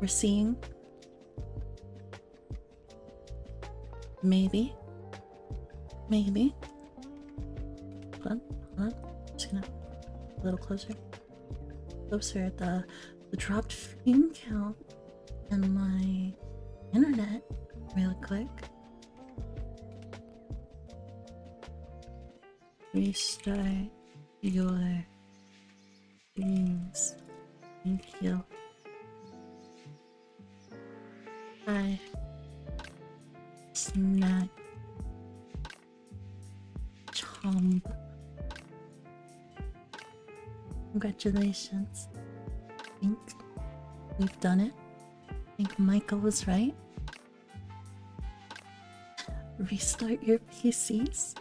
we're seeing. Maybe. Maybe. Hold on, hold on. Just gonna a little closer. Closer. The dropped frame count and my internet real quick. Restart your dreams. Thank you. Hi. Snack. Chomp. Congratulations. I think we've done it. I think Michael was right. Restart your PCs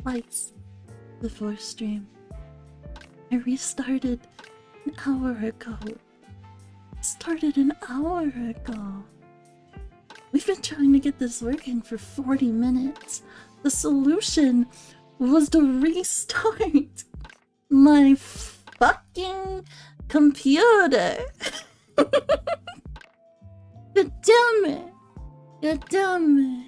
twice before stream. I restarted an hour ago. Started an hour ago. We've been trying to get this working for 40 minutes. The solution was to restart my fucking computer. God damn it. God damn it.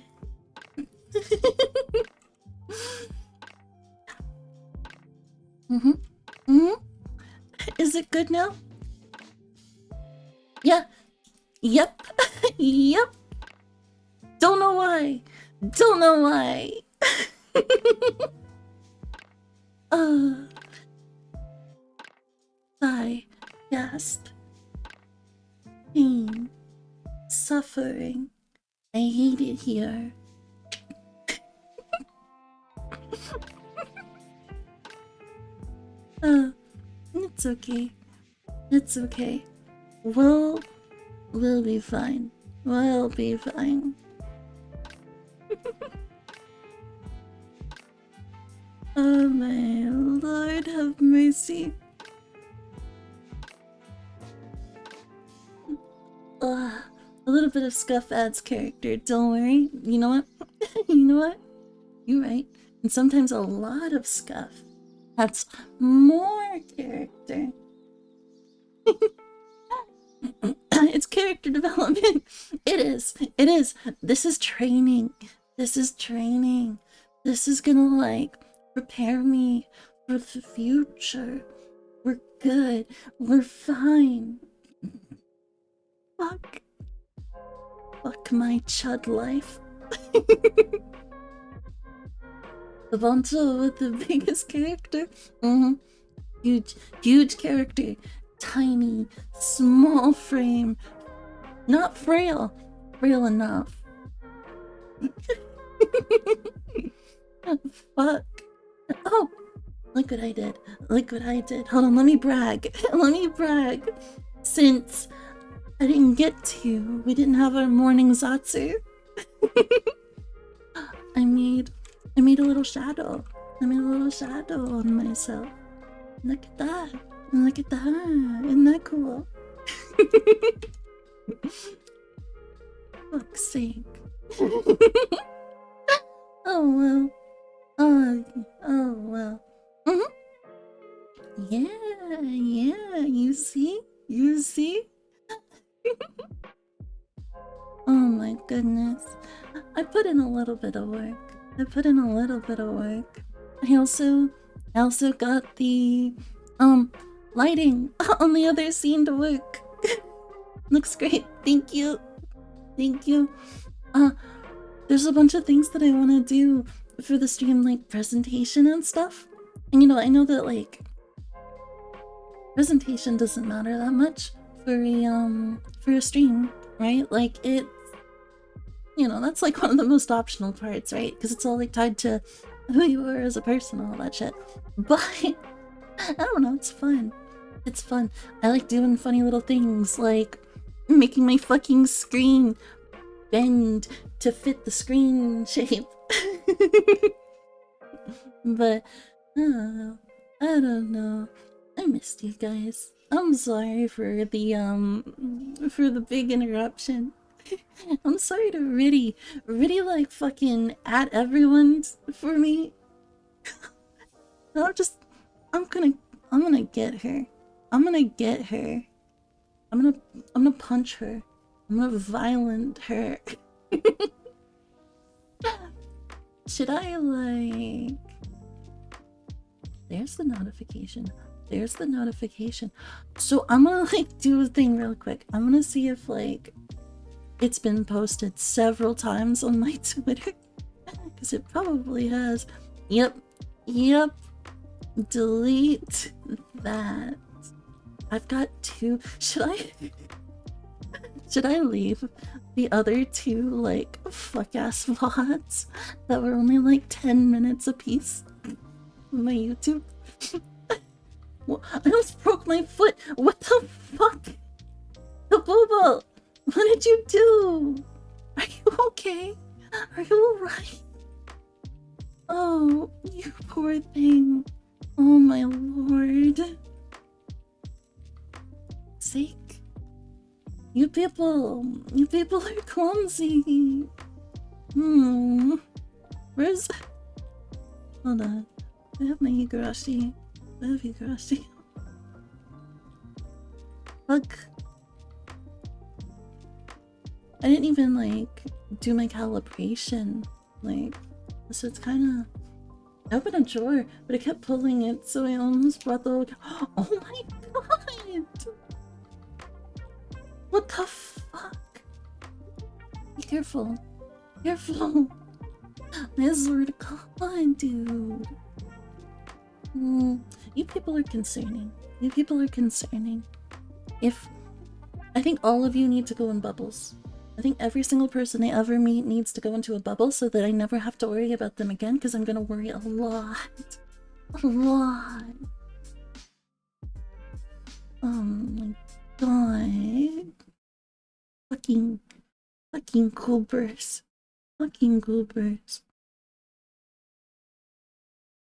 Is it good now? Yeah. Yep. Yep. Don't know why. Don't know why. Sigh. Gasp. Pain. Suffering. I hate it here. It's okay. It's okay. We'll be fine. We'll be fine. Oh my Lord, have mercy. A little bit of Scuff adds character, don't worry. You know what? You know what? You're right. And sometimes a lot of Scuff adds more character. It's character development. It is. It is. This is training. This is training. This is gonna, like, prepare me for the future. We're good. We're fine. Fuck. Fuck my chud life. The Bonzo with the biggest character. Huge character. Tiny, small frame. Not frail. Frail enough. Fuck. Oh! Look what I did. Look what I did. Hold on, let me brag. Let me brag. Since I didn't get to, we didn't have our morning Zatsu. I made a little shadow. I made a little shadow on myself. Look at that. Look at that. Isn't that cool? Fuck's sake. Oh well. Oh well. Yeah, you see? You see? Oh my goodness. I put in a little bit of work. I also got the lighting on the other scene to work. Looks great. Thank you. There's a bunch of things that I want to do for the stream, like presentation and stuff. And you know, I know that like presentation doesn't matter that much for a stream, right? Like it's, you know, that's like one of the most optional parts, right? Because it's all like tied to who you are as a person, all that shit. But I don't know, it's fun. It's fun. I like doing funny little things, like making my fucking screen bend to fit the screen shape. But I don't know. I missed you guys. I'm sorry for the big interruption. I'm sorry to really like fucking at everyone for me. I'm gonna get her. I'm gonna get her. I'm gonna punch her. I'm gonna violent her. Should I like... There's the notification. There's the notification. So I'm gonna like do a thing real quick. I'm gonna see if like it's been posted several times on my Twitter. Because it probably has. Yep. Yep. Delete that. I've got two. Should I leave the other two like fuck ass VODs that were only like 10 minutes apiece on my YouTube? I almost broke my foot. What the fuck? The booba! What did you do? Are you okay? Are you alright? Oh, you poor thing. Oh my lord. Sake. You people are clumsy. Where's... Hold on. I have my Higurashi. I have Higurashi. Fuck. I didn't even like do my calibration. Like, so it's kind of... I opened a drawer, but I kept pulling it, so I almost brought the whole... Oh my god! What the fuck? Be careful. Careful. I swear to God, dude. You people are concerning. You people are concerning. I think all of you need to go in bubbles. I think every single person I ever meet needs to go into a bubble so that I never have to worry about them again, because I'm gonna worry a lot. A lot. Oh my god. Fucking goobers. Fucking goobers.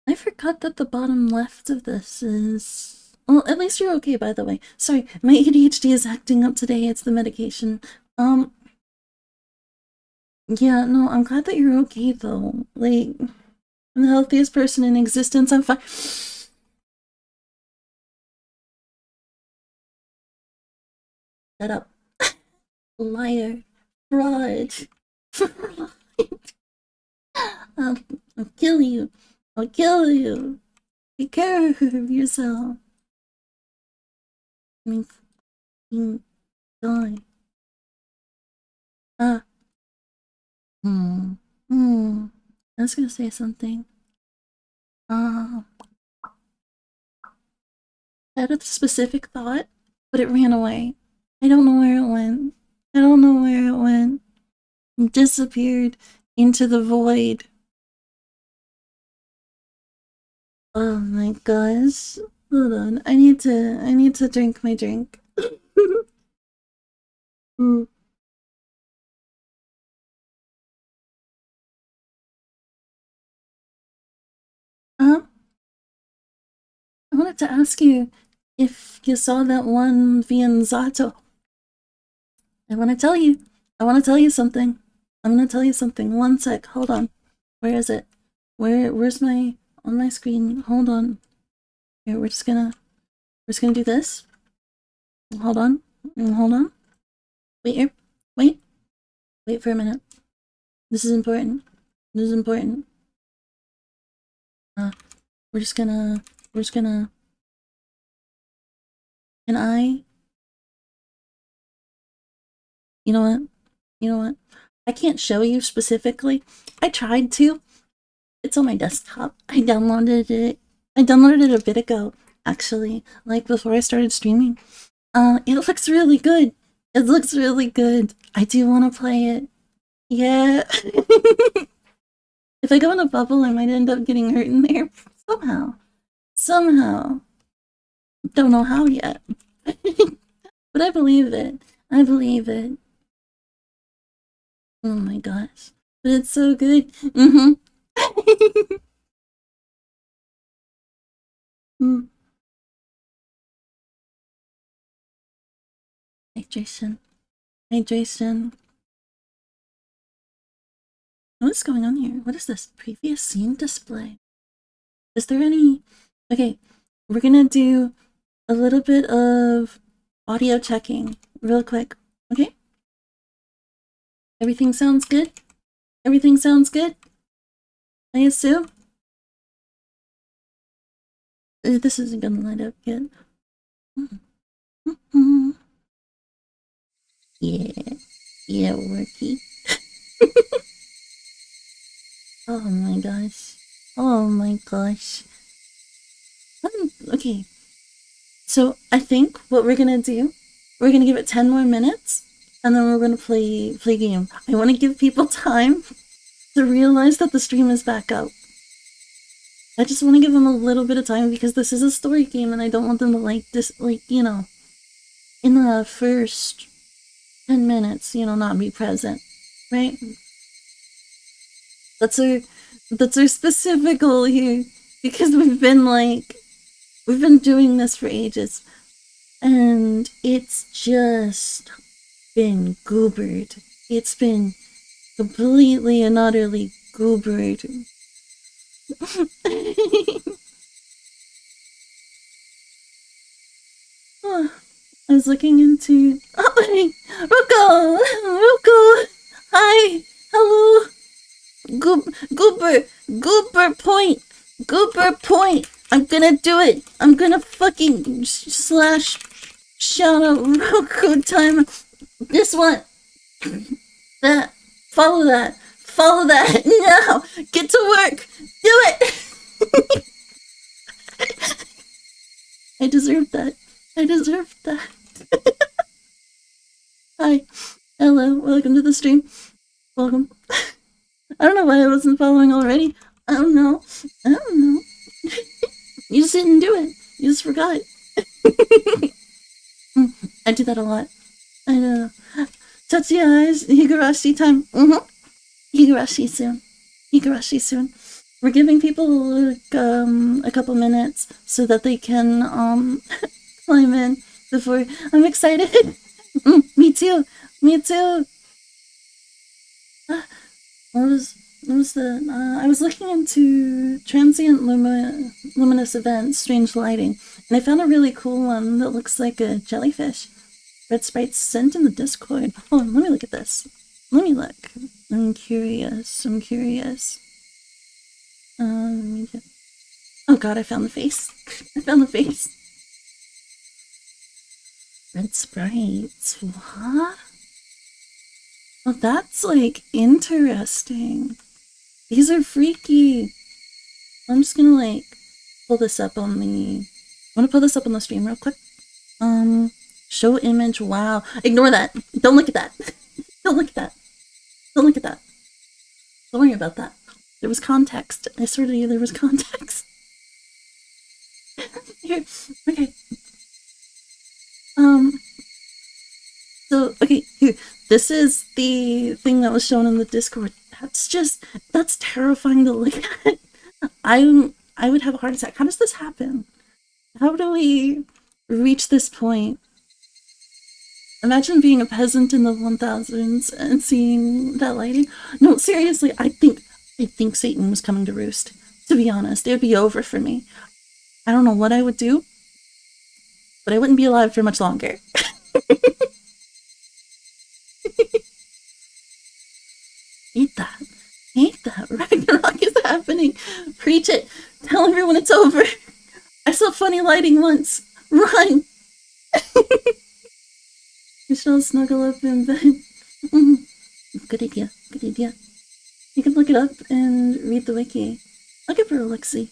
I forgot that the bottom left of this is... Well, at least you're okay, by the way. Sorry, my ADHD is acting up today. It's the medication. Yeah, no, I'm glad that you're okay, though. Like, I'm the healthiest person in existence. I'm fine. Shut up. Liar. Fraud. Fraud. I'll kill you. I'll kill you. Take care of yourself. I mean, die. I was gonna say something. I had a specific thought, but it ran away. I don't know where it went. I don't know where it went. It disappeared into the void. Oh my gosh. Hold on. I need to drink my drink. I wanted to ask you if you saw that one Fianzato. I want to tell you something. I'm gonna tell you something. One sec. Hold on. Where is it? Where's my... on my screen? Hold on. Here, we're just gonna do this. Hold on. Hold on. Wait here. Wait. Wait for a minute. This is important. This is important. We're just gonna... Can I... You know what? You know what? I can't show you specifically. I tried to. It's on my desktop. I downloaded it. I downloaded it a bit ago, actually. Like, before I started streaming. It looks really good. It looks really good. I do want to play it. Yeah. If I go in a bubble, I might end up getting hurt in there. Somehow. Somehow. Don't know how yet. But I believe it. I believe it. Oh my gosh. But it's so good. Hydration. Hydration. What's going on here? What is this? Previous scene display. Is there any... Okay, we're gonna do a little bit of Audio checking, real quick. Okay? Everything sounds good? Everything sounds good? I assume? This isn't gonna light up yet. Yeah. Yeah, worky. Oh my gosh. Oh my gosh. Okay. So I think what we're gonna do, we're gonna give it 10 more minutes, and then we're gonna play game. I want to give people time to realize that the stream is back up. I just want to give them a little bit of time because this is a story game, and I don't want them to like this, like, you know, in the first 10 minutes, you know, not be present, right? That's our specific goal here because we've been doing this for ages, and it's just been goobered. It's been completely and utterly goobered. Oh, I was looking into. Oh, hey, Ruko, hi, hello, Goober point. I'm gonna do it. I'm gonna fucking slash shout out Roku time. This one, that, follow that, now. Get to work. Do it. I deserve that. Hi, hello, welcome to the stream. Welcome. I don't know why I wasn't following already. I don't know. You just didn't do it. You just forgot. I do that a lot. I know. Touch the eyes. Higurashi time. Higurashi soon. We're giving people like, a couple minutes so that they can climb in before. I'm excited. Me too. What was the? I was looking into transient luminous events, strange lighting, and I found a really cool one that looks like a jellyfish. Red sprites sent in the Discord. Oh, let me look at this. Let me look. I'm curious. Oh god, I found the face. Red sprites. What? Well, that's like interesting. These are freaky. I'm just gonna like pull this up on the. I'm gonna pull this up on the stream real quick. Show image. Wow. Ignore that. Don't look at that. Don't look at that. Don't worry about that. There was context. I swear to you, there was context. Here. Okay. So, okay, here. This is the thing that was shown in the Discord. That's terrifying to look at. I would have a heart attack. How does this happen? How do we reach this point? Imagine being a peasant in the 1000s and seeing that lighting. No, seriously, I think Satan was coming to roost. To be honest, it would be over for me. I don't know what I would do, but I wouldn't be alive for much longer. Hate that. Ragnarok is happening. Preach it. Tell everyone it's over. I saw funny lighting once. Run. We should all snuggle up in bed. Good idea. You can look it up and read the wiki. I'll give her a look-see.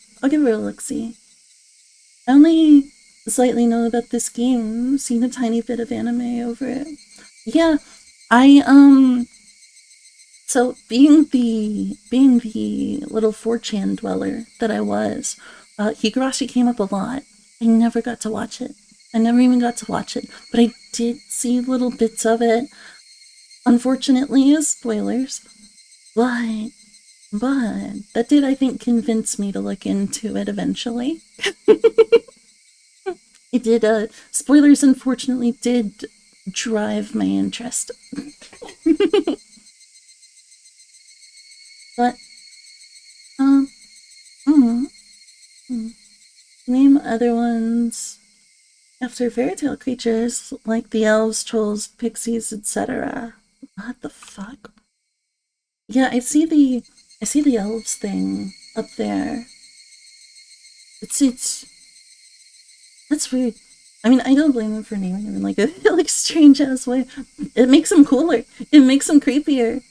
I only slightly know about this game, seen a tiny bit of anime over it. Yeah, so being the little 4chan dweller that I was, Higurashi came up a lot. I never got to watch it. I never even got to watch it, but I did see little bits of it. Unfortunately, as spoilers, but that did, I think, convince me to look into it eventually. It did, spoilers unfortunately did drive my interest. But, name other ones after fairy tale creatures like the elves, trolls, pixies, etc. What the fuck? Yeah, I see the elves thing up there. It's that's weird. I mean, I don't blame them for naming them in like a like strange ass way. It makes them cooler. It makes them creepier.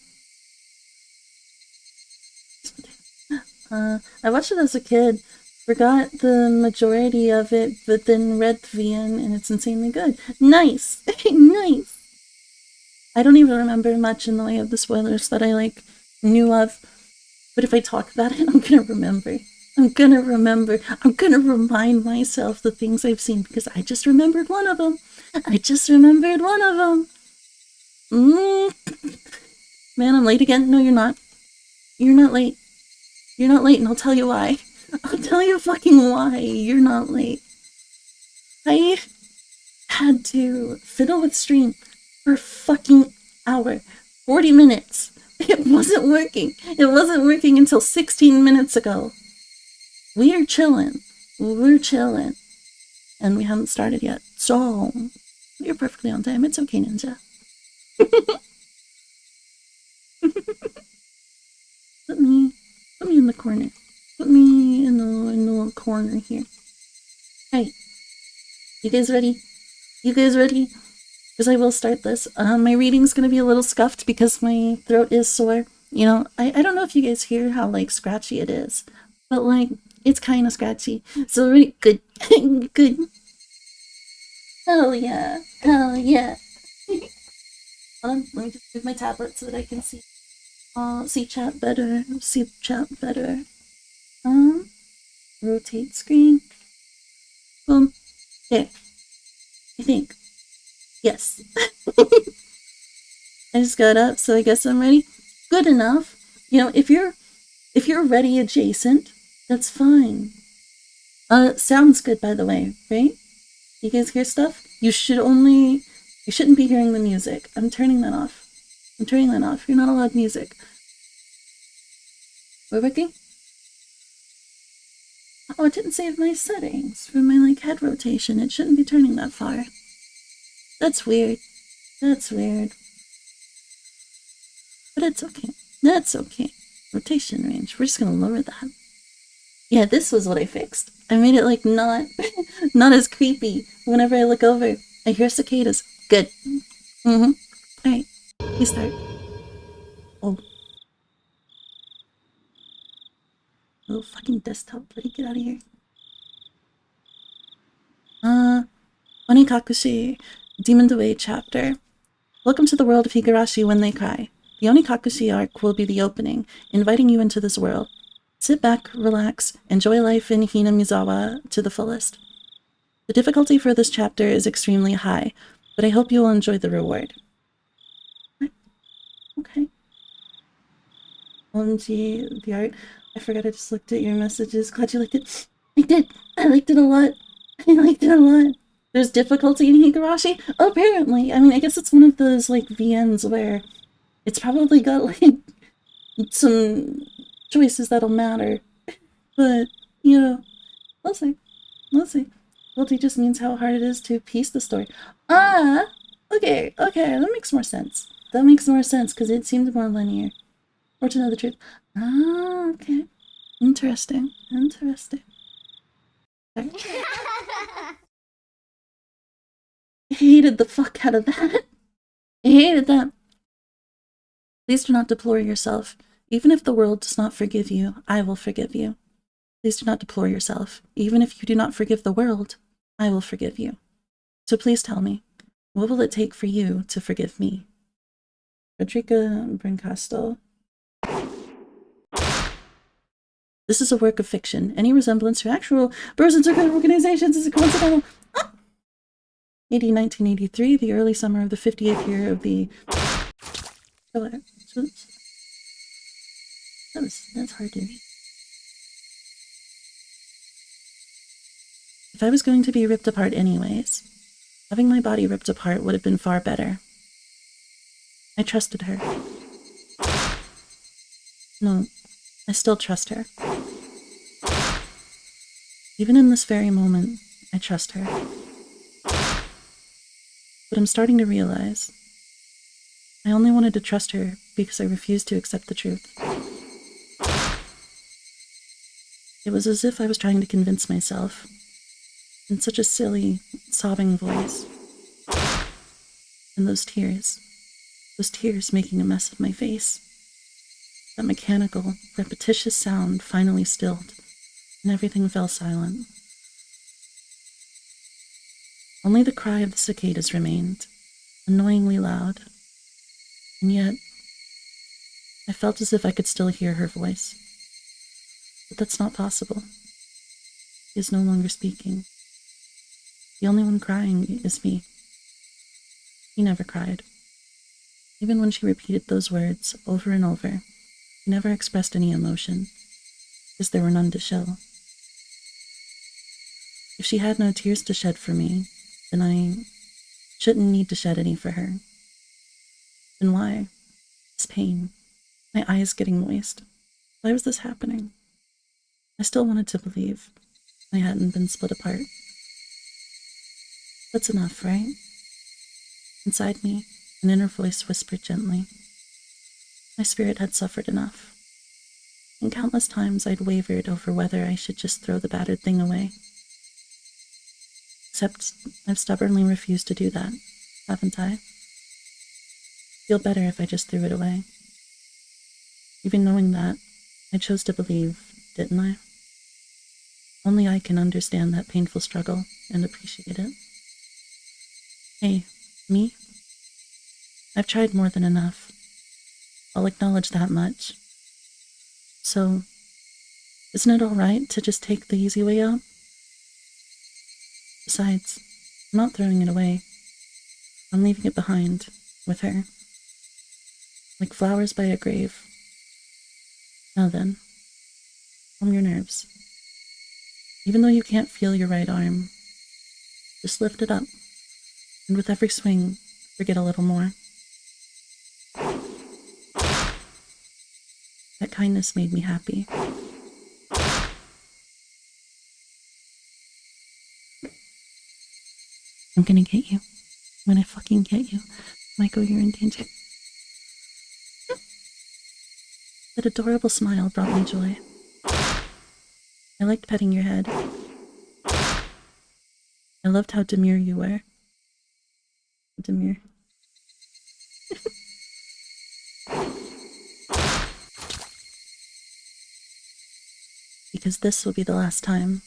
I watched it as a kid, forgot the majority of it, but then read the end, and it's insanely good. Nice, nice. I don't even remember much in the way of the spoilers that I like knew of, but if I talk about it, I'm gonna remember. I'm gonna remember. I'm gonna remind myself the things I've seen because I just remembered one of them. I just remembered one of them. Man, I'm late again. No, you're not. You're not late. You're not late, and I'll tell you why. I'll tell you fucking why you're not late. I had to fiddle with stream for a fucking hour. 40 minutes. It wasn't working. It wasn't working until 16 minutes ago. We are chilling. We're chilling. And we haven't started yet. So, you're perfectly on time. It's okay, Ninja. Put me in the corner. Put me in the little corner here. Alright. You guys ready? You guys ready? Because I will start this. My reading's going to be a little scuffed because my throat is sore. You know, I don't know if you guys hear how, like, scratchy it is. But, like, it's kind of scratchy. So, really good. Good. Hell yeah. Hell yeah. Hold on, let me just move my tablet so that I can see chat better. See chat better. Rotate screen. Boom. There. I think. Yes. I just got up, so I guess I'm ready. Good enough. You know, if you're ready adjacent, that's fine. Sounds good, by the way, right? You guys hear stuff? You shouldn't be hearing the music. I'm turning that off. I'm turning that off. You're not allowed music. We're working? Oh, it didn't save my settings for my, like, head rotation. It shouldn't be turning that far. That's weird. That's weird. But it's okay. That's okay. Rotation range. We're just gonna lower that. Yeah, this was what I fixed. I made it, like, not as creepy whenever I look over. I hear cicadas. Good. Alright. You start. Oh. Little fucking desktop. Buddy, get out of here. Onikakushi, Demon Away chapter. Welcome to the world of Higurashi When They Cry. The Onikakushi arc will be the opening, inviting you into this world. Sit back, relax, enjoy life in Hinamizawa to the fullest. The difficulty for this chapter is extremely high, but I hope you will enjoy the reward. Okay. OMG, the art. I forgot I just looked at your messages. Glad you liked it. I did. I liked it a lot. I liked it a lot. There's difficulty in Higurashi? Apparently. I mean, I guess it's one of those, like, VNs where it's probably got, like, some choices that'll matter. But, you know, we'll see. We'll see. Difficulty just means how hard it is to piece the story. Ah! Okay, that makes more sense. That makes more sense, because it seemed more linear. Or to know the truth. Ah, okay. Interesting. Interesting. I hated the fuck out of that. I hated that. Please do not deplore yourself. Even if the world does not forgive you, I will forgive you. Please do not deplore yourself. Even if you do not forgive the world, I will forgive you. So please tell me, what will it take for you to forgive me? Frederica Brincastel. This is a work of fiction. Any resemblance to actual persons or organizations is a coincidental. Ah! AD 1983, the early summer of the 58th year of the... That's hard to read. If I was going to be ripped apart anyways, having my body ripped apart would have been far better. I trusted her. No, I still trust her. Even in this very moment, I trust her. But I'm starting to realize I only wanted to trust her because I refused to accept the truth. It was as if I was trying to convince myself, in such a silly, sobbing voice. And those tears making a mess of my face. That mechanical, repetitious sound finally stilled, and everything fell silent. Only the cry of the cicadas remained, annoyingly loud. And yet, I felt as if I could still hear her voice. But that's not possible. She is no longer speaking. The only one crying is me. She never cried. Even when she repeated those words over and over, she never expressed any emotion, because there were none to show. If she had no tears to shed for me, then I shouldn't need to shed any for her. Then why? This pain, my eyes getting moist. Why was this happening? I still wanted to believe I hadn't been split apart. That's enough, right? Inside me, an inner voice whispered gently. My spirit had suffered enough. And countless times I'd wavered over whether I should just throw the battered thing away. Except I've stubbornly refused to do that, haven't I? Feel better if I just threw it away. Even knowing that, I chose to believe, didn't I? Only I can understand that painful struggle and appreciate it. Hey, me? I've tried more than enough. I'll acknowledge that much. So, isn't it alright to just take the easy way out? Besides, I'm not throwing it away. I'm leaving it behind, with her. Like flowers by a grave. Now then, calm your nerves. Even though you can't feel your right arm, just lift it up, and with every swing, forget a little more. That kindness made me happy. I'm gonna get you. When I fucking get you, Michael, you're in danger. That adorable smile brought me joy. I liked petting your head. I loved how demure you were. Demure. Because this will be the last time.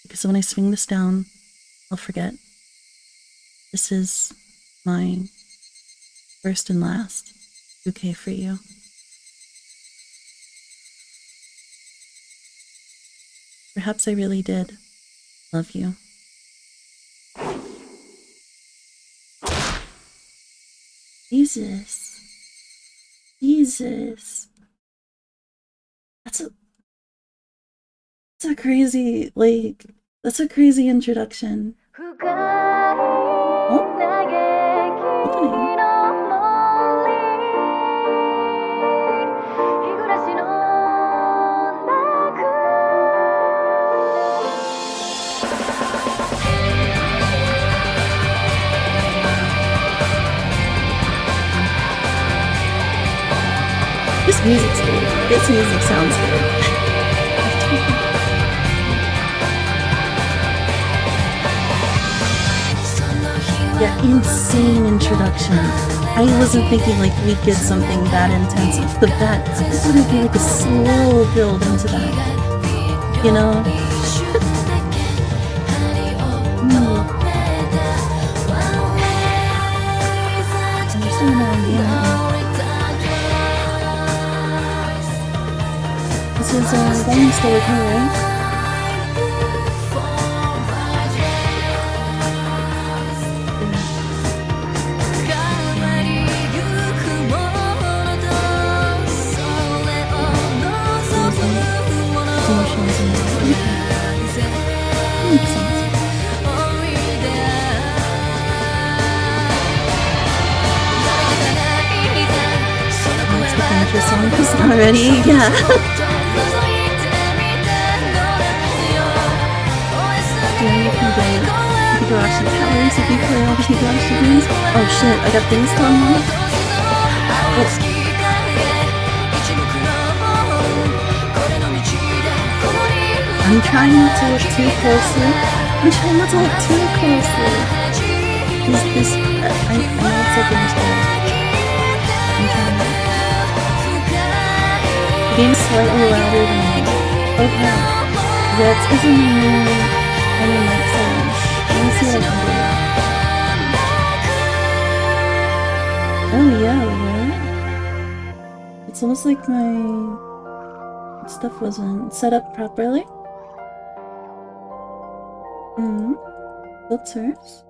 Because when I swing this down, I'll forget. This is my first and last bouquet for you. Perhaps I really did love you. Jesus. Jesus. That's a crazy, that's a crazy introduction. Oh? Opening. This music's good. This music sounds good. Yeah, insane introduction. I wasn't thinking like we'd get something that intense off the bat. This would be like a slow build into that. You know? This is Volume Still With Her, right? This song is already, yeah. Do you can get Higurashi Powers? games if you play all the Higurashi games. Oh shit, I got things to unlock. Oh. I'm trying not to look too closely. I'm trying not to look too closely. This, I know it's up in this game. I'm trying not. The game's slightly louder than me. Okay. That isn't any mic sounds. Let me see what I can do. Oh yeah, what? It's almost like my stuff wasn't set up properly. Filters.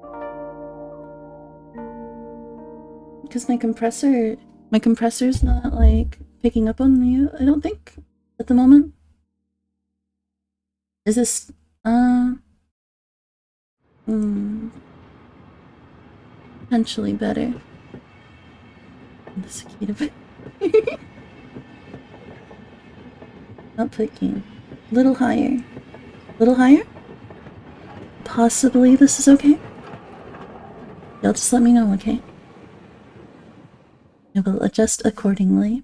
Because my compressor's not like picking up on you, I don't think, at the moment. Is this potentially better? The cicada bit. Not picking. Little higher. Little higher? Possibly this is okay? Y'all just let me know, okay? I will adjust accordingly.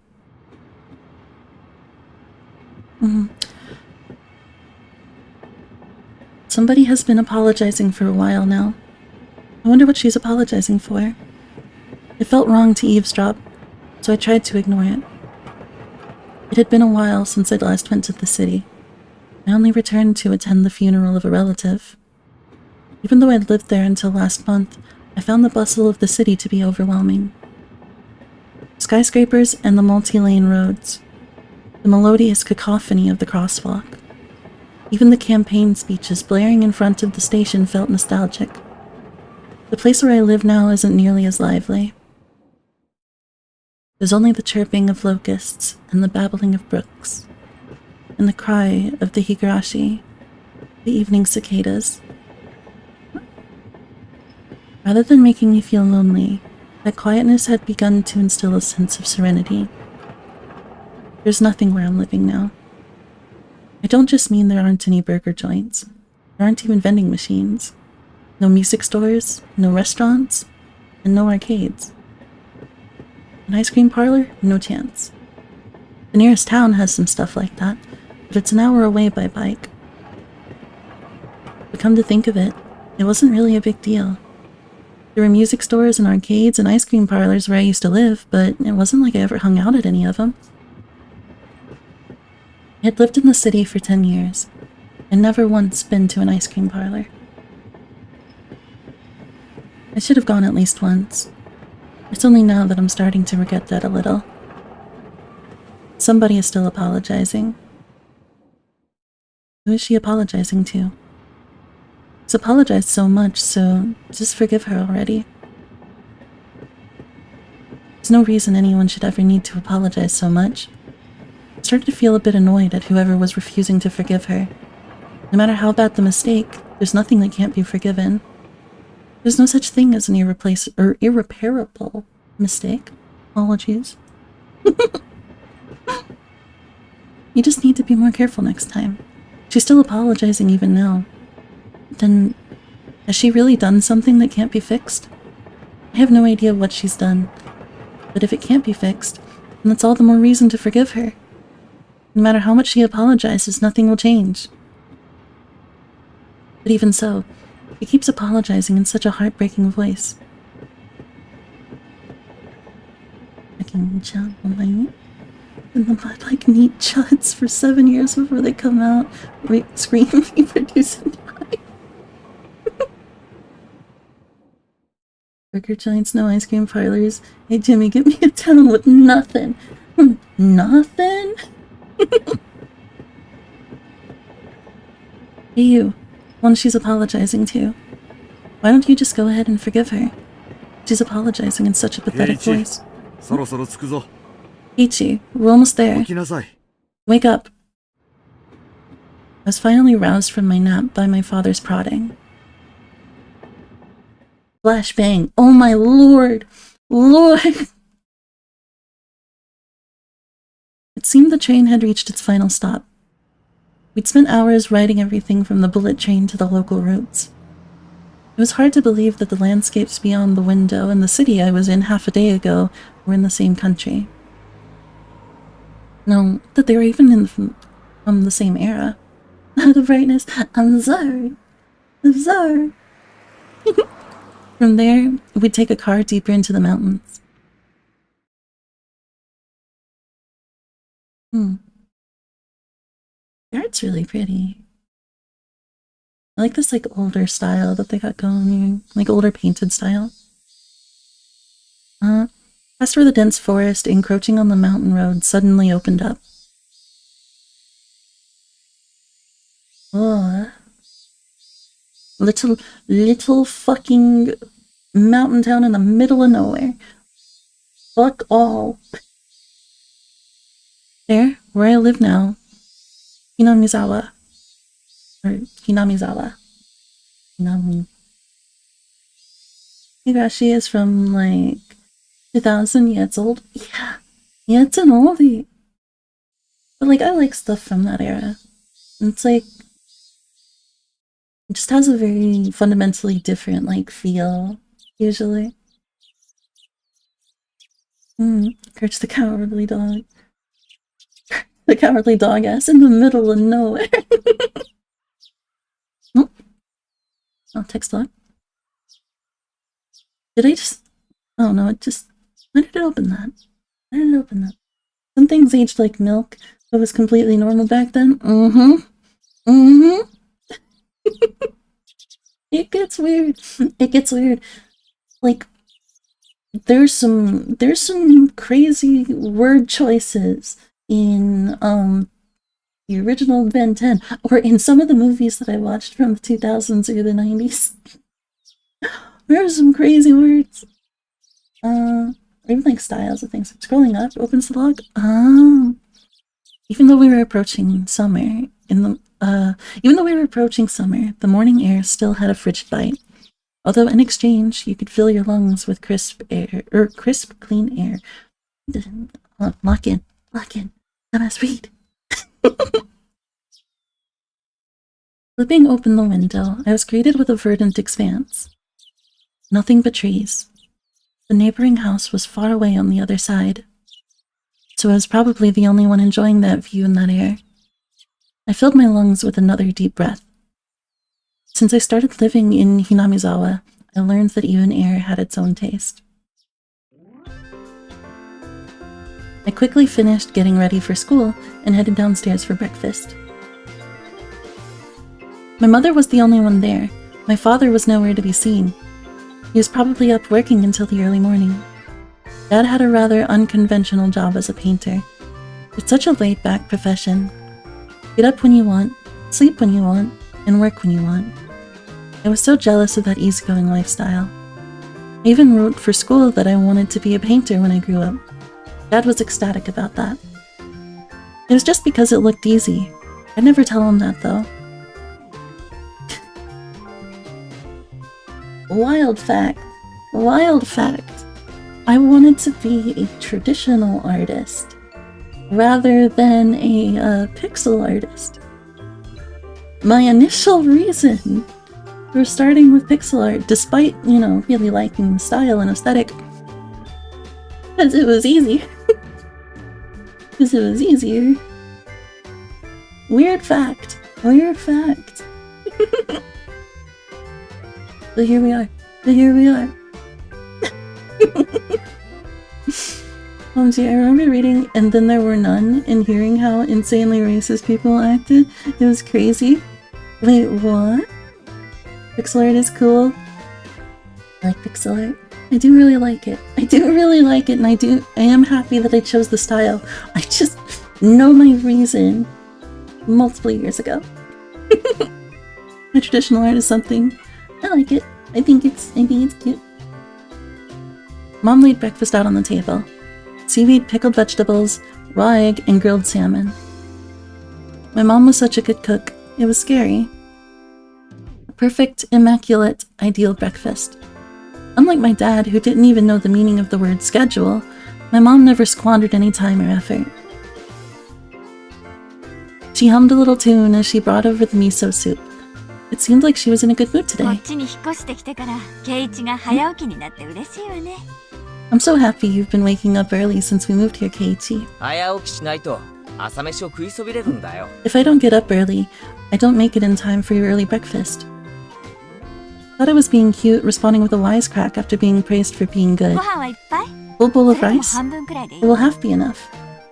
Somebody has been apologizing for a while now. I wonder what she's apologizing for. It felt wrong to eavesdrop, so I tried to ignore it. It had been a while since I'd last went to the city. I only returned to attend the funeral of a relative. Even though I'd lived there until last month, I found the bustle of the city to be overwhelming. Skyscrapers and the multi-lane roads. The melodious cacophony of the crosswalk. Even the campaign speeches blaring in front of the station felt nostalgic. The place where I live now isn't nearly as lively. There's only the chirping of locusts and the babbling of brooks, and the cry of the Higurashi, the evening cicadas. Rather than making me feel lonely, that quietness had begun to instill a sense of serenity. There's nothing where I'm living now. I don't just mean there aren't any burger joints. There aren't even vending machines. No music stores, no restaurants, and no arcades. An ice cream parlor? No chance. The nearest town has some stuff like that, but it's an hour away by bike. But come to think of it, it wasn't really a big deal. There were music stores and arcades and ice cream parlors where I used to live, but it wasn't like I ever hung out at any of them. I had lived in the city for 10 years, and never once been to an ice cream parlor. I should have gone at least once. It's only now that I'm starting to regret that a little. Somebody is still apologizing. Who is she apologizing to? She's apologized so much, so just forgive her already. There's no reason anyone should ever need to apologize so much. I started to feel a bit annoyed at whoever was refusing to forgive her. No matter how bad the mistake, there's nothing that can't be forgiven. There's no such thing as an irreparable mistake. Apologies. You just need to be more careful next time. She's still apologizing even now. Then, has she really done something that can't be fixed? I have no idea what she's done. But if it can't be fixed, then that's all the more reason to forgive her. No matter how much she apologizes, nothing will change. But even so, she keeps apologizing in such a heartbreaking voice. Fucking child in the mud like neat chuds for 7 years before they come out. Wait, scream, reproduce, and die. Burger joints, no ice cream parlors. Hey Jimmy, get me a town with nothing. Nothing? Hey you, one she's apologizing to. Why don't you just go ahead and forgive her? She's apologizing in such a pathetic voice. Ichi, we're almost there. Wake up. I was finally roused from my nap by my father's prodding. Flashbang. Oh my lord! Lord! It seemed the train had reached its final stop. We'd spent hours riding everything from the bullet train to the local routes. It was hard to believe that the landscapes beyond the window and the city I was in half a day ago were in the same country. No, that they were even from the same era. The brightness. I'm sorry. I'm sorry. From there, we'd take a car deeper into the mountains. The art's really pretty. I like this like older style that they got going here, like older painted style. Past where the dense forest encroaching on the mountain road suddenly opened up. Oh, little fucking mountain town in the middle of nowhere. Fuck all. There, where I live now, Hinamizawa. Or Hinamizawa. Higurashi is from like 2000. Yeah, it's old. Yeah, it's an oldie. But like, I like stuff from that era. It's like, it just has a very fundamentally different like feel, usually. Courage the cowardly dog. The cowardly dog ass in the middle of nowhere. Nope. Oh, text log. Did I just... Oh no, it just... Why did it open that? Why did it open that? Some things aged like milk, but was completely normal back then. It gets weird. It gets weird. Like, there's some crazy word choices in the original Ben 10, or in some of the movies that I watched from the 2000s or the 90s. There are some crazy words. Or even like styles of things. Scrolling up opens the log. Even though we were approaching summer, the morning air still had a frigid bite. Although in exchange, you could fill your lungs with crisp, clean air. Lock in. Dumbass, read. Flipping open the window, I was greeted with a verdant expanse. Nothing but trees. The neighboring house was far away on the other side, so I was probably the only one enjoying that view and that air. I filled my lungs with another deep breath. Since I started living in Hinamizawa, I learned that even air had its own taste. I quickly finished getting ready for school and headed downstairs for breakfast. My mother was the only one there. My father was nowhere to be seen. He was probably up working until the early morning. Dad had a rather unconventional job as a painter. It's such a laid-back profession. Get up when you want, sleep when you want, and work when you want. I was so jealous of that easygoing lifestyle. I even wrote for school that I wanted to be a painter when I grew up. Dad was ecstatic about that. It was just because it looked easy. I'd never tell him that, though. Wild fact. I wanted to be a traditional artist rather than a pixel artist. My initial reason for starting with pixel art, despite, really liking the style and aesthetic, because it was easy. Because it was easier. Weird fact. But here we are. Gee, I remember reading And Then There Were None and hearing how insanely racist people acted. It was crazy. Wait, what? Pixel art is cool. I like pixel art. I do really like it, and I am happy that I chose the style. I just know my reason multiple years ago. My traditional art is something. I like it. I think it's cute. Mom laid breakfast out on the table. Seaweed, pickled vegetables, raw egg, and grilled salmon. My mom was such a good cook. It was scary. A perfect, immaculate, ideal breakfast. Unlike my dad, who didn't even know the meaning of the word schedule, my mom never squandered any time or effort. She hummed a little tune as she brought over the miso soup. It seemed like she was in a good mood こ today. っちに引っ越してきてから圭一が早起きになって嬉しいわね。 I'm so happy you've been waking up early since we moved here, Keiichi. 早起きしないと朝飯を食いそびれるんだよ。 If I don't get up early, I don't make it in time for your early breakfast. Thought I was being cute, responding with a wisecrack after being praised for being ご good. 飯はいっぱい？ Full bowl そ of れとも rice? 半分くらいでいい？ It will half be enough.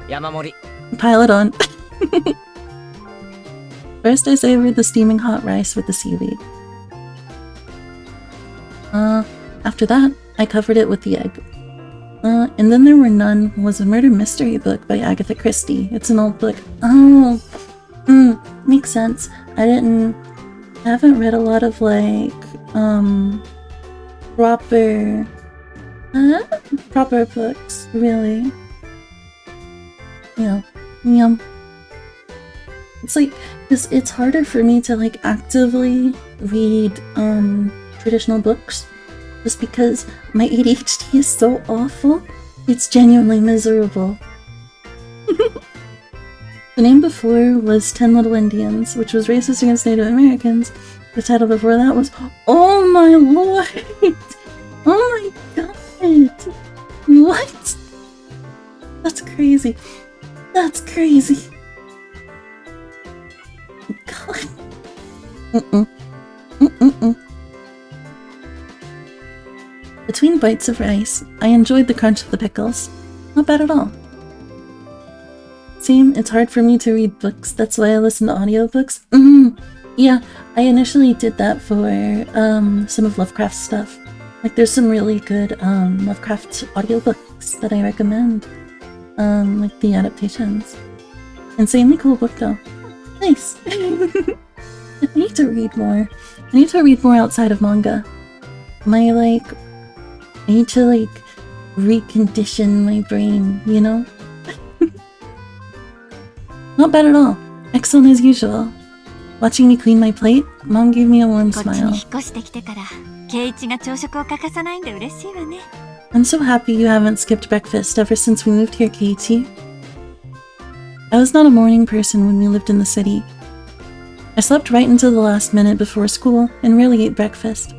山盛り。 Pile it on. First, I savored the steaming hot rice with the seaweed. After that, I covered it with the egg. And Then There Were None was a murder mystery book by Agatha Christie. It's an old book. Oh, makes sense. I haven't read a lot of like, proper books, really. Yeah. It's like, it's harder for me to like actively read, traditional books just because my ADHD is so awful. It's genuinely miserable. The name before was 10 Little Indians, which was racist against Native Americans. The title before that was Oh My Lord! Oh my god! What? That's crazy. That's crazy. God. Between bites of rice, I enjoyed the crunch of the pickles. Not bad at all. Same, it's hard for me to read books, that's why I listen to audiobooks. Yeah, I initially did that for some of Lovecraft's stuff. Like there's some really good Lovecraft audiobooks that I recommend. Like the adaptations. Insanely cool book though. Nice. I need to read more. I need to read more outside of manga. I need to like recondition my brain, you know? Not bad at all. Excellent as usual. Watching me clean my plate, Mom gave me a warm こっちに smile. 引っ越してきてから圭一が朝食を欠かさないんで嬉しいわね。 I'm so happy you haven't skipped breakfast ever since we moved here, Keiichi. I was not a morning person when we lived in the city. I slept right until the last minute before school and rarely ate breakfast.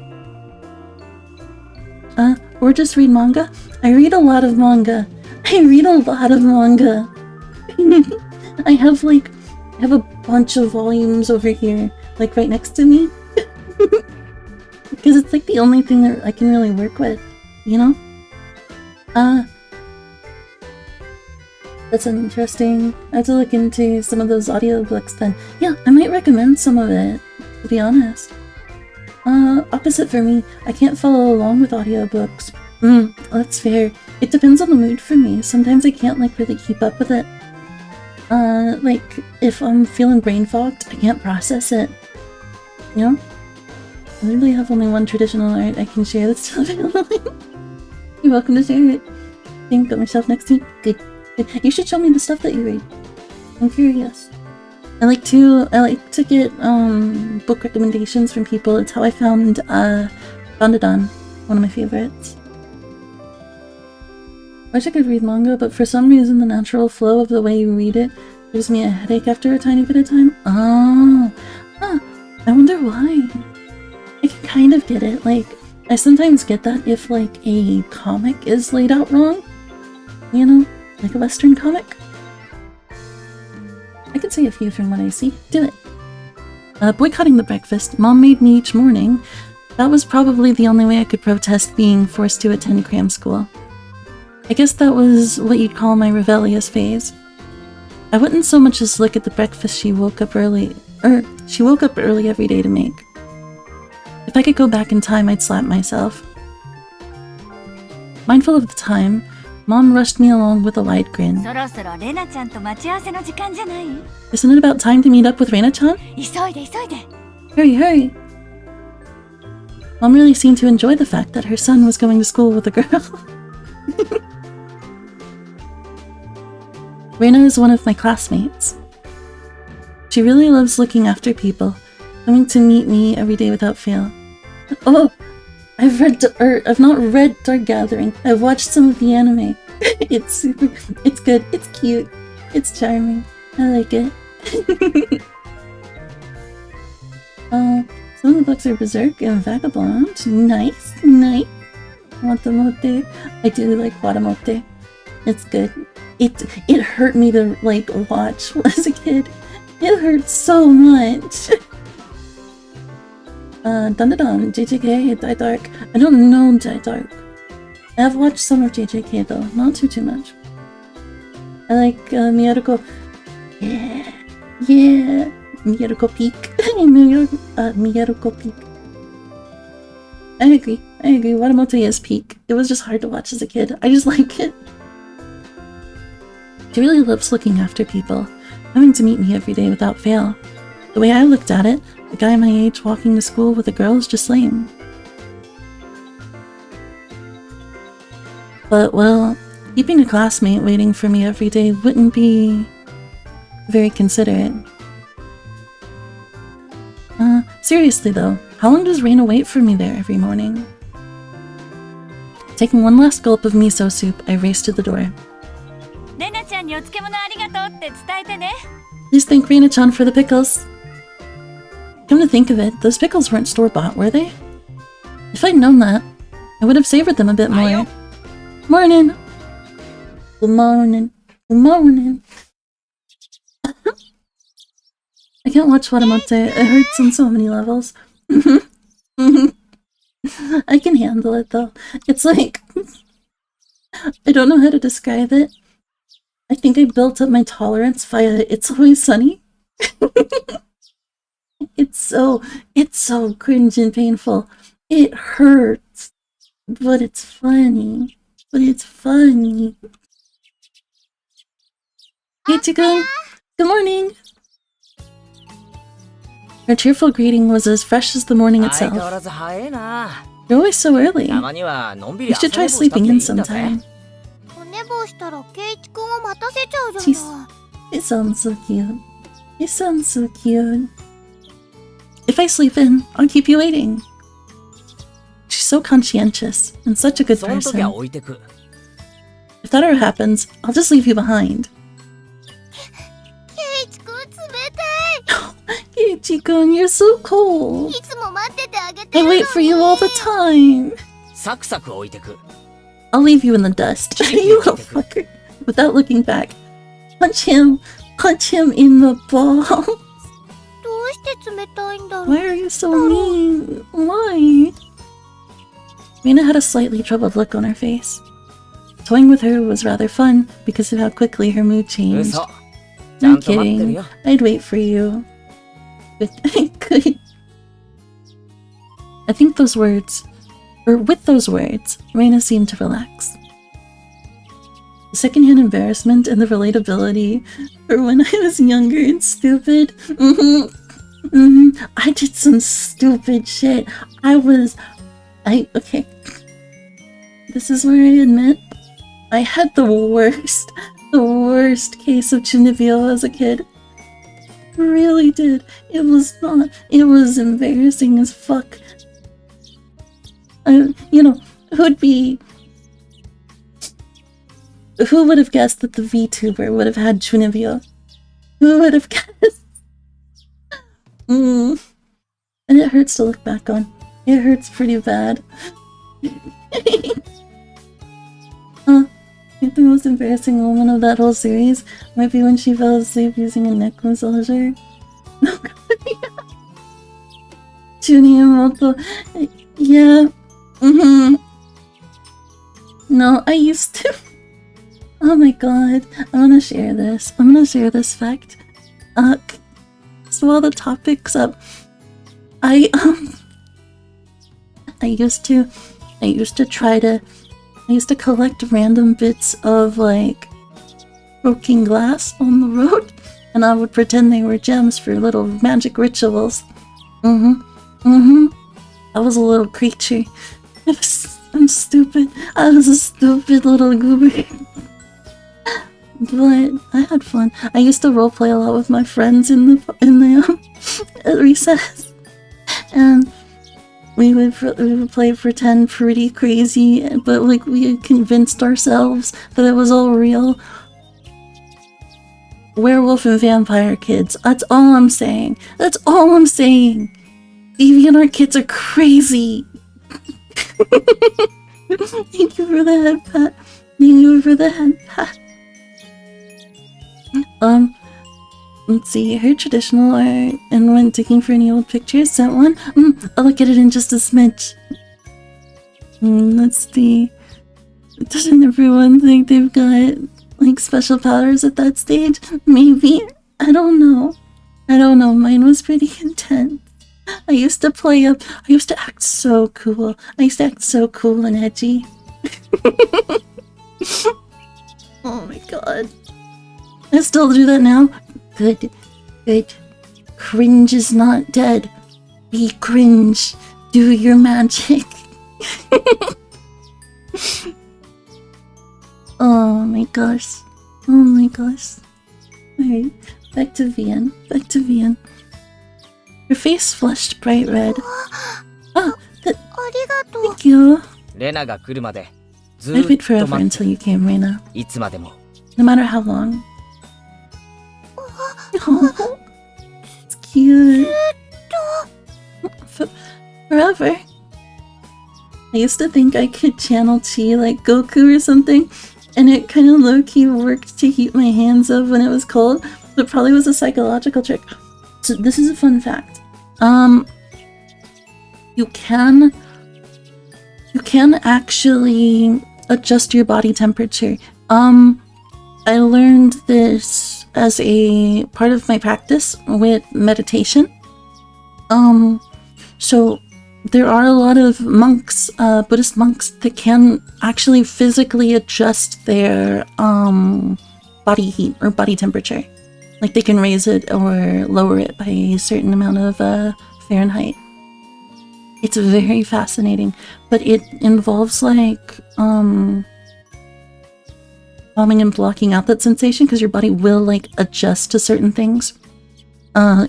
Or just read manga? I read a lot of manga. I have a bunch of volumes over here, like right next to me. Because it's like the only thing that I can really work with, you know? That's interesting. I have to look into some of those audiobooks then. Yeah, I might recommend some of it, to be honest. Opposite for me. I can't follow along with audiobooks. That's fair. It depends on the mood for me. Sometimes I can't like really keep up with it. Like if I'm feeling brain fogged, I can't process it. You know? I literally have only one traditional art I can share that's still available. You're welcome to share it. I think got myself next to me. Good. You should show me the stuff that you read. I'm curious. I like to get book recommendations from people. It's how I found Bandadon, one of my favorites. I wish I could read manga, but for some reason the natural flow of the way you read it gives me a headache after a tiny bit of time. I wonder why. I can kind of get it. Like, I sometimes get that if like a comic is laid out wrong. You know? Like a Western comic. I could say a few from what I see. Do it. Boycotting the breakfast Mom made me each morning. That was probably the only way I could protest being forced to attend cram school. I guess that was what you'd call my rebellious phase. I wouldn't so much as look at the breakfast she woke up early every day to make. If I could go back in time, I'd slap myself. Mindful of the time, Mom rushed me along with a wide grin. そろそろレナちゃんと待ち合わせの時間じゃない？ Isn't it about time to meet up with Reina-chan? 急いで急いで。 Hurry, hurry! Mom really seemed to enjoy the fact that her son was going to school with a girl. Reina is one of my classmates. She really loves looking after people, coming to meet me every day without fail. Oh! I've not read Dark Gathering. I've watched some of the anime. It's good, it's cute, it's charming. I like it. Some of the books are Berserk and Vagabond. Nice, nice. Watamote. I do like Watamote. It's good. It hurt me to like watch as a kid. It hurt so much. Dun dun dun. JJK, Die Dark. I don't know Die Dark. I have watched some of JJK though, not too much. I like Miyaruko. Yeah, yeah. Miyaruko Peak. Miyaruko Peak. I agree. Watamote is peak. It was just hard to watch as a kid. I just like it. She really loves looking after people, having to meet me every day without fail. The way I looked at it, a guy my age walking to school with a girl is just lame. But, well, keeping a classmate waiting for me every day wouldn't be very considerate. Seriously though, how long does Reina wait for me there every morning? Taking one last gulp of miso soup, I raced to the door. Please thank Reina-chan for the pickles. Come to think of it, those pickles weren't store-bought, were they? If I'd known that, I would have savored them a bit more. Morning! Good morning. Good morning. I can't watch Watamote. It hurts on so many levels. I can handle it though. It's like... I don't know how to describe it. I think I built up my tolerance via It's Always Sunny. It's so cringe and painful. It hurts. But it's funny. Hey Chica! Good morning! Her cheerful greeting was as fresh as the morning itself. You're always so early. You should try sleeping in sometime. It sounds so cute. If I sleep in, I'll keep you waiting. She's so conscientious and such a good person. If that ever happens, I'll just leave you behind. Keiichi-kun, you're so cold. I wait for you all the time. I'll leave you in the dust. You little fucker. Without looking back. Punch him in the balls. Why are you so mean? Why? Reina had a slightly troubled look on her face. Toying with her was rather fun because of how quickly her mood changed. I'm kidding. I'd wait for you. But I could. I think with those words, Reina seemed to relax. The secondhand embarrassment and the relatability for when I was younger and stupid. I did some stupid shit. Okay. This is where I admit I had the worst case of Chunibyo as a kid. Really did. It was embarrassing as fuck. Who would have guessed that the VTuber would have had Chunibyo? Who would have guessed? And it hurts to look back on. It hurts pretty bad. I think the most embarrassing moment of that whole series might be when she fell asleep using a neck massager. No, Junie and Moto. Yeah. No, I used to. Oh my god. I'm gonna share this. Fact. So while the topic's up, I used to collect random bits of like broken glass on the road, and I would pretend they were gems for little magic rituals. I was a little creature. I'm stupid. I was a stupid little goober. But I had fun. I used to roleplay a lot with my friends in the recess, and we would play pretend pretty crazy, but like we convinced ourselves that it was all real. Werewolf and vampire kids. That's all I'm saying. DeviantArt kids are crazy. Thank you for the head pat. Thank you for the head pat. Let's see, her traditional art and went digging for any old pictures. Sent one? I'll look at it in just a smidge. Let's see. Doesn't everyone think they've got, like, special powers at that stage? Maybe. I don't know. Mine was pretty intense. I used to act so cool. I used to act so cool and edgy. Oh my god. I still do that now. Good. Cringe is not dead. Be cringe. Do your magic. Oh my gosh. Alright, back to Vian. Her face flushed bright red. Oh, thank you. レナが来るまでず I'd ー wait っと forever 待って until you came, Reina. いつまでも No matter how long. Oh, it's cute. Forever. I used to think I could channel chi like Goku or something, and it kind of low-key worked to heat my hands up when it was cold, but it probably was a psychological trick. So this is a fun fact. You can actually adjust your body temperature. I learned this as a part of my practice with meditation. So there are a lot of monks, Buddhist monks, that can actually physically adjust their body heat or body temperature. Like they can raise it or lower it by a certain amount of Fahrenheit. It's very fascinating, but it involves like calming and blocking out that sensation because your body will like adjust to certain things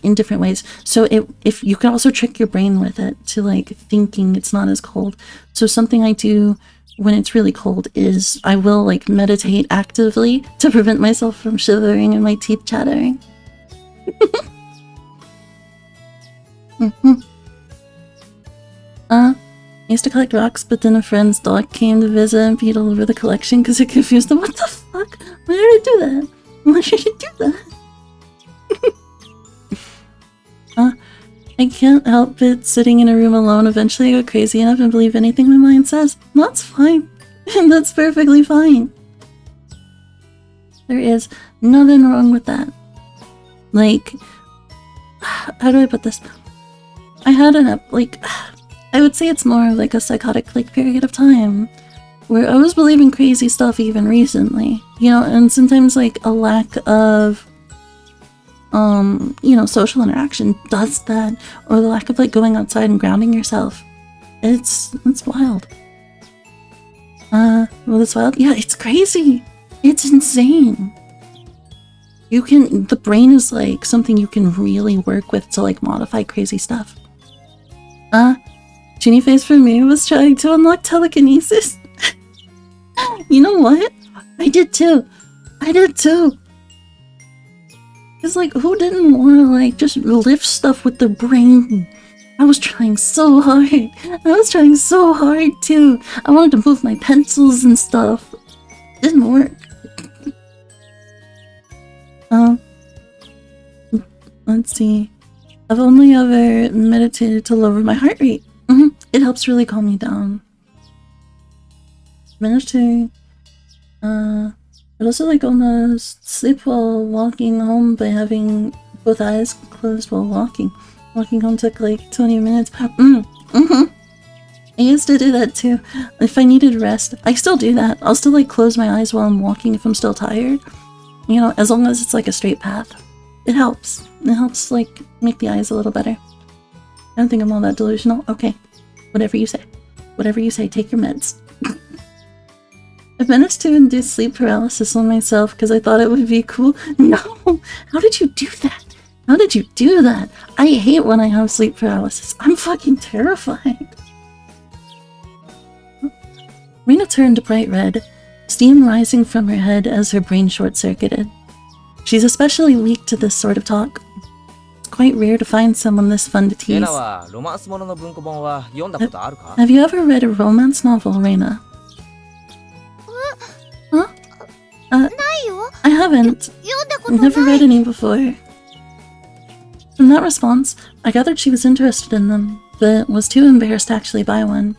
in different ways. So if you can also trick your brain with it to like thinking it's not as cold. So something I do when it's really cold is I will like meditate actively to prevent myself from shivering and my teeth chattering. I used to collect rocks, but then a friend's dog came to visit and peed all over the collection because it confused them. What the fuck? Why did I do that? Why did I do that? I can't help it sitting in a room alone. Eventually I go crazy enough and believe anything my mind says. That's fine. That's perfectly fine. There is nothing wrong with that. Like, how do I put this? I had I would say it's more of like a psychotic like period of time where I was believing crazy stuff even recently, you know, and sometimes like a lack of you know, social interaction does that, or the lack of like going outside and grounding yourself. It's wild. Well, it's wild. Yeah, it's crazy. It's insane. The brain is like something you can really work with to like modify crazy stuff. Genie Face for me was trying to unlock telekinesis. You know what? I did too. It's like, who didn't want to like just lift stuff with the brain? I was trying so hard. Too. I wanted to move my pencils and stuff. Didn't work. Let's see. I've only ever meditated to lower my heart rate. It helps really calm me down. Managed to but also like almost sleep while walking home by having both eyes closed while walking. Walking home took like 20 minutes. I used to do that too. If I needed rest, I still do that. I'll still like close my eyes while I'm walking if I'm still tired. You know, as long as it's like a straight path. It helps. It helps like make the eyes a little better. I don't think I'm all that delusional. Okay. Whatever you say. Take your meds. I've managed to induce sleep paralysis on myself because I thought it would be cool. No! How did you do that? I hate when I have sleep paralysis. I'm fucking terrified. Rena turned bright red, steam rising from her head as her brain short-circuited. She's especially weak to this sort of talk. It's quite rare to find someone this fun to レ tease. ナはロマンスものの文庫本は読んだことあるか？ Have you ever read a romance novel, Reina? Huh? ないよ。 I haven't. 読んだこ I've と never な read い。 any before. From that response, I gathered she was interested in them, but was too embarrassed to actually buy one.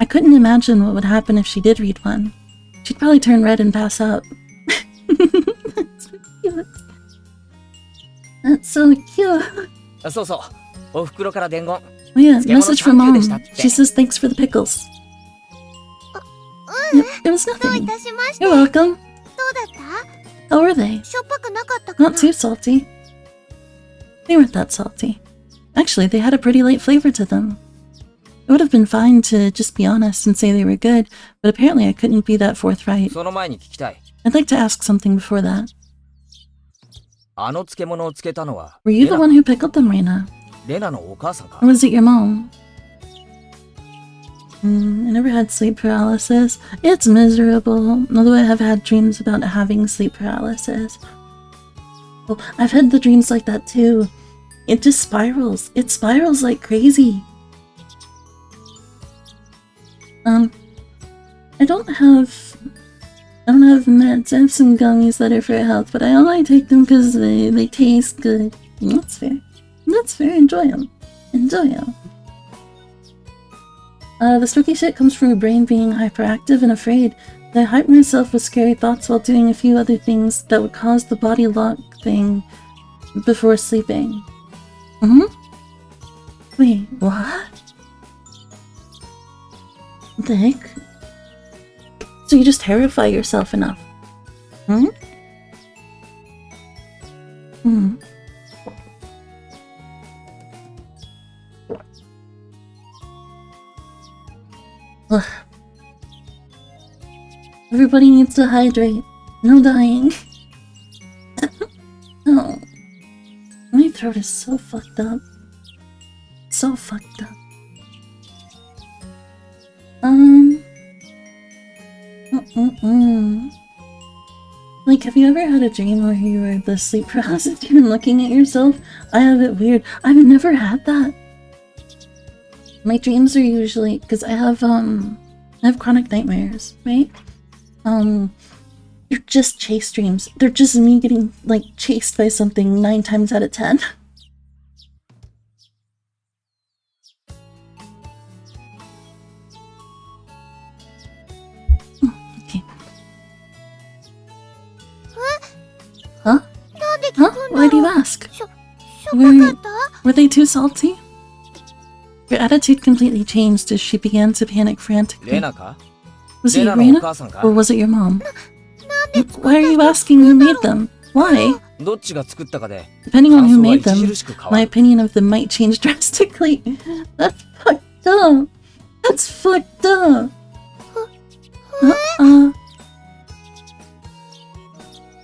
I couldn't imagine what would happen if she did read one. She'd probably turn red and pass out. That's so cute. That's so cute. そうそう。お袋から伝言。 Oh yeah, 漬物 message from サンキュー mom. でしたって。 She says thanks for the pickles. It was どうい nothing. たしまして。 You're どう welcome. だった How were they? しょっぱくなかったかな Not too salty. They weren't that salty. Actually, they had a pretty light flavor to them. It would have been fine to just be honest and say they were good, but apparently I couldn't be that forthright. その前に聞きたい。 I'd like to ask something before that. あの漬物を漬けたのは Were you the one who pickled them, Reina? レナのお母さんか Or was it your mom? I never had sleep paralysis. It's miserable, although I have had dreams about having sleep paralysis. Oh, I've had the dreams like that too. It just spirals. It spirals like crazy. I don't have meds. I have some gummies that are for health, but I only take them because they taste good. That's fair. That's fair. Enjoy them. Enjoy them. The spooky shit comes from your brain being hyperactive and afraid. I hype myself with scary thoughts while doing a few other things that would cause the body lock thing before sleeping. Wait, what? What the heck? So you just terrify yourself enough? Ugh. Everybody needs to hydrate. No dying. Oh. My throat is so fucked up. So fucked up. Like, have you ever had a dream where you were the sleep paralysis and looking at yourself? I have it weird. I've never had that. My dreams are usually, because I have chronic nightmares, right? They're just chase dreams. They're just me getting, like, chased by something 9 times out of 10. Okay. Huh? Huh? Why do you ask? しょっぱかった Were they too salty? Her attitude completely changed as she began to panic レ frantically. ナか Was it レナのお Irina? 母さんか Or was it your mom? なんで作 Why are you asking who made them? Why? どっちが作ったかで Depending on 感 who 想は made them, 著しく変わ my る。 opinion of them might change drastically. That's fucked up. That's fucked up.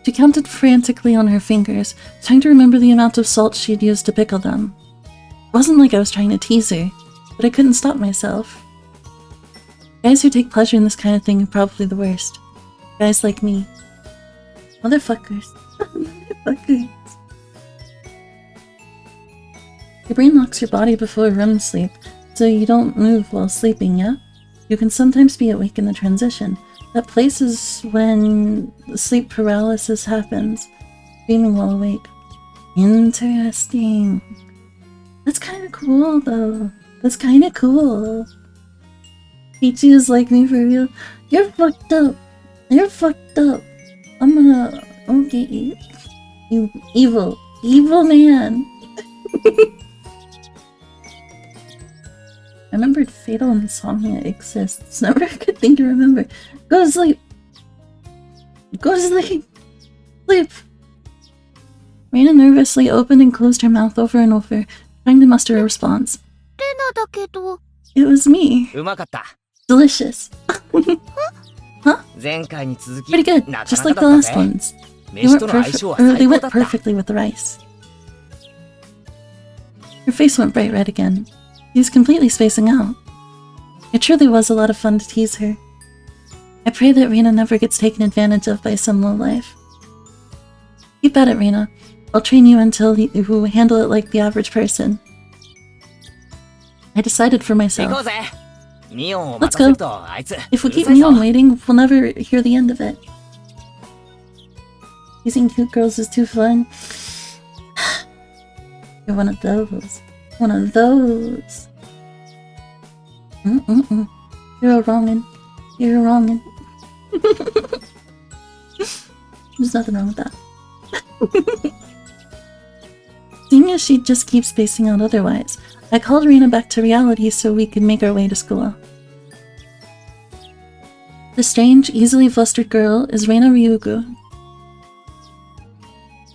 She counted frantically on her fingers, trying to remember the amount of salt she'd used to pickle them. It wasn't like I was trying to tease her, but I couldn't stop myself. Guys who take pleasure in this kind of thing are probably the worst. Guys like me. Motherfuckers. Motherfuckers. Your brain locks your body before REM sleep, so you don't move while sleeping, yeah? You can sometimes be awake in the transition. That place is when sleep paralysis happens, dreaming while awake. Interesting. That's kind of cool, though. That's kind of cool. Peachy is like me for real. You're fucked up. You're fucked up. I'm get you. You evil. Evil man. I remembered fatal insomnia exists. Never a good thing to remember. Go to sleep. Go to sleep. Sleep. Reina nervously opened and closed her mouth over and over, trying to muster a response. レナだけど It was me. うまかった。 Delicious. 前回に続き Pretty good. なか Just な like か the だった last ぜ。 ones. They 飯 went との相 perfect, 性は or 最 they 高 went だった。 perfectly with the rice. Her face went bright red again. She was completely spacing out. It truly was a lot of fun to tease her. I pray that Reina never gets taken advantage of by some lowlife. Keep at it, Reina. I'll train you until you handle it like the average person. I decided for 行こう myself. ぜ。ミオンを Let's 待たせるとあいつ If we うる keep さいぞ Mion waiting, we'll never hear the end of it. Using cute girls is too fun. You're one of those. One of those. You're a wrongin'. You're a wrongin'. There's nothing wrong with that. Seeing as she just keeps spacing out otherwise, I called Rena back to reality so we could make our way to school. The strange, easily flustered girl is Reina Ryugu.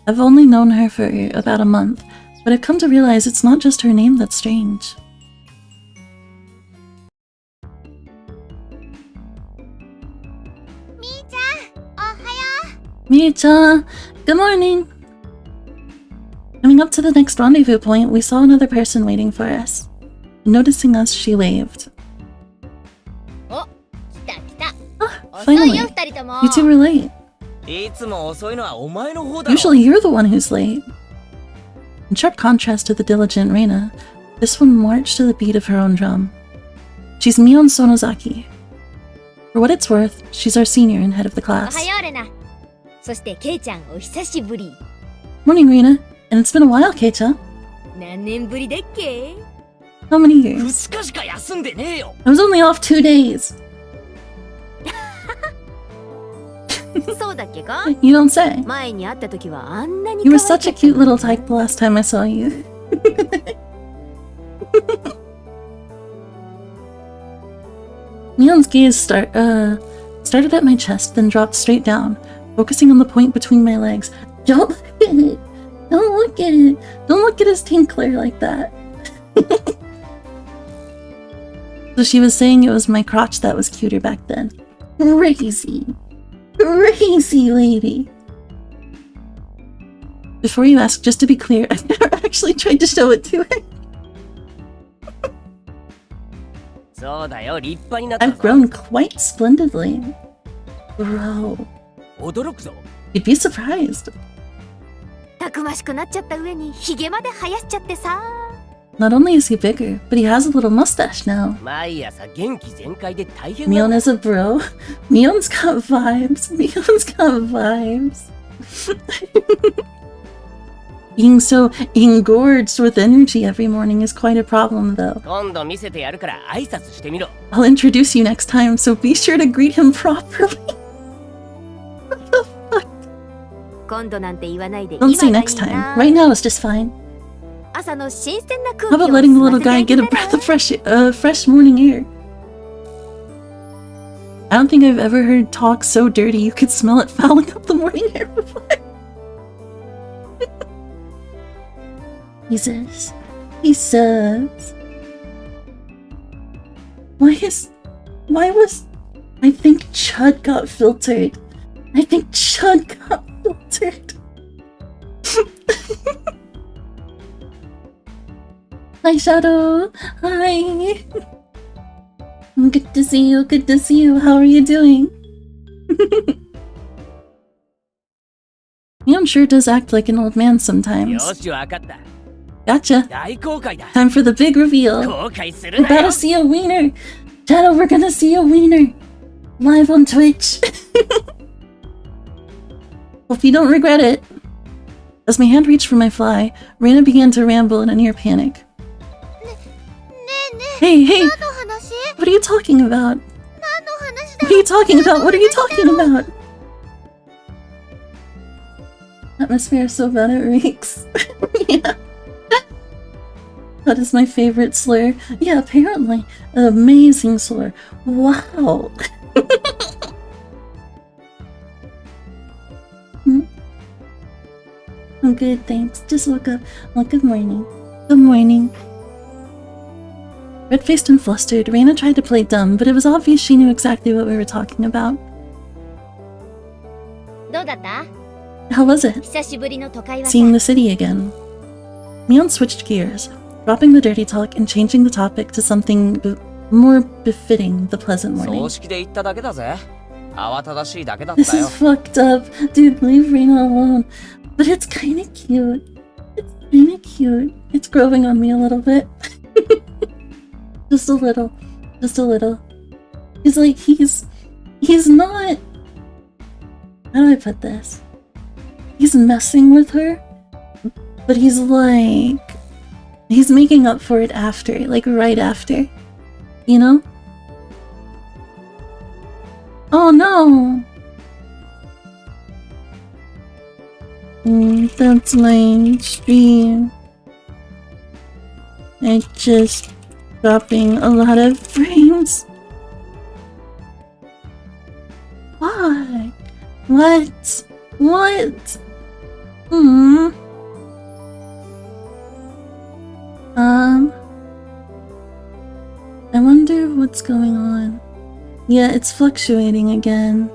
I've only known her for about a month, but I've come to realize it's not just her name that's strange. Mii-chan! Good morning! Coming up to the next rendezvous point, we saw another person waiting for us. Noticing us, she waved. Ah, finally! You two were late. いつも遅いのはお前の方だろ Usually you're the one who's late. In sharp contrast to the diligent Reina, this one marched to the beat of her own drum. She's Mion Sonozaki. For what it's worth, she's our senior and head of the class. おはようレナ。そしてケイちゃんお久しぶり。 Morning, Reina. And it's been a while, Kei-chan. 何年ぶりだっけ？ How many 2 years? 日しか休んでねえよ I was only off 2 days. そうだっけか？ You don't say. 前に会った時はあんなに You 可 were 愛かった such a cute little tyke the last time I saw you. Mion's gaze started at my chest, then dropped straight down, focusing on the point between my legs. Don't look at it! Don't look at it! Don't look at his tinkler like that. So she was saying it was my crotch that was cuter back then. Crazy. Crazy lady. Before you ask, just to be clear, I've never actually tried to show it to her. そうだよ立派になったぞ I've grown quite splendidly. Bro. 驚くぞ You'd be surprised. たくましくなっちゃった上にヒゲまで生やしちゃってさ。 Not only is he bigger, but he has a little mustache now. 毎朝元気全開で大変だ Mion is a bro. Mion's got vibes. Mion's got vibes. Being so engorged with energy every morning is quite a problem, though. 今度見せてやるから挨拶してみろ I'll introduce you next time, so be sure to greet him properly. 今度なんて言わないで Don't 今 say がいい next time. な。 Right now is just fine. 朝の新鮮な空 How 気を about letting the 吸わ little せてあ guy げ get た a ら breath of fresh morning air? I don't think I've ever heard talk so dirty you could smell it fouling up the morning air before. Jesus. He says. Why was... I think Chud got filtered. I think Chud got filtered. Hi, Shadow. Hi. Good to see you. Good to see you. How are you doing? Mion sure does act like an old man よ sometimes. しわかった Gotcha. 大公開だ Time for the big reveal. 後悔す We're るな about よ to see a wiener. Shadow, we're gonna see a wiener. Live on Twitch. Hope you don't regret it. As my hand reached for my fly, Reina began to ramble in a near panic. Hey, hey, 何の話？ what are you talking about? 何の話だ？ What are you talking about? What are you talking about? Atmosphere is so bad it reeks. Yeah. That is my favorite slur. Yeah, apparently. An amazing slur. Wow. I'm good, thanks. Just woke up. Well, good morning. Good morning. Red-faced and flustered, Reina tried to play dumb, but it was obvious she knew exactly what we were talking about. どうだった？ How was it? 久しぶりの都会はさ Seeing the city again. Mion switched gears, dropping the dirty talk and changing the topic to something more befitting the pleasant morning. 葬式で行っただけだぜ慌ただしいだけだっ This たよ is fucked up. Dude, leave Reina alone. But it's kind of cute. It's kind of cute. It's growing on me a little bit. Just a little. Just a little. He's like, he's not... How do I put this? He's messing with her, but he's like... He's making up for it after, like right after. You know? Oh no! That's my stream. It's just dropping a lot of frames. What? What? What? I wonder what's going on. Yeah, it's fluctuating again.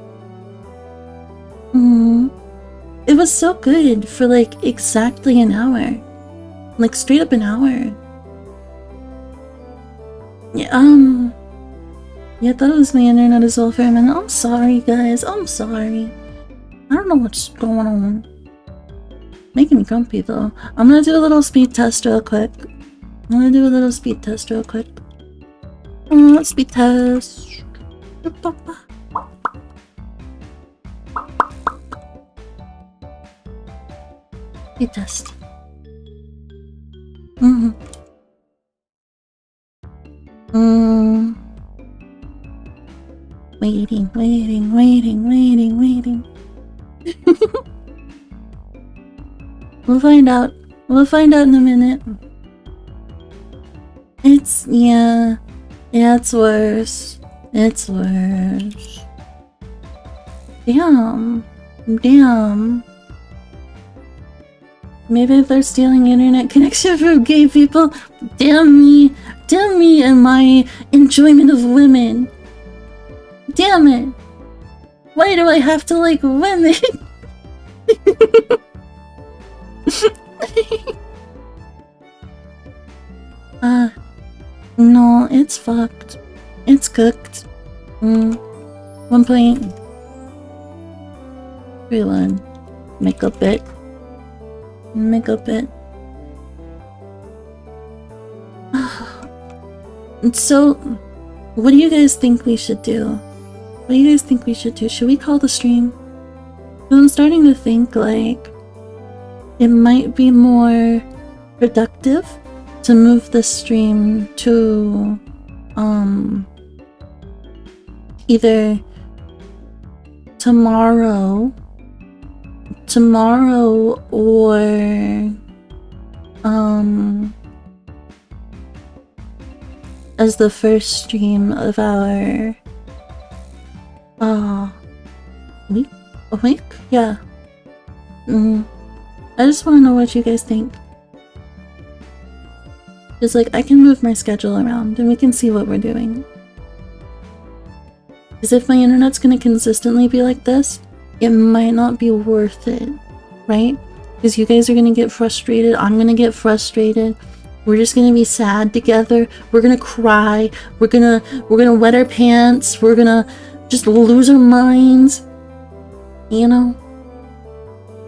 It was so good for like exactly an hour. Like straight up an hour. Yeah, yeah, I thought it was my internet as well for a minute. I'm sorry, guys. I'm sorry. I don't know what's going on. Making me grumpy though. I'm gonna do a little speed test real quick. Speed test. Speed test. Waiting. We'll find out. We'll find out in a minute. It's worse. It's worse. Damn. Maybe if they're stealing internet connection from gay people, damn me and my enjoyment of women. Damn it. Why do I have to like women? No, it's fucked. It's cooked. 1.31. Make up it. So, what do you guys think we should do? Should we call the stream? Because I'm starting to think like it might be more productive to move the stream to either tomorrow or as the first stream of our week? Yeah. I just want to know what you guys think. Just like I can move my schedule around and we can see what we're doing. Because if my internet's gonna consistently be like this, it might not be worth it, right? Because you guys are gonna get frustrated, I'm gonna get frustrated. We're just gonna be sad together. We're gonna cry. We're gonna wet our pants. We're gonna just lose our minds. You know?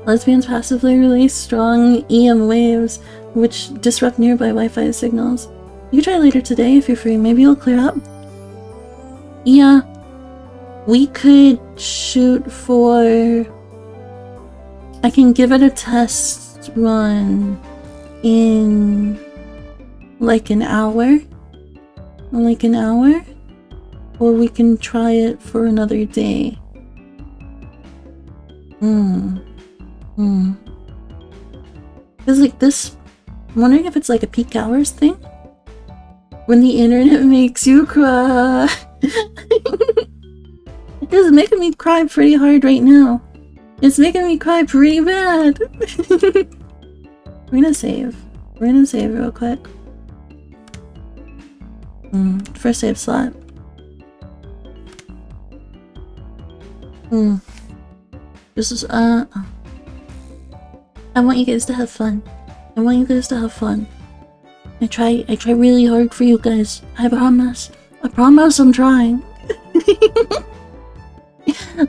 Lesbians passively release strong EM waves which disrupt nearby Wi-Fi signals. You can try later today if you're free. Maybe it'll clear up. Yeah. We could shoot for... I can give it a test run in like an hour. Or we can try it for another day. Because like this... I'm wondering if it's like a peak hours thing? When the internet makes you cry. It's making me cry pretty hard right now. It's making me cry pretty bad. We're gonna save. Real quick. First save slot. This is I want you guys to have fun. I try really hard for you guys. I promise I'm trying.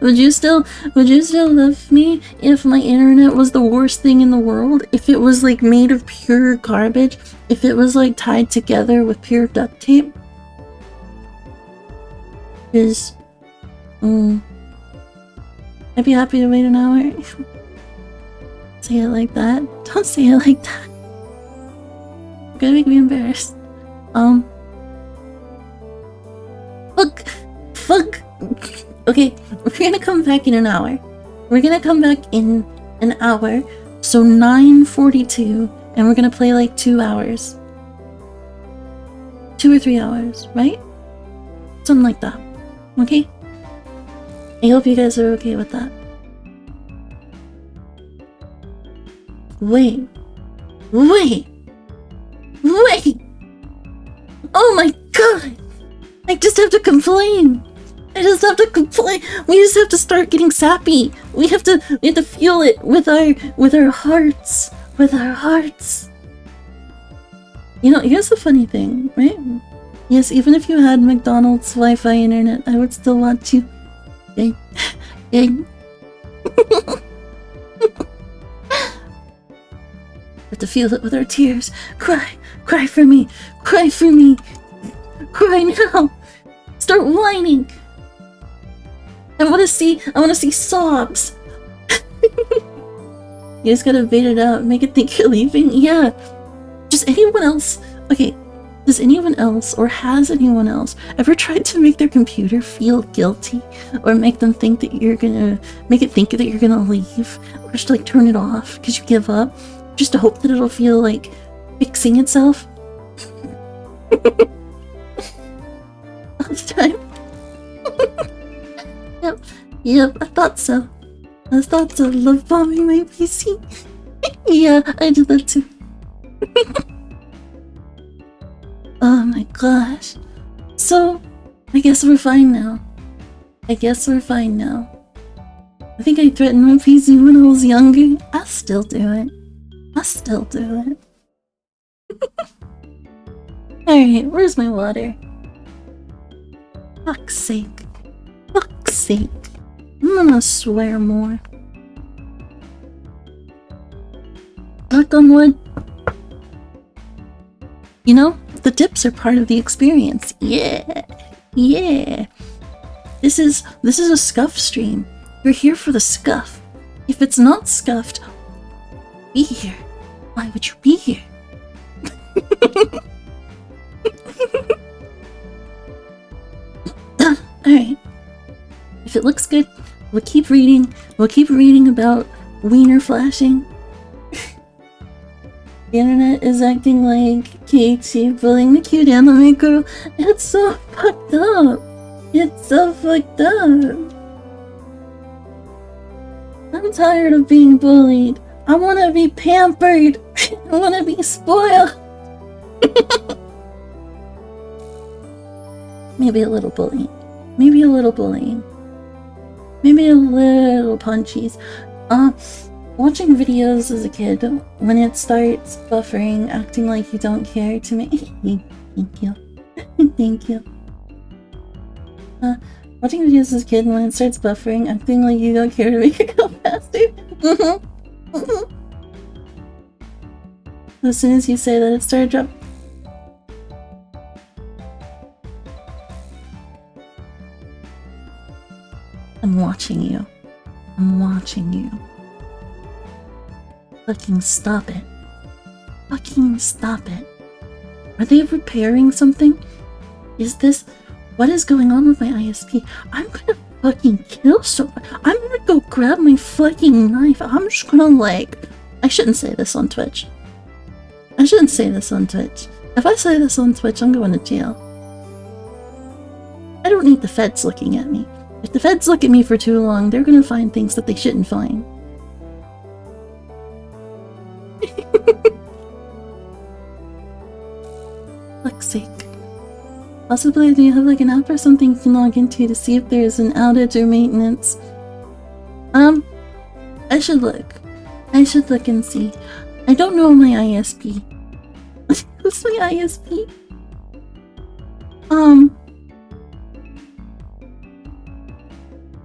Would you still love me if my internet was the worst thing in the world? If it was like made of pure garbage? If it was like tied together with pure duct tape? Is I'd be happy to wait an hour. Say it like that. Don't say it like that. You're gonna make me embarrassed. Fuck. Okay, we're gonna come back in an hour. We're gonna come back in an hour. So 9:42, and we're gonna play like 2 hours. 2 or 3 hours, right? Something like that. Okay? I hope you guys are okay with that. Wait. Oh my god! I just have to complain! We just have to start getting sappy. We have to feel it with our hearts. With our hearts. You know, here's the funny thing, right? Yes, even if you had McDonald's Wi-Fi internet, I would still watch you. Have to feel it with our tears. Cry for me. Cry now. Start whining. I want to see sobs. You just gotta bait it out, make it think you're leaving. Yeah. Does anyone else or has anyone else ever tried to make their computer feel guilty, or make them think that you're gonna leave, or just like turn it off because you give up, just to hope that it'll feel like fixing itself? All the time. Yep, I thought so. Love bombing my PC. Yeah, I did that too. Oh my gosh. So, I guess we're fine now. I think I threatened my PC when I was younger. I still do it. Alright, where's my water? Fuck's sake. I'm gonna swear more. Knock on wood. You know, the dips are part of the experience. Yeah. This is a scuff stream. You're here for the scuff. If it's not scuffed, be here. Why would you be here? Alright. If it looks good, we'll keep reading. We'll keep reading about wiener flashing. The internet is acting like Katie bullying the cute anime girl. It's so fucked up. I'm tired of being bullied. I want to be pampered. I want to be spoiled. Maybe a little bullying. Maybe a little punchies. Watching videos as a kid, when it starts buffering, acting like you don't care to me. Thank you. Thank you. Watching videos as a kid, when it starts buffering, acting like you don't care to make it go faster. As soon as you say that, it started dropping. I'm watching you. Fucking stop it. Are they repairing something? What is going on with my ISP? I'm gonna fucking kill someone. I'm gonna go grab my fucking knife. I'm just gonna I shouldn't say this on Twitch. If I say this on Twitch, I'm going to jail. I don't need the feds looking at me. If the feds look at me for too long, they're gonna find things that they shouldn't find. Fuck's sake. Possibly, do you have an app or something you can log into to see if there's an outage or maintenance? I should look and see. I don't know my ISP. Who's my ISP?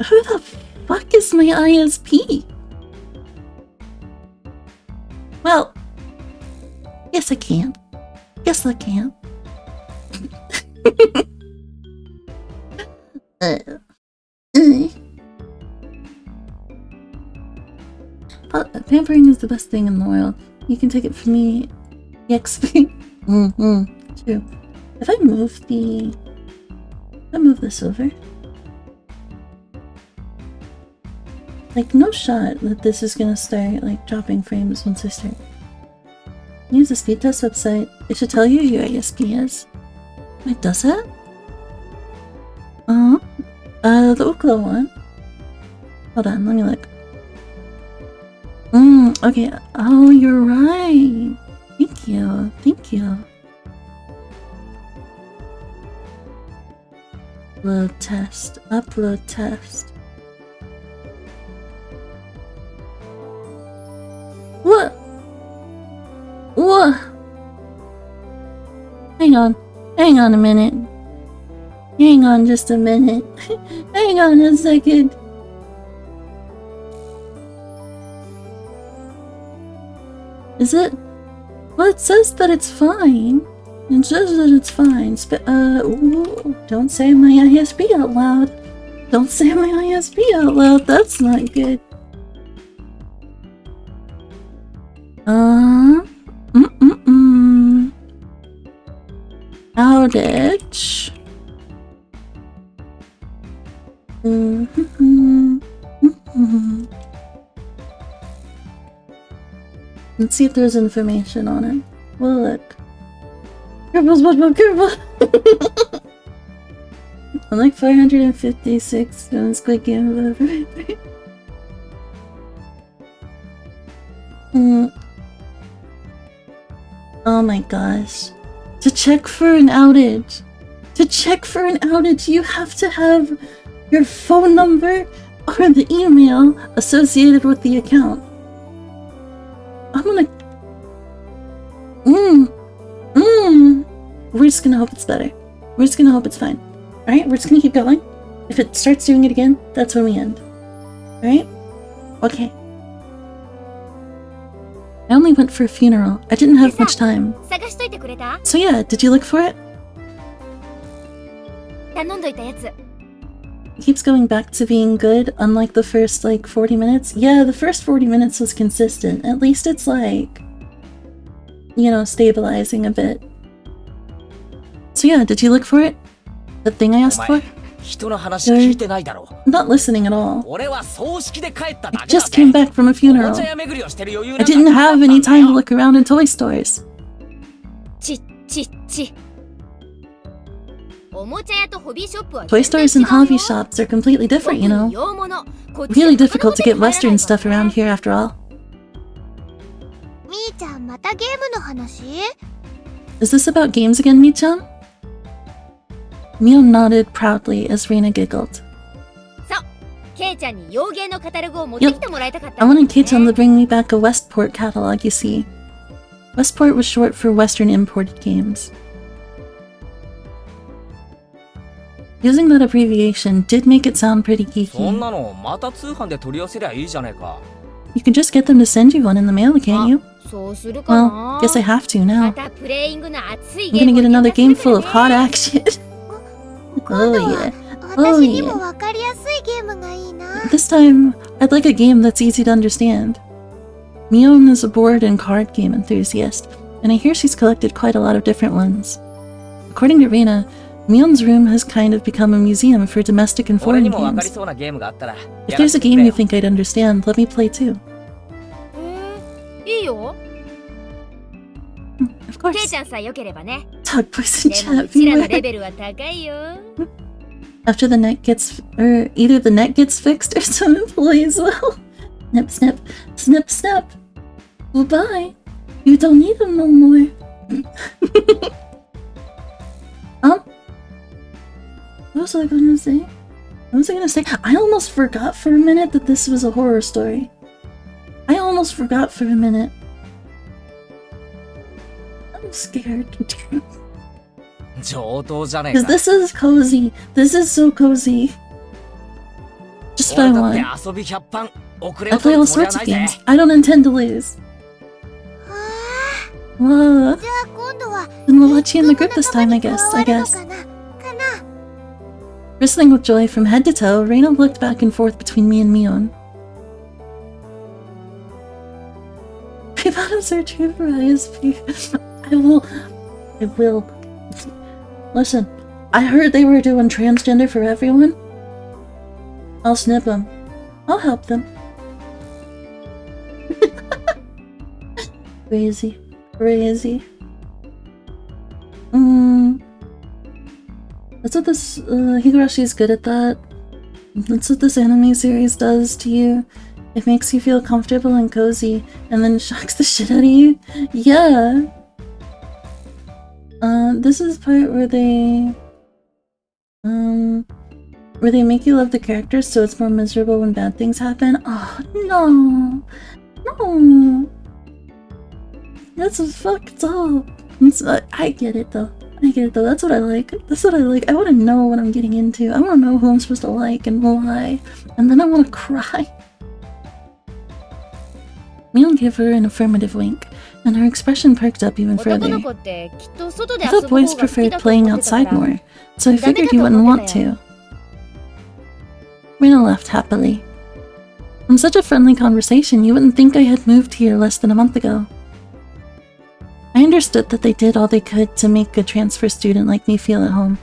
Who the fuck is my ISP? Well, yes I can. Yes I can. Pampering is the best thing in the world. You can take it from me, EXP. True. If I move this over, like no shot that this is gonna start like dropping frames once I start. Use the speed test website. It should tell you your ISP is. Wait, does it? The Ookla one. Hold on, let me look. Okay. Oh, you're right. Thank you. Thank you. Upload test. Upload test. What? What? Hang on. Hang on a minute. Hang on just a minute. Hang on a second. Is it? Well, it says that it's fine. It says that it's fine. Ooh, don't say my ISP out loud. Don't say my ISP out loud. That's not good. Outage. Let's see if there's information on it. We'll look. Careful, SpongeBob, careful! I'm like 456 doing Squid Game over. Oh my gosh. To check for an outage. To check for an outage, you have to have your phone number or the email associated with the account. I'm gonna... We're just gonna hope it's better. We're just gonna hope it's fine. Alright, we're just gonna keep going. If it starts doing it again, that's when we end. Alright? Okay. I only went for a funeral. I didn't have much time. So yeah, did you look for it? It keeps going back to being good, unlike the first, like, 40 minutes. Yeah, the first 40 minutes was consistent. At least it's, like, you know, stabilizing a bit. So yeah, did you look for it? The thing I asked for? You're not listening at all. I just came back from a funeral. I didn't have any time to look around in toy stores. Toy stores and hobby shops are completely different, you know. Really difficult to get Western stuff around here after all. Is this about games again, Mi-chan? Mio nodded proudly as Rina giggled. Yep. I wanted Kei-chan to bring me back a Westport catalog, you see. Westport was short for Western imported games. Using that abbreviation did make it sound pretty geeky. You can just get them to send you one in the mail, can't you? Well, guess I have to now. I'm gonna get another game full of hot action. Oh yeah. Oh yeah. This time, I'd like a game that's easy to understand. Mion is a board and card game enthusiast, and I hear she's collected quite a lot of different ones. According to Reina, Mion's room has kind of become a museum for domestic and foreign games. If there's a game you think I'd understand, let me play too. Of course. Dog voice in chat. After the net gets, either the net gets fixed or some employees will. Snip, snip, snip, snip. Well, bye. You don't need them no more. What was I gonna say? What was I gonna say? I almost forgot for a minute that this was a horror story. I almost forgot for a minute. I'm scared. Because this is cozy. This is so cozy. Just what I 俺だって want. 遊び100番遅れ I を取 play る all つもりは sorts な of いぜ。 games. I don't intend to lose. わ Whoa. あ、じゃあ今度は Then we'll watch you in the group this time, I guess. 加わるのかな。 Bristling with joy from head to toe, Reina looked back and forth between me and Mion. My bottoms are true for ISP. I will. Listen, I heard they were doing transgender for everyone. I'll snip them. I'll help them. Crazy. Crazy. That's what this, Higurashi is good at that. That's what this anime series does to you. It makes you feel comfortable and cozy, and then shocks the shit out of you. Yeah. This is the part where they make you love the characters so it's more miserable when bad things happen. Oh, no. No. That's fucked up. I get it though. That's what I like. I want to know what I'm getting into. I want to know who I'm supposed to like and why. And then I want to cry. Mion gave her an affirmative wink, and her expression perked up even further. I thought boys preferred playing outside more, so I figured you wouldn't want to. Rina laughed happily. From such a friendly conversation, you wouldn't think I had moved here less than a month ago. I understood that they did all they could to make a transfer student like me feel at home.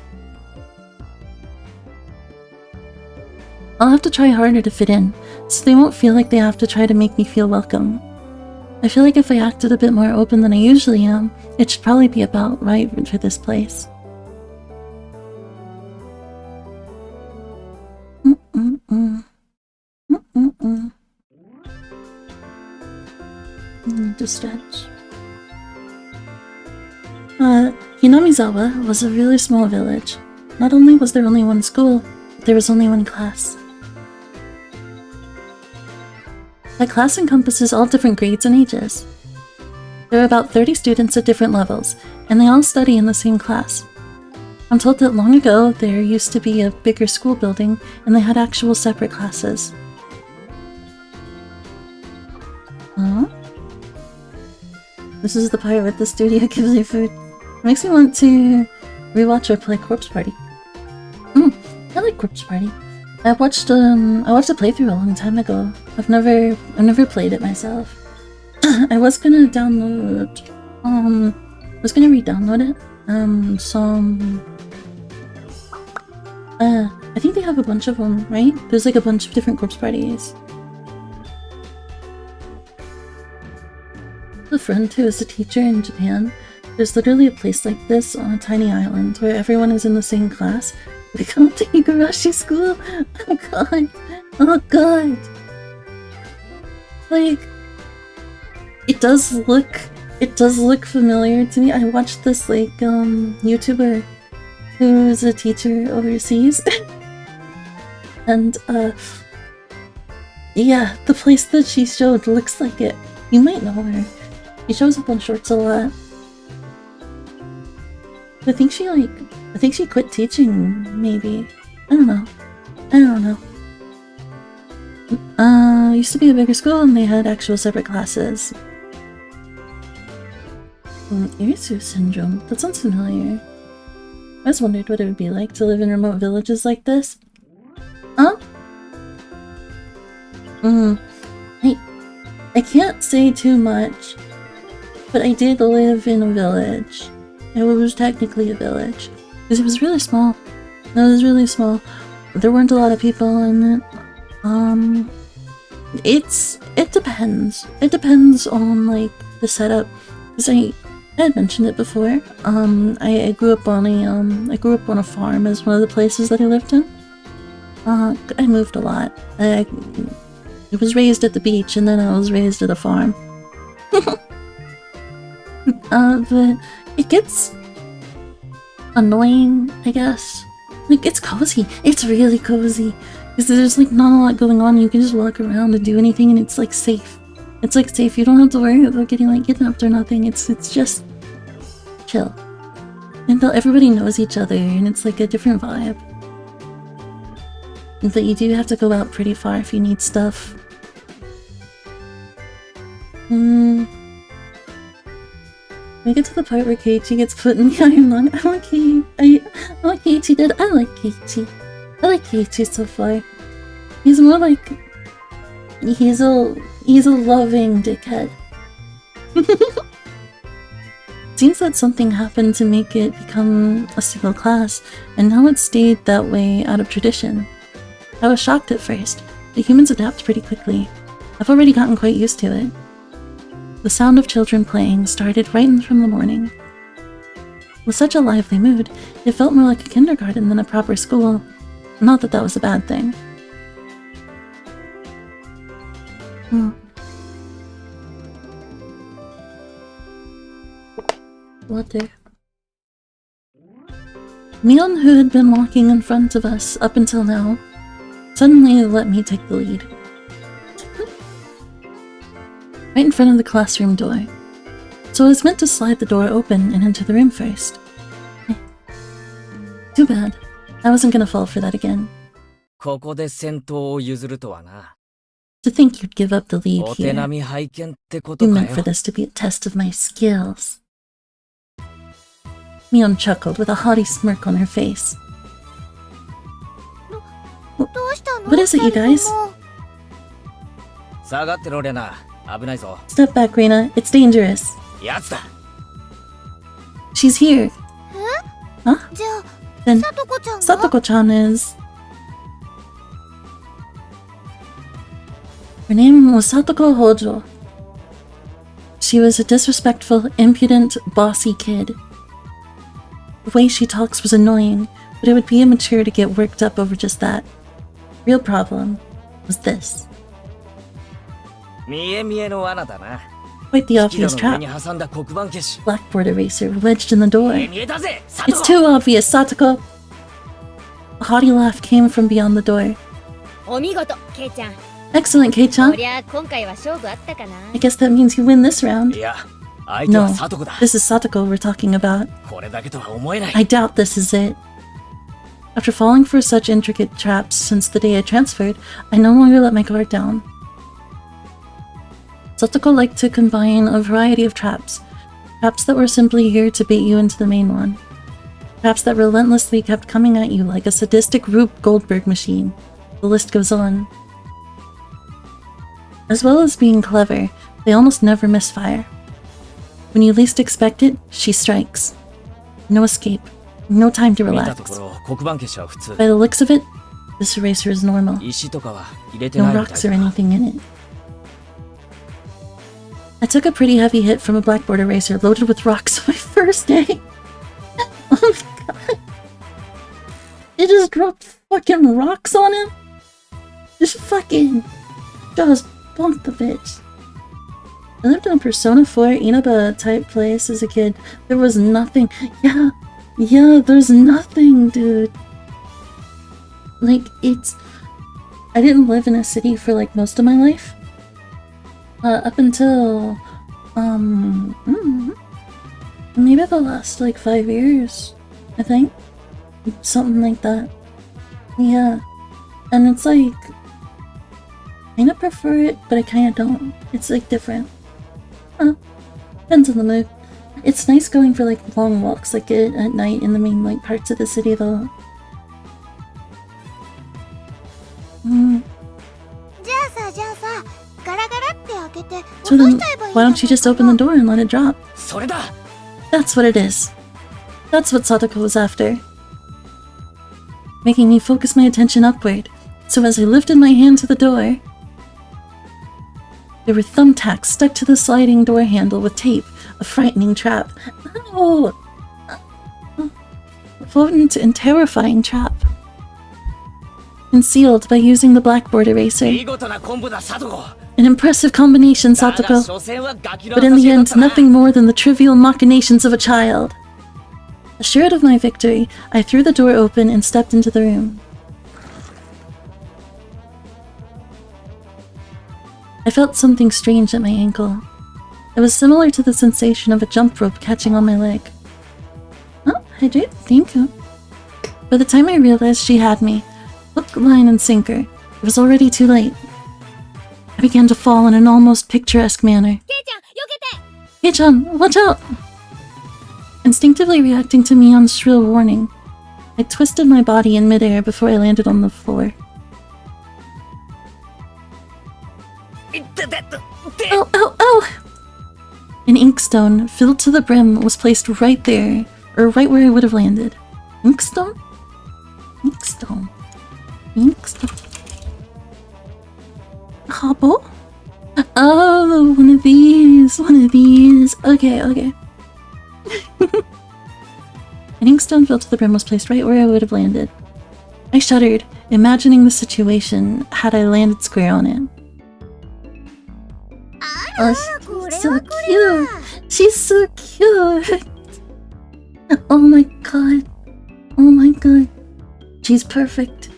I'll have to try harder to fit in, so they won't feel like they have to try to make me feel welcome. I feel like if I acted a bit more open than I usually am, it should probably be about right for this place. Need to stretch. Hinamizawa was a really small village. Not only was there only one school, but there was only one class. That class encompasses all different grades and ages. There are about 30 students at different levels, and they all study in the same class. I'm told that long ago there used to be a bigger school building, and they had actual separate classes. Huh? This is the part with the studio gives you food. It makes me want to rewatch or play Corpse Party. I like Corpse Party. I watched a playthrough a long time ago. I've never played it myself. I was gonna download re-download it. I think they have a bunch of them, right? There's like a bunch of different Corpse Parties. A friend who is a teacher in Japan. There's literally a place like this on a tiny island where everyone is in the same class. We come to Higurashi school. Oh god. Oh god. Like, it does look familiar to me. I watched this like YouTuber who's a teacher overseas. And yeah, the place that she showed looks like it. You might know her. She shows up on shorts a lot. I think she quit teaching, maybe. I don't know. Used to be a bigger school and they had actual separate classes. Irisu syndrome. That sounds familiar. I always wondered what it would be like to live in remote villages like this. Huh? I can't say too much, but I did live in a village. It was technically a village, because it was really small. It was really small. There weren't a lot of people in it. It depends. It depends on like the setup. Because I had mentioned it before. I grew up on a farm as one of the places that I lived in. I moved a lot. I was raised at the beach, and then I was raised at a farm. But it gets annoying, I guess. Like, it's cozy. It's really cozy. Because there's like not a lot going on. You can just walk around and do anything, and it's like safe. It's like safe. You don't have to worry about getting like kidnapped or nothing. It's just chill. And everybody knows each other, and it's like a different vibe. But you do have to go out pretty far if you need stuff. We get to the part where Keiichi gets put in the iron lung. I like Keiichi did. I like Keiichi. I like Keiichi so far. He's more like... He's a loving dickhead. Seems that something happened to make it become a single class, and now it's stayed that way out of tradition. I was shocked at first. The humans adapt pretty quickly. I've already gotten quite used to it. The sound of children playing started right in from the morning. With such a lively mood, it felt more like a kindergarten than a proper school. Not that that was a bad thing. Water. Mion, who had been walking in front of us up until now, suddenly let me take the lead. Right in front of the classroom door. So I was meant to slide the door open and into the room first. Too bad. I wasn't gonna fall for that again. ここで先頭を譲るとはな。 To think you'd give up the lead お手 here. 並み拝見ってこと You か meant for よ。 this to be a test of my skills. Mion chuckled with a haughty smirk on her face. どうしたの？ What is it, you 二人 guys? とも。下がってろレナ。危ないぞ。 Step back, Reina. It's dangerous. やつだ。 She's here. じゃあ、 Then さとこちゃんが？ Satoko-chan is... Her name was Satoko Hojo. She was a disrespectful, impudent, bossy kid. The way she talks was annoying, but it would be immature to get worked up over just that. Real problem was this. 見え見えの罠だな。 Quite the 引き戸 obvious の上 trap. に挟んだ黒板消し。 Blackboard eraser wedged in the door. 見えたぜ。 It's too obvious, Satoko! A haughty laugh came from beyond the door. お見事ケイちゃん。 Excellent, こ Kei-chan. りゃ今回は勝負あったかな。 I guess that means you win this round. いや、相手は No, サトコだ。 this is Satoko we're talking about. これだけとは思えない。 I doubt this is it. After falling for such intricate traps since the day I transferred, I no longer let my guard down. Satoko liked to combine a variety of traps. Traps that were simply here to bait you into the main one. Traps that relentlessly kept coming at you like a sadistic Rube Goldberg machine. The list goes on. As well as being clever, they almost never misfire. When you least expect it, she strikes. No escape. No time to 見たとこ relax. ろ黒板消しは普通。 By the looks of it, this eraser is normal. 石とかは入れて No ないみた rocks い or だ。 anything in it. I took a pretty heavy hit from a blackboard eraser loaded with rocks on my first day. Oh my god. It just dropped fucking rocks on him? Just fucking... Just bonked the bitch. I lived in a Persona 4 Inaba type place as a kid. There was nothing. Yeah, there's nothing, dude. Like, it's... I didn't live in a city for, like, most of my life. Up until... maybe the last, like, 5 years, I think. Something like that. Yeah. And it's like... I kinda prefer it, but I kinda don't. It's, like, different. Depends on the mood. It's nice going for, like, long walks, like, at night in the main, like, parts of the city, though. じゃあさ、ガラガラって開けて So 落と then, しちゃえばいい why don't you just open the door and let it drop? それだ。 That's what it is. That's what Sadako was after. Making me focus my attention upward. So as I lifted my hand to the door, there were thumbtacks stuck to the sliding door handle with tape. A frightening trap. Oh! A potent and terrifying trap. Concealed by using the blackboard eraser. 見事なコンボだサトコ。 An impressive combination, だが Satoko. 所詮はガキの But in the 遊びだっ end, たな。 nothing more than the trivial machinations of a child. Assured of my victory, I threw the door open and stepped into the room. I felt something strange at my ankle. It was similar to the sensation of a jump rope catching on my leg. Oh, I did, thank you. By the time I realized she had me, Hook, line, and sinker. It was already too late. I began to fall in an almost picturesque manner. Kei-chan, watch out! Instinctively reacting to Mion's shrill warning, I twisted my body in midair before I landed on the floor. Oh, oh, oh! An inkstone, filled to the brim, was placed right there, or right where I would have landed. Inkstone? Inkstone. Inkstone. Hobble? Oh, one of these. One of these. Okay, okay. An inkstone filled to the brim was placed right where I would have landed. I shuddered, imagining the situation had I landed square on it. Oh, she's so cute! She's so cute! Oh my god. Oh my god. She's perfect.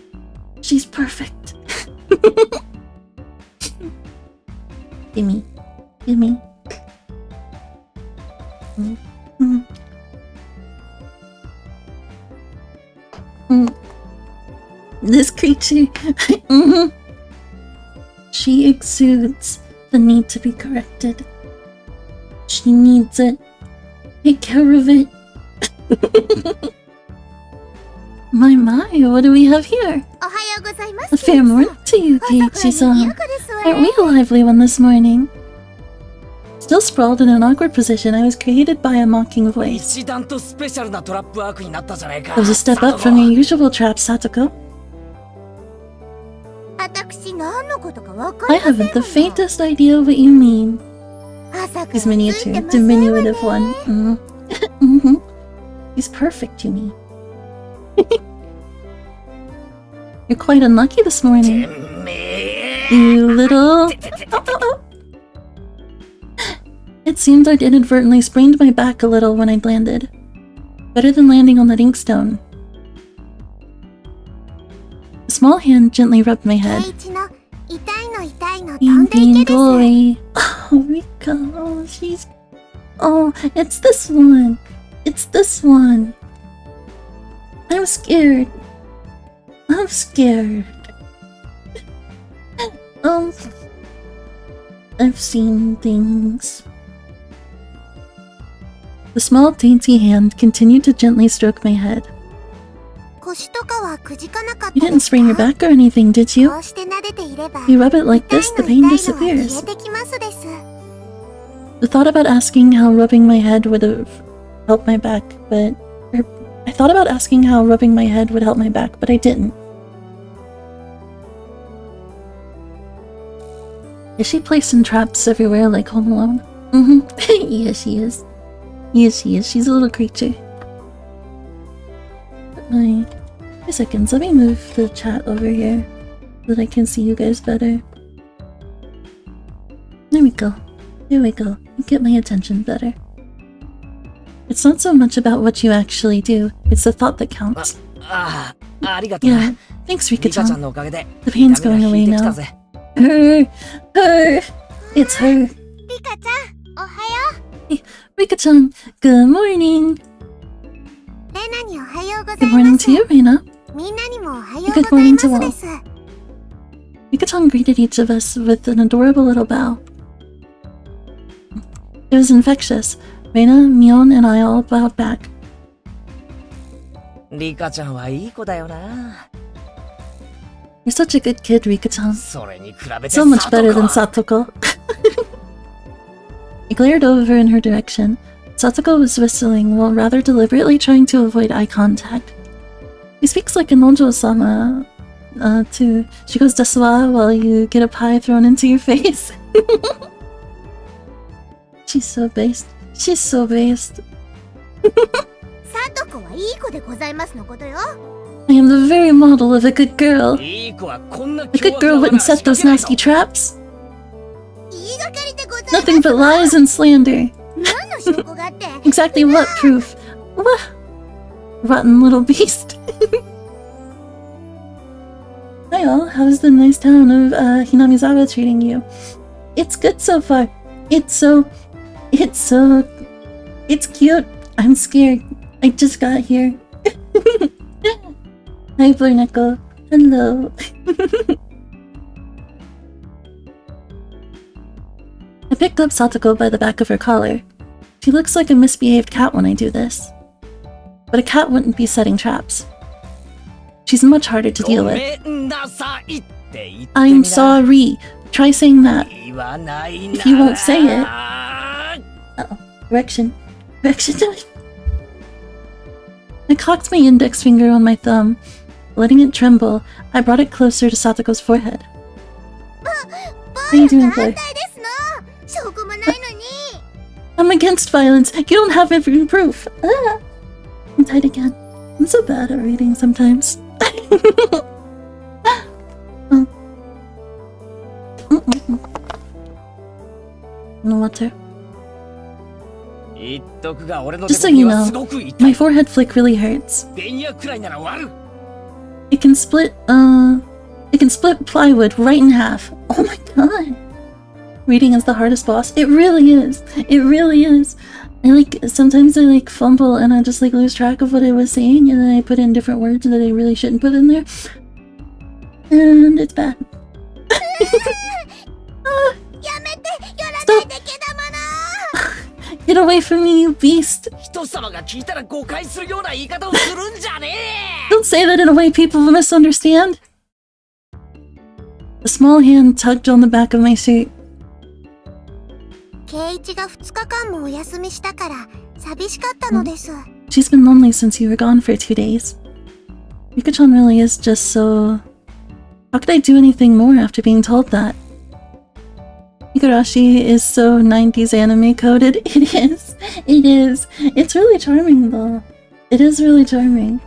She's perfect. Gimme. Gimme. This creature. She exudes the need to be corrected. She needs it. Take care of it. My, what do we have here? A fair morning to you, Keiichi-san. Aren't we a lively one this morning? Still sprawled in an awkward position, I was created by a mocking voice. It was a step up from your usual trap, Satoko. I haven't the faintest idea what you mean. His miniature, diminutive one. He's perfect, you mean. You're quite unlucky this morning. You little... Oh. It seemed I'd inadvertently sprained my back a little when I'd landed. Better than landing on that inkstone. A small hand gently rubbed my head. Being gory. Oh, Rika. Oh, she's... Oh, it's this one. It's this one. I'm scared. I'm scared. I've seen things. The small, dainty hand continued to gently stroke my head. You didn't sprain your back or anything, did you? You rub it like this, the pain disappears. The thought about asking how rubbing my head would have helped my back, but... I thought about asking how rubbing my head would help my back, but I didn't. Is she placing traps everywhere like Home Alone? Yes, she is. Yes, she is. She's a little creature. Wait 2 seconds. Let me move the chat over here so that I can see you guys better. There we go. There we go. You get my attention better. It's not so much about what you actually do, it's the thought that counts. Yeah, thanks Rika-chan. The pain's going away now. Her! It's her! Hey, Rika-chan, good morning! Good morning to you, Reina. Good morning to all. Rika-chan greeted each of us with an adorable little bow. It was infectious. Reina, Mion, and I all bowed back. You're such a good kid, Rika-chan. So much better than Satoko. I glared over in her direction. Satoko was whistling while rather deliberately trying to avoid eye contact. He speaks like an Ojo-sama, too. She goes desu wa while you get a pie thrown into your face. She's so based. She's so based. I am the very model of a good girl. A good girl wouldn't set those nasty traps. Nothing but lies and slander. Exactly what proof? What? Rotten little beast. Hi all, how's the nice town of Hinamizawa treating you? It's good so far. It's cute. I'm scared. I just got here. Hi, Blurneko. Hello. I picked up Satoko by the back of her collar. She looks like a misbehaved cat when I do this. But a cat wouldn't be setting traps. She's much harder to deal with. I'm sorry. Try saying that. If you won't say it. Uh-oh. Correction. Correction time. I cocked my index finger on my thumb. Letting it tremble, I brought it closer to Satoko's forehead. How are you doing, Claire? I'm against violence. You don't have every proof. Ah. I'm tight again. I'm so bad at reading sometimes. No water. Just so you know, my forehead flick really hurts. It can split plywood right in half. Oh my god. Reading is the hardest boss. It really is. It really is. Sometimes I fumble and I just lose track of what I was saying, and then I put in different words that I really shouldn't put in there. And it's bad. Stop! Get away from me, you beast! Don't say that in a way people will misunderstand. A small hand tugged on the back of my suit. She's been lonely since you were gone for 2 days. Yuka-chan really is just so... How could I do anything more after being told that? Higurashi is so 90s anime coded. It is. It is. It's really charming though. It is really charming.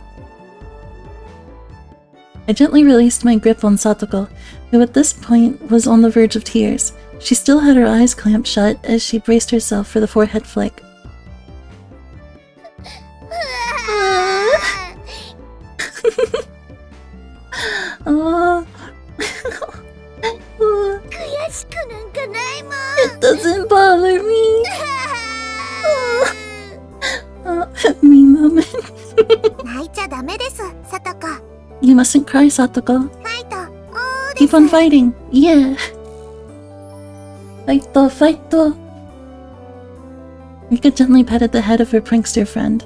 I gently released my grip on Satoko, who at this point was on the verge of tears. She still had her eyes clamped shut as she braced herself for the forehead flick. It doesn't bother me. Me moment. You mustn't cry, Satoko. Keep on fighting. Yeah. Fight. Rika gently petted the head of her prankster friend.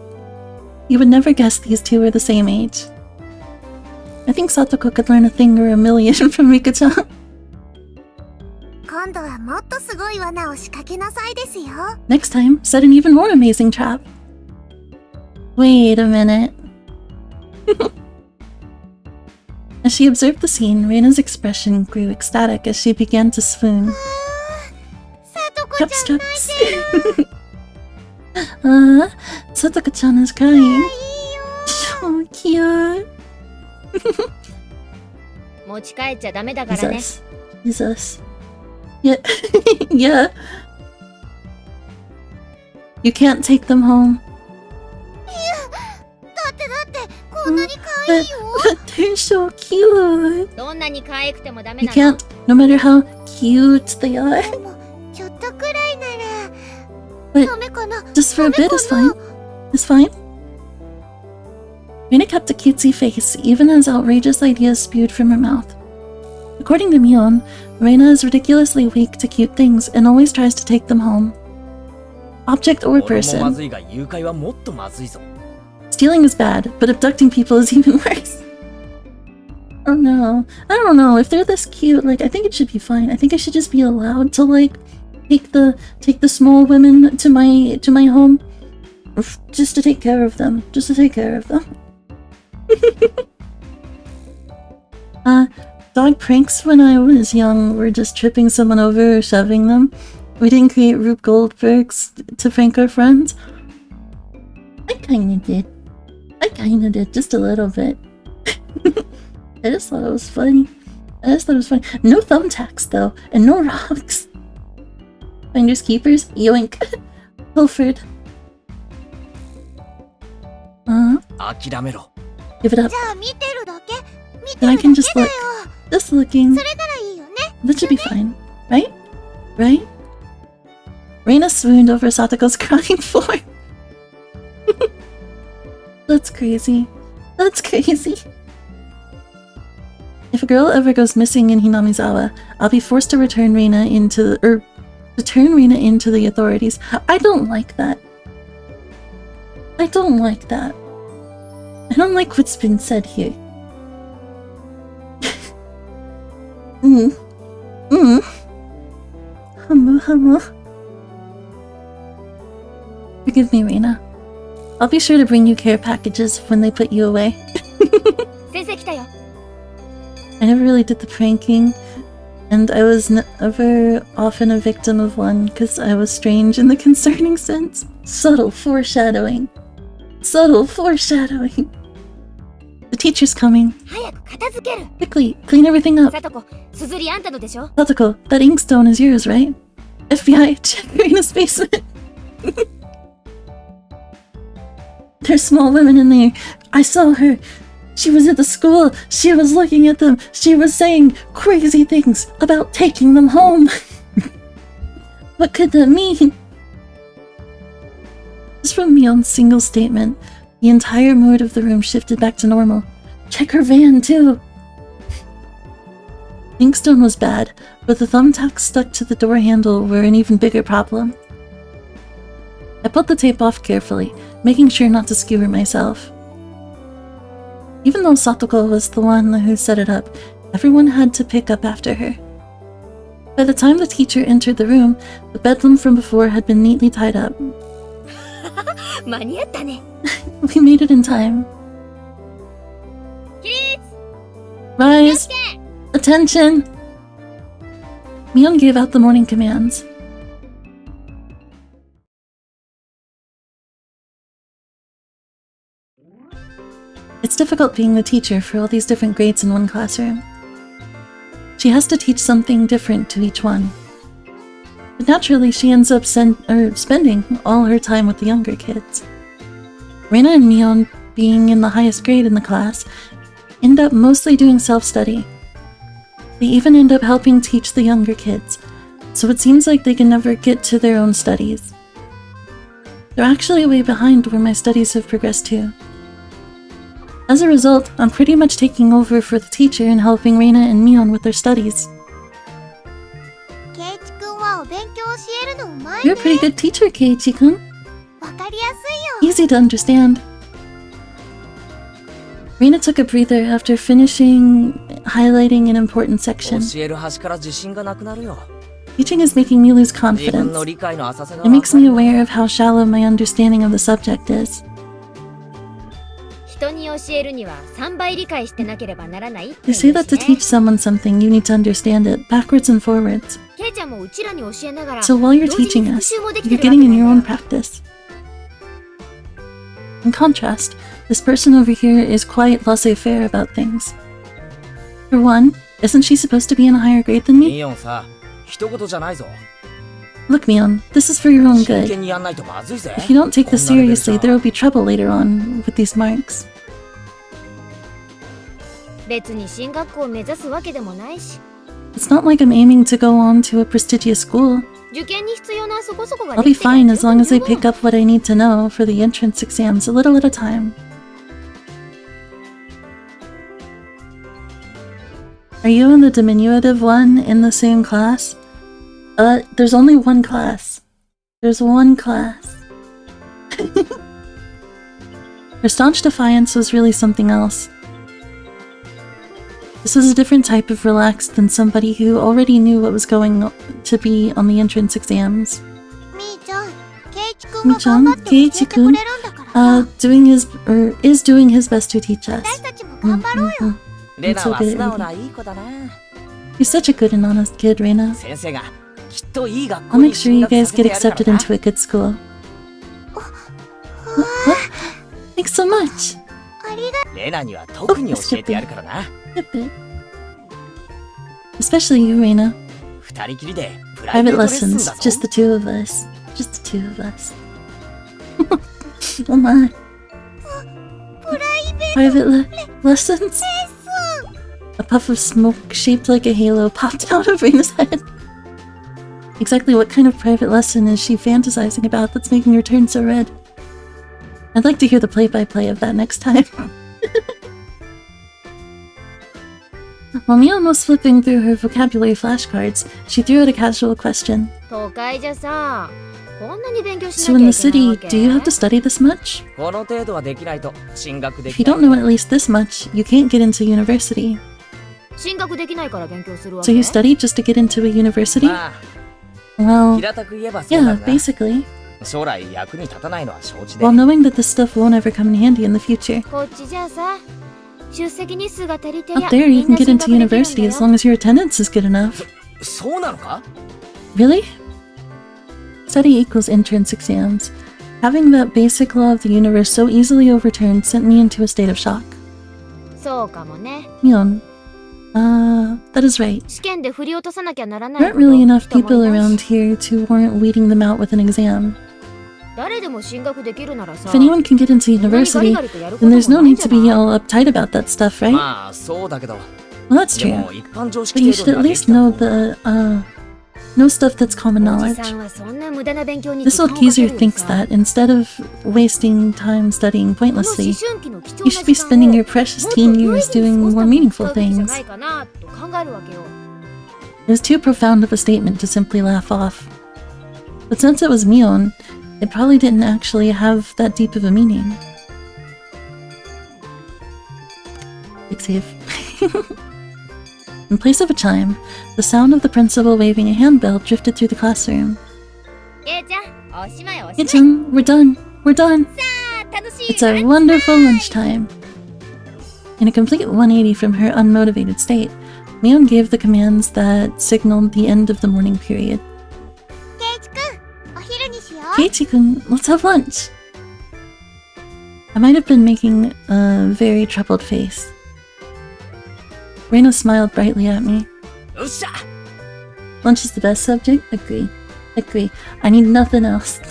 You would never guess these two were the same age. I think Satoko could learn a thing or a million from Rika-chan. Next time, set an even more amazing trap. Wait a minute. As she observed the scene, Reina's expression grew ecstatic as she began to swoon. Cup-straps. Satoko-chan is crying. So cute. Jesus. Yeah. Yeah. You can't take them home. But they're so cute. You can't, no matter how cute they are. But just for a bit is fine. It's fine. Reina kept a cutesy face, even as outrageous ideas spewed from her mouth. According to Mion, Reina is ridiculously weak to cute things and always tries to take them home. Object or person. Stealing is bad, but abducting people is even worse. Oh no. I don't know. If they're this cute, I think it should be fine. I think I should just be allowed to, take the small women to my home. Just to take care of them. Just to take care of them. Dog pranks when I was young were just tripping someone over or shoving them. We didn't create Rube Goldbergs to prank our friends. I kinda did, just a little bit. I just thought it was funny. No thumbtacks though, and no rocks. Finders keepers, yoink. Pilfered. Give it up. Then I can just look. Just looking. That should be fine. Right? Right? Reina swooned over Satoko's crying floor. That's crazy. That's crazy. If a girl ever goes missing in Hinamizawa, I'll be forced to turn Reina into the authorities. I don't like that. I don't like that. I don't like what's been said here. Humu. Forgive me, Reina. I'll be sure to bring you care packages when they put you away. 先生来たよ。 I never really did the pranking, and I was never often a victim of one because I was strange in the concerning sense. Subtle foreshadowing. Subtle foreshadowing. The teacher's coming. 早く片付ける。 Quickly, clean everything up. さとこ、すずりあんたのでしょ。 Satoko, that inkstone is yours, right? FBI, check Reina's basement. There's small women in there. I saw her. She was at the school. She was looking at them. She was saying crazy things about taking them home. What could that mean? Just from Mion's single statement, the entire mood of the room shifted back to normal. Check her van, too. Inkstone was bad, but the thumbtacks stuck to the door handle were an even bigger problem. I pulled the tape off carefully, making sure not to skewer myself. Even though Satoko was the one who set it up, everyone had to pick up after her. By the time the teacher entered the room, the bedlam from before had been neatly tied up. 間に合ったね。 We made it in time. 起立。 Rise! Attention! Mion gave out the morning commands. It's difficult being the teacher for all these different grades in one classroom. She has to teach something different to each one. But naturally, she ends up spending all her time with the younger kids. Reina and Mion, being in the highest grade in the class, end up mostly doing self-study. They even end up helping teach the younger kids, so it seems like they can never get to their own studies. They're actually way behind where my studies have progressed to. As a result, I'm pretty much taking over for the teacher and helping Reina and Mion with their studies. ケイチ君はお勉強教えるのうまい You're ね a pretty good teacher, Keiichi-kun. わかりやすいよ Easy to understand. Reina took a breather after finishing highlighting an important section. 教える端から自信がなくなるよ。 Teaching is making me lose 自分 confidence. の理解の浅さが It makes me aware of how shallow my understanding of the subject is. 人に教えるには3倍理解してなければならないって They say that to teach someone something, you need to understand it, backwards and forwards. ケイちゃんもうちらに教えながら So while you're 同時に teaching 復 us, 習もでき you're てるわ getting け in なん your だ own よ practice. In contrast, this person over here is quite laissez-faire about things. For one, isn't she supposed to be in a higher grade than me? ミオンさ、一言じゃないぞ。 Look, Mion, this is for your own 真 good. 剣にやんないとまずいぜ。 If you don't take this こんなレベルじゃ seriously, there will be trouble later on with these marks. 別に進学校を目指すわけでもないし It's not like I'm aiming to go on to a prestigious school. 受験に必要なそこそこが I'll で be きてりゃ fine as 十 long 分 as I 十分 pick up what I need to know for the entrance exams a little at a time. Are you and the diminutive one in the same class? There's only one class. There's one class. Her staunch defiance was really something else. This was a different type of relaxed than somebody who already knew what was going to be on the entrance exams. みーちゃんケイチ君が頑張って教えてくれるんだからさ is doing his best to teach us. 私たちも頑張ろうよ レナ so は good 素 at 直 reading. ないい子だな。 You're such a good and honest kid, Reina. 先生がきっといい学 I'll 校に make sure you 進学 guys させ get てやるから accepted な。 into a good school. What? Thanks so much. ありがレナには特に教えてやるからな。 Yep, it. Especially you, Reina. 二人きりでプライベ Private ートレッスン lessons. だぞ。 Just the two of us. Just the two of us. Oh my. プライベー Private lessons? A puff of smoke shaped like a halo popped out of Reina's head. Exactly what kind of private lesson is she fantasizing about that's making her turn so red? I'd like to hear the play-by-play of that next time. While Mion was flipping through her vocabulary flashcards, she threw out a casual question. 都会じゃさ、こんなに勉強し So な in きゃい the けないわ city, け do you have to study this much? この程度はできないと進学で If き you ない don't know at least this much, you can't get into university. 進学できないから勉強するわ So け you study just to get into a university? まあ Well, 平たく言えばそうだ yeah, な basically. 将来役に立たないのは承知で While knowing that this stuff won't ever come in handy in the future. こっちじゃさ、出席日数が足りてりゃ Up there, み you ん can な get 進 into 学できるんだ university よ as long as your attendance is good enough. そうなのか Really? Study equals entrance exams. Having that basic law of the universe so easily overturned sent me into a state of shock. そうかもね。 Mion. That is right. 試験で振り落とさなきゃならない There ほ aren't ど really enough 人も people いない around し here to warrant waiting them out with an exam. 誰でも進学できるならさ、 If anyone can get into そんなにガリ university, ガリとやること then も there's no ないん need じゃ to be ない all uptight about that stuff, right? まあそうだけど Well, that's で true. も一般常 But 識 you 程 should 度 at にはでき least た know 方が know stuff that's common おじ knowledge. さんはそんな無駄な勉強に This 時間 old をかけ geezer るより thinks さ、 that instead of wasting time studying この思 pointlessly, 春期の貴重 you な should be 時間 spending を your precious もっと teen 有意 years 義に過 doing ごす more ために meaningful 使うべきじゃ things. ないかなと考えるわけよ。 It was too profound of a statement to simply laugh off. But since it was Mion, it probably didn't actually have that deep of a meaning. Big save. In place of a chime, the sound of the principal waving a handbell drifted through the classroom. けいちゃん、おしまいおしまい。 Hey-chan, we're done! We're done! 楽しい。 It's our wonderful lunchtime! In a complete 180 from her unmotivated state, Mion gave the commands that signaled the end of the morning period. ケイチくん、お昼にしよう。 Keiichi-kun, let's have lunch! I might have been making a very troubled face. Reina smiled brightly at me. よっしゃ Lunch is the best subject? Agree. Agree. I need nothing else.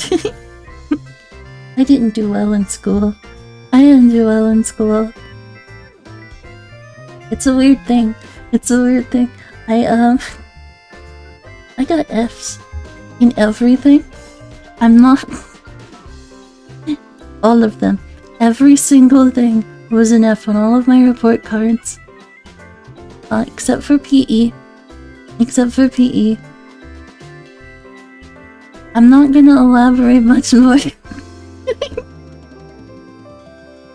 I didn't do well in school. I didn't do well in school. It's a weird thing. It's a weird thing. I got F's in everything. I'm not... all of them. Every single thing was an F on all of my report cards. Except for PE. Except for PE. I'm not gonna elaborate much more.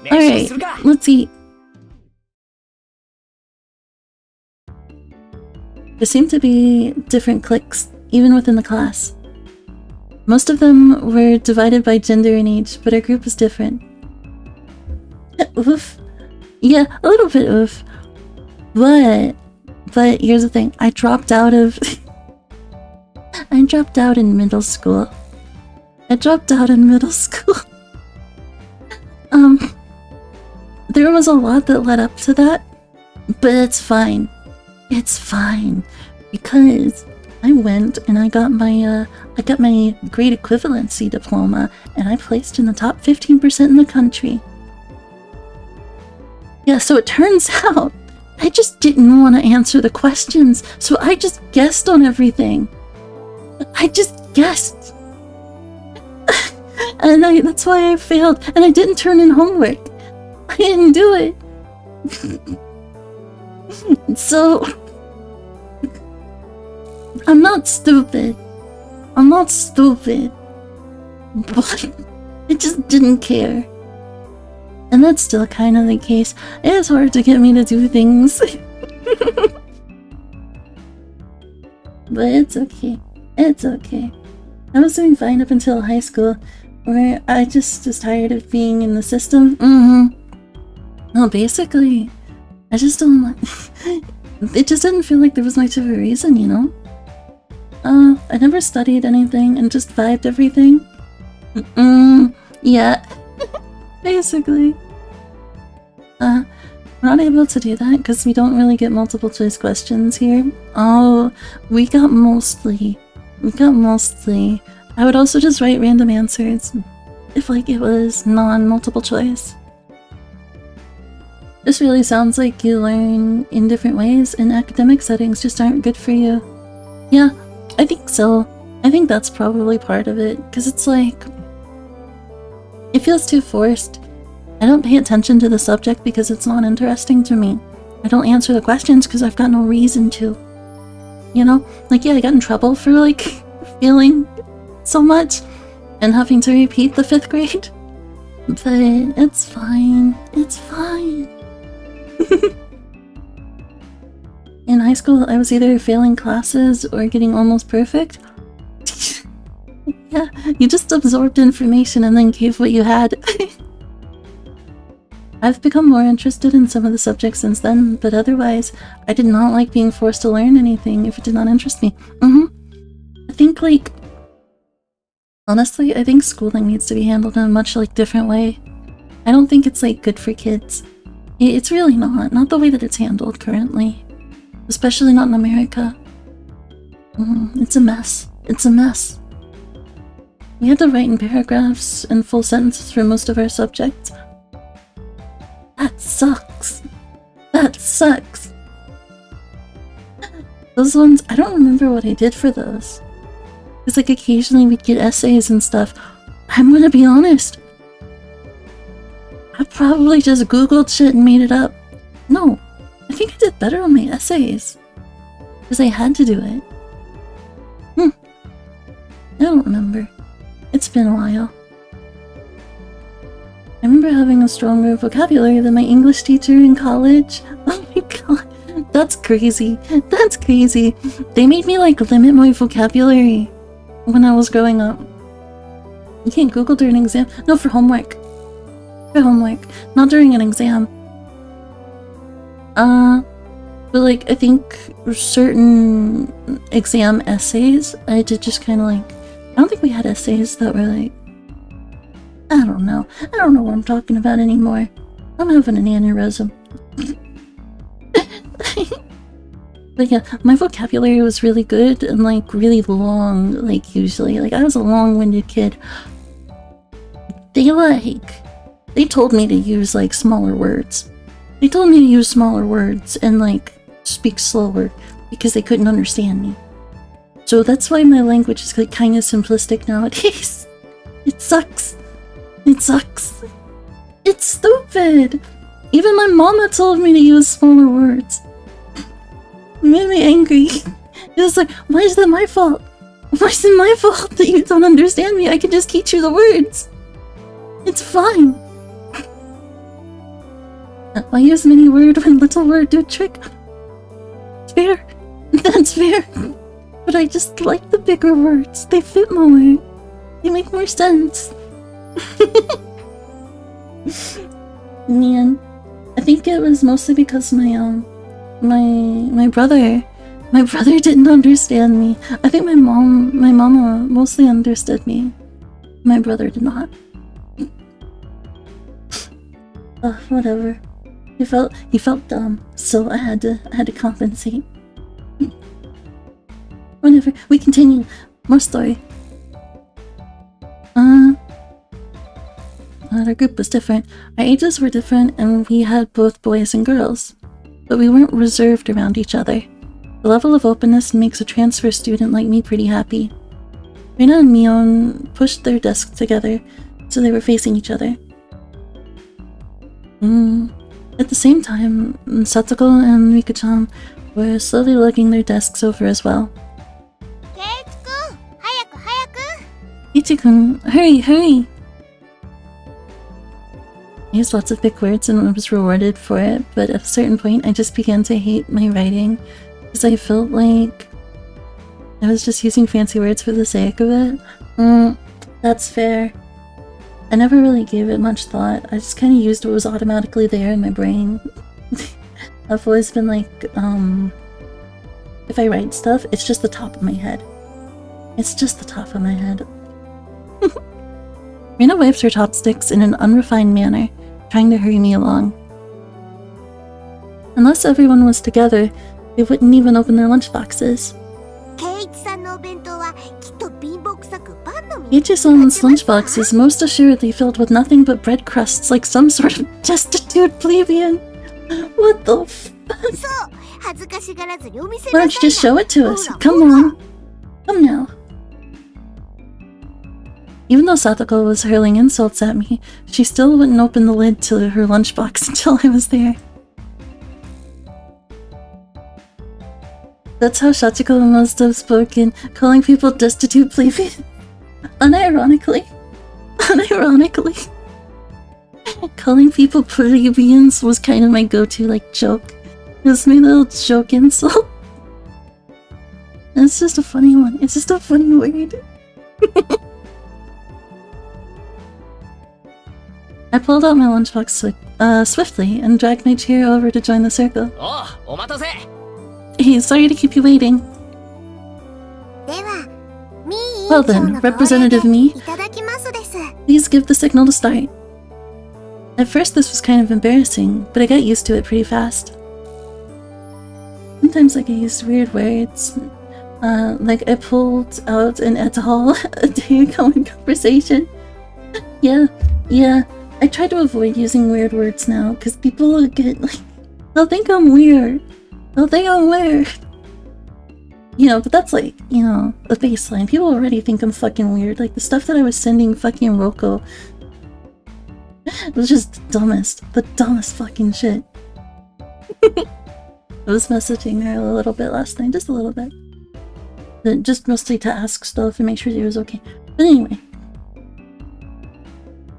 飯を Alright, するか let's eat. There seemed to be different cliques, even within the class. Most of them were divided by gender and age, but our group was different. Oof. Yeah, a little bit oof. But here's the thing, I dropped out of... I dropped out in middle school. There was a lot that led up to that, but it's fine. It's fine. Because I went and I got my grade equivalency diploma and I placed in the top 15% in the country. Yeah, so it turns out I just didn't want to answer the questions, so I just guessed on everything. I just guessed. And that's why I failed, and I didn't turn in homework. I didn't do it. So... I'm not stupid. But I just didn't care. And that's still kind of the case. It's hard to get me to do things. But it's okay. It's okay. I was doing fine up until high school, where I just was tired of being in the system. No, basically, I just don't like... It just didn't feel like there was much of a reason, you know? I never studied anything and just vibed everything. Yeah. Basically. We're not able to do that because we don't really get multiple choice questions here. Oh, we got mostly. I would also just write random answers if like it was non-multiple choice. This really sounds like you learn in different ways and academic settings just aren't good for you. Yeah, I think so. I think that's probably part of it, because it's like... It feels too forced. I don't pay attention to the subject because it's not interesting to me. I don't answer the questions because I've got no reason to. You know? Like, yeah, I got in trouble for, like, failing so much and having to repeat the 5th grade. But it's fine. It's fine. In high school, I was either failing classes or getting almost perfect. Yeah, you just absorbed information and then gave what you had. I've become more interested in some of the subjects since then, but otherwise, I did not like being forced to learn anything if it did not interest me. I think, like, honestly, I think schooling needs to be handled in a much, like, different way. I don't think it's, like, good for kids. It's really not the way that it's handled currently. Especially not in America. It's a mess. It's a mess. We had to write in paragraphs and full sentences for most of our subjects. That sucks. That sucks. Those ones, I don't remember what I did for those. Because, like, occasionally we'd get essays and stuff. I'm gonna be honest. I probably just Googled shit and made it up. No, I think I did better on my essays. Because I had to do it. I don't remember. It's been a while. I remember having a stronger vocabulary than my English teacher in college. Oh my god, that's crazy. That's crazy. They made me, like, limit my vocabulary when I was growing up. You can't Google during an exam. No, for homework. For homework. Not during an exam. But, like, I think certain exam essays, I did just kind of, like... I don't think we had essays that were, like... I don't know. I don't know what I'm talking about anymore. I'm having an aneurysm. But yeah, my vocabulary was really good and, like, really long, like, usually. Like, I was a long-winded kid. They told me to use, like, smaller words. They told me to use smaller words and, like, speak slower because they couldn't understand me. So that's why my language is, like, kind of simplistic nowadays. It sucks. It sucks. It's stupid. Even my mama told me to use smaller words. It made me angry. It was like, why is that my fault? Why is it my fault that you don't understand me? I can just teach you the words. It's fine. Why use many word when little word do trick? Fair. That's fair. But I just like the bigger words. They fit more. They make more sense. Man, I think it was mostly because my brother didn't understand me. I think my mama mostly understood me. My brother did not. Whatever. He felt dumb, so I had to compensate. Whatever. We continue. More story. Our group was different. Our ages were different, and we had both boys and girls. But we weren't reserved around each other. The level of openness makes a transfer student like me pretty happy. Reina and Mion pushed their desks together, so they were facing each other. At the same time, Satoko and Rika-chan were slowly lugging their desks over as well. Keiichi-kun, hayaku, hayaku! Ichi-kun, hurry, hurry! I used lots of big words and was rewarded for it, but at a certain point I just began to hate my writing because I felt like I was just using fancy words for the sake of it. That's fair. I never really gave it much thought. I just kind of used what was automatically there in my brain. I've always been like, if I write stuff, it's just the top of my head. It's just the top of my head. Rina waved her chopsticks in an unrefined manner, trying to hurry me along. Unless everyone was together, they wouldn't even open their lunchboxes. Ichi-san's lunchbox is most assuredly filled with nothing but bread crusts like some sort of destitute plebeian. What the f- Why don't you just show it to us? Come on. Come now. Even though Satoko was hurling insults at me, she still wouldn't open the lid to her lunchbox until I was there. That's how Shachiko must have spoken, calling people destitute plebeians. Unironically. Unironically. Calling people plebeians was kind of my go-to, like, joke. It was my little joke insult. It's just a funny one. It's just a funny word. I pulled out my lunchbox swiftly and dragged my chair over to join the circle. Oh, お待たせ。 Hey, sorry to keep you waiting. では、ミー Well 委員長 then, の号令 Representative で Me, いただきますです。 please give the signal to start. At first this was kind of embarrassing, but I got used to it pretty fast. Sometimes I get used to weird words. Like I pulled out an atoll a day ago in conversation. Yeah. I try to avoid using weird words now, because people will get like... They'll think I'm weird. They'll think I'm weird. You know, but that's like, you know, the baseline. People already think I'm fucking weird. Like, the stuff that I was sending fucking Roko was just the dumbest fucking shit. I was messaging her a little bit last night, just a little bit. Just mostly to ask stuff and make sure she was okay. But anyway.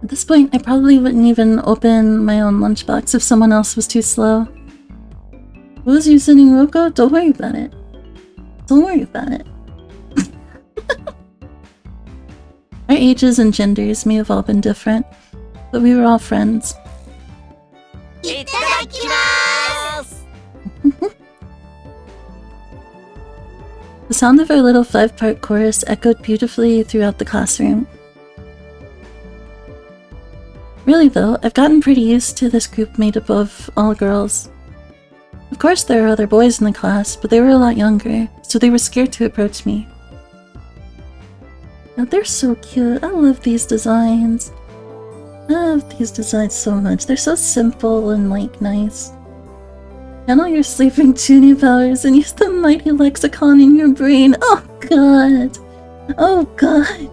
At this point, I probably wouldn't even open my own lunchbox if someone else was too slow. What was you sending Roko? Don't worry about it. Don't worry about it. Our ages and genders may have all been different, but we were all friends. いただきます。 The sound of our little 5-part chorus echoed beautifully throughout the classroom. Really though, I've gotten pretty used to this group made up of all girls. Of course there are other boys in the class, but they were a lot younger, so they were scared to approach me. Oh, they're so cute. I love these designs. I love these designs so much. They're so simple and like nice. Channel your sleeping tuning powers and use the mighty lexicon in your brain. Oh god. Oh god.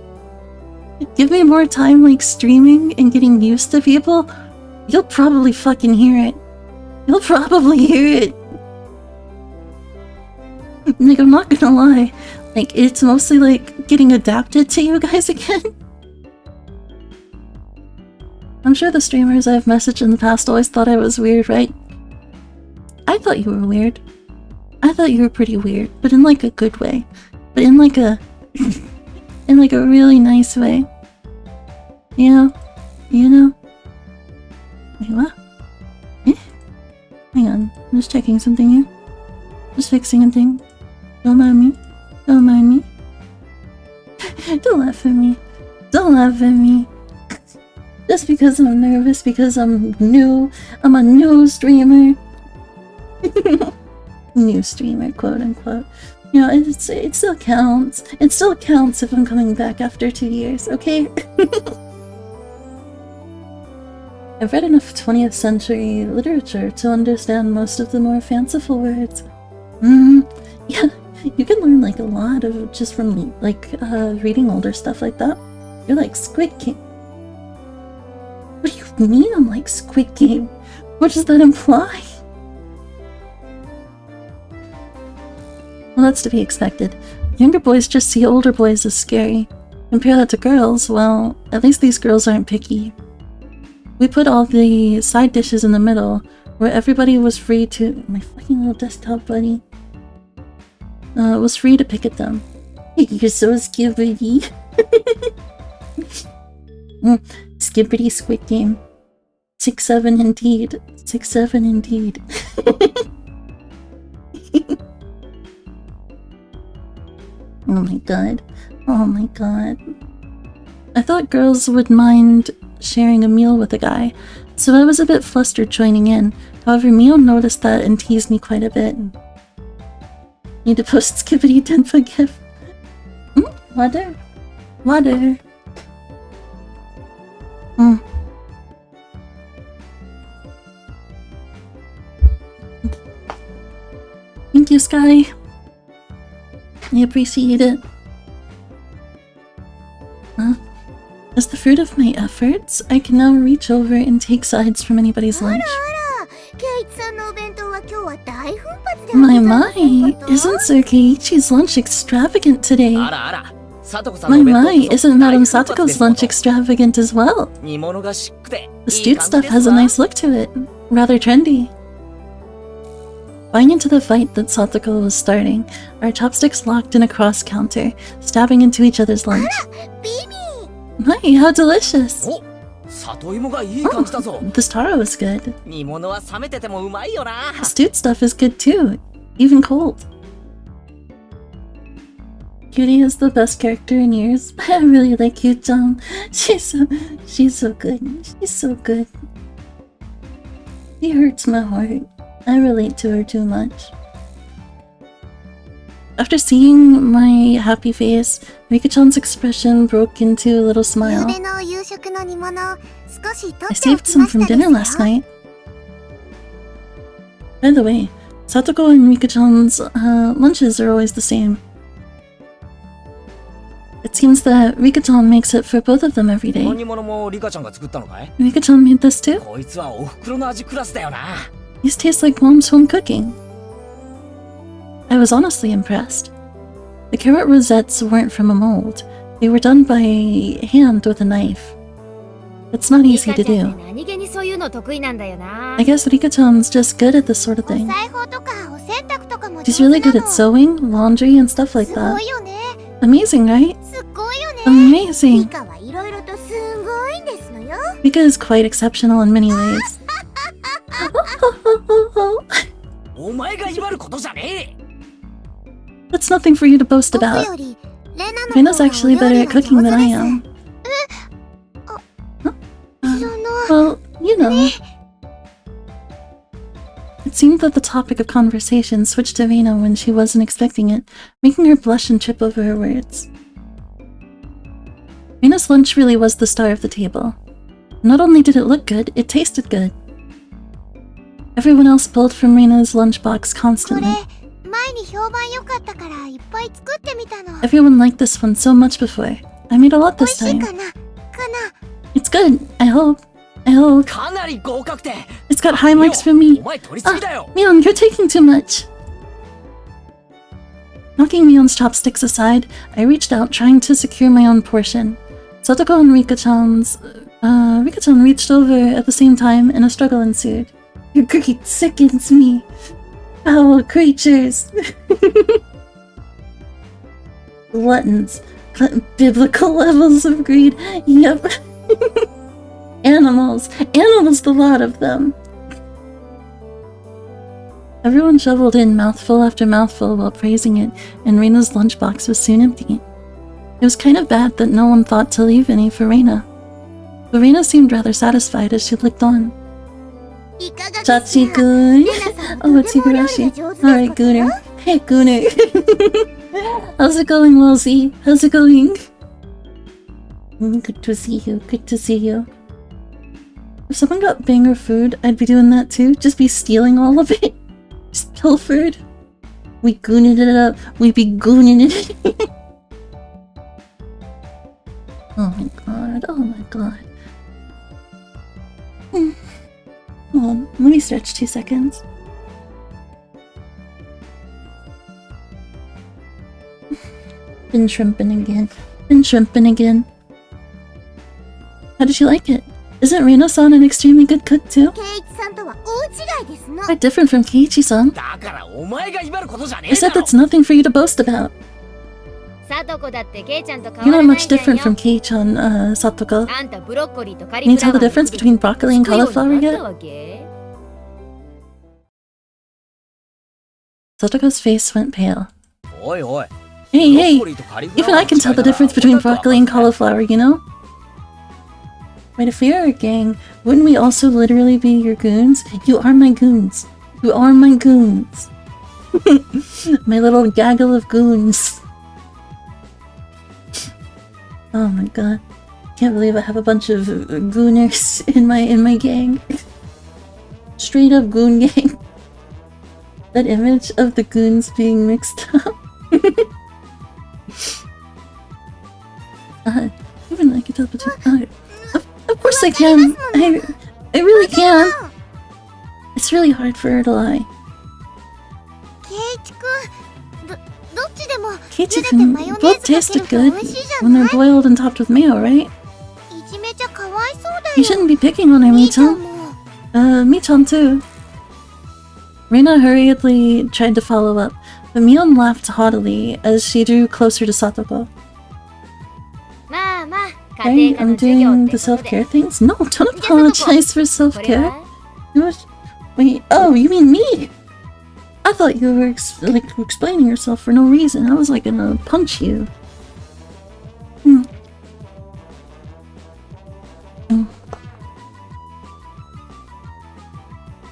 Give me more time like streaming and getting used to people. You'll probably fucking hear it. You'll probably hear it. Like, I'm not gonna lie. Like, it's mostly like getting adapted to you guys again. I'm sure the streamers I've messaged in the past always thought I was weird, right? I thought you were weird. I thought you were pretty weird, but in like a good way. But in like a... in like a really nice way. You know? You know? Wait, what? Eh? Hang on, I'm just checking something here. Just fixing a thing. Don't mind me. Don't mind me. Don't laugh at me. Don't laugh at me. Just because I'm nervous, because I'm new. I'm a new streamer. New streamer, quote unquote. You know, it still counts. It still counts if I'm coming back after 2 years, okay? I've read enough 20th century literature to understand most of the more fanciful words. Yeah, you can learn like a lot of just from like reading older stuff like that. You're like Squid Game. What do you mean I'm like Squid Game? What does that imply? Well, that's to be expected. Younger boys just see older boys as scary. Compare that to girls, well, at least these girls aren't picky. We put all the side dishes in the middle, where everybody was free to... My fucking little desktop buddy. Was free to pick at them. You're so skibbity. Skibbity Squid Game. 6-7 indeed. 6-7 indeed. Oh my god. Oh my god. I thought girls would mind sharing a meal with a guy, so I was a bit flustered joining in. However, Mio noticed that and teased me quite a bit. Need to post Skibbity Denpa gif. Water? Water. Thank you, Sky. I appreciate it. As the fruit of my efforts, I can now reach over and take sides from anybody's lunch. ケイチさんのお弁当は今日 My, isn't Sir Keiichi's lunch extravagant today? あらあら、さとこさんの My, 弁当 my, こそ isn't 大 Madame 奮発です Satoko's こと lunch extravagant as well? 煮物がシックで The いい stewed 感じ stuff で has す a わ nice look to it. Rather trendy. Buying into the fight that Satoko was starting, our chopsticks locked in a cross counter, stabbing into each other's lunch. My, how delicious! お、里芋がいい感じだぞ This taro is good. 煮物は冷めててもうまいよな The stewed stuff is good too, even cold. Cutie is the best character in years. I really like Q-chan. She's so good. She's so good. She hurts my heart. I relate to her too much. After seeing my happy face, Rika-chan's expression broke into a little smile. I saved some from dinner last night. By the way, Satoko and Rika-chan's lunches are always the same. It seems that Rika-chan makes it for both of them every この day. 煮物もリカちゃんが作ったのかい Rika-chan made this too? こいつはお袋の味クラスだよな These taste like mom's home cooking. I was honestly impressed. The carrot rosettes weren't from a mold. They were done by hand with a knife. It's not easy to do. 何気にそういうの得意なんだよな I guess Rika-chan's just good at this sort of お thing. 裁縫とかお洗濯とかも She's 上 really 手 good な at の。 sewing, laundry, and stuff like すご that. いよね。 Amazing, right? すごいよね。 Amazing. リカはいろいろとすごいんですのよ。 Rika is quite exceptional in many ways. お前が威張ることじゃね That's nothing for you to boast 僕 about. よりレナの Reina's 方が actually お料 better 理 at が cooking 上手 than で I す。 am. その Well, you know. It seemed that the topic of conversation switched to Reina when she wasn't expecting it, making her blush and trip over her words. Reina's lunch really was the star of the table. Not only did it look good, it tasted good. Everyone else pulled from Reina's lunchbox こ constantly. れ前に評判良かったからいっぱい作ってみたの。 Everyone liked this one so much before. I made a lot 美 this 味しい time. かな？ It's good. I hope. I hope. かなり合格点 It's got high marks for お me. 前取りすぎだよ Mion, you're taking too much. Knocking Mion's chopsticks aside, I reached out, trying to secure my own portion. Satoko and Rika-chan reached over at the same time, and a struggle ensued. Your greed sickens me. Foul creatures. Gluttons. Biblical levels of greed. Yep. Animals. Animals, the lot of them. Everyone shoveled in mouthful after mouthful while praising it, and Reina's lunchbox was soon empty. It was kind of bad that no one thought to leave any for Reina. But Reina seemed rather satisfied as she looked on. いかがですか？ Chachi-kun! レナさん Oh, と it's ても料理 Higurashi. が上手です Alright, こと Gooner. よ。 Hey, Gooner. How's it going, Losey? How's it going? Good to see you. Good to see you. If someone got banger food, I'd be doing that too. Just be stealing all of it. Just pilfered. We gooning it up. We be gooning it. Oh my god. Oh my god. Hold on. Let me stretch 2 seconds. Been shrimping again. Been shrimping again. How did you like it? Isn't Reina-san an extremely good cook too? ケイイチさんとは大違いですの。 Quite different from Keiichi-san. だからお前が威張ることじゃね I えだ said ろ that's nothing for you to boast about. さとこだってケイちゃんと変 You're わら not ない much じゃん different よ from Kei-chan, Satoko. あんたブロッコリーとカリ Can you フラ tell ワ the ー difference between broccoli and 作るよう cauliflower になった yet? わけ Satoko's face went pale. おいおい Hey, ブロッ hey! コリーとカリフラ Even ワ I ー can の tell 違い the なら difference between 俺だって broccoli and わかる cauliflower, you know? Wait, if we are a gang, wouldn't we also literally be your goons? You are my goons. You are my goons. My little gaggle of goons. Oh my god. Can't believe I have a bunch of gooners in my gang. Straight up goon gang. That image of the goons being mixed up. Even I can tell between. Of course I can. I really can. It's really hard for her to lie. Keiichi-kun, both tasted good when they're boiled and topped with mayo, right? いじめちゃかわいそうだよ。 You shouldn't be picking on her, 兄ちゃん Mi-chan. も Mi-chan too. Reina hurriedly tried to follow up, but Mion laughed haughtily as she drew closer to Satoko. まあまあ Hey, I'm doing the self-care things? No, don't apologize for self-care. Wait, oh, you mean me? I thought you were explaining yourself for no reason. I was like gonna punch you.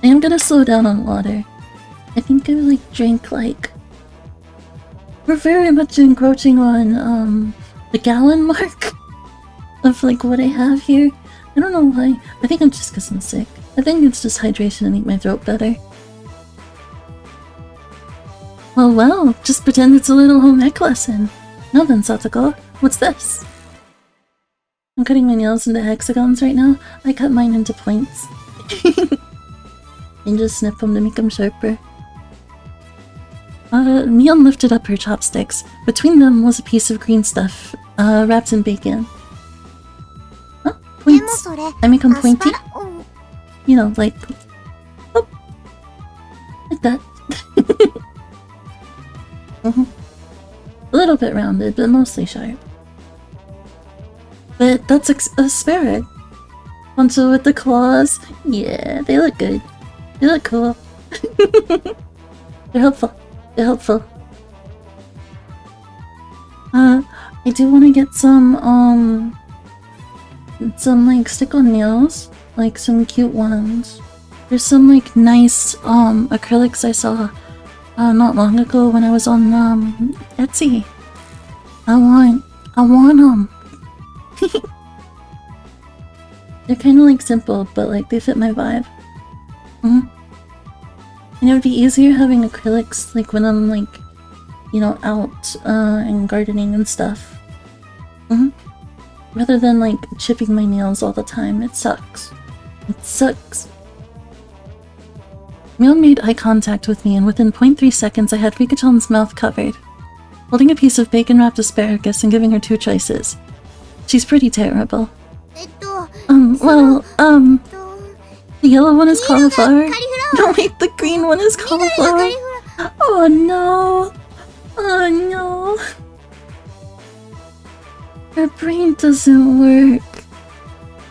I am gonna slow down on water. I think I drank we're very much encroaching on the gallon mark of what I have here. I don't know why. I think I'm just 'cause I'm sick. I think it's just hydration to make my throat better. Well, just pretend it's a little home ec lesson. Now then, Satoko, what's this? I'm cutting my nails into hexagons right now. I cut mine into points. And just snip them to make them sharper. Mion lifted up her chopsticks. Between them was a piece of green stuff, wrapped in bacon. Oh, でも points. それ I make them アス pointy. パラうん You know, like that. A little bit rounded, but mostly sharp. But that's asparagus. Also with the claws. Yeah, they look good. They look cool. They're helpful. They're helpful. I do want to get some stick-on nails. Some cute ones. There's some nice acrylics I saw not long ago when I was on Etsy. I want them. They're kind of simple, but they fit my vibe. And it would be easier having acrylics when I'm out and gardening and stuff. Rather than chipping my nails all the time. It sucks. It sucks. Mion made eye contact with me, and within 0.3 seconds I had Rika-chan's mouth covered, holding a piece of bacon-wrapped asparagus and giving her two choices. She's pretty terrible. と The yellow one is 黄色がカ cauliflower. リフラワ No, wait, the green one is ー緑がカ cauliflower. リフラワー Oh no. Oh no. Her brain doesn't work.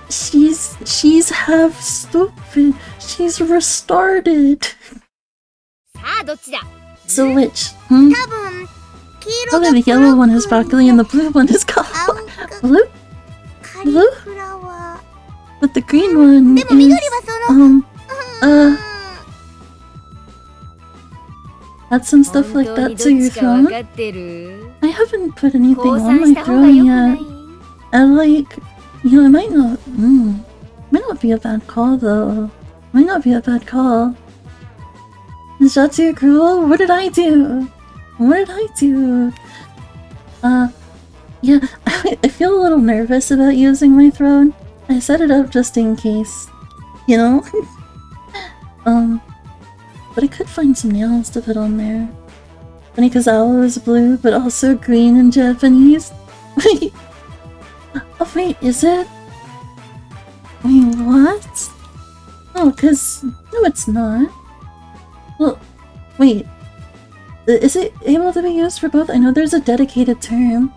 She's half stupid. She's restarted. さあどっちだ So which? 多分黄色 Probably が the yellow one is broccoli and the blue one is 青 cauliflower. が Blue? カリフラワ But the green one ーでも緑 is はその had some stuff like 本当に that ど to っ your ちかわ throne? かってる I haven't put anything 降 on 参 my した方が throne よくない yet. I it might not be a bad call though. Might not be a bad call. Is that too cruel? What did I do? What did I do? Yeah, I feel a little nervous about using my throne. I set it up just in case, you know? But I could find some nails to put on there. Funny cause owl is blue, but also green in Japanese. Wait. Oh wait, is it? Wait, what? Oh, cause... No, it's not. Well, wait. Is it able to be used for both? I know there's a dedicated term.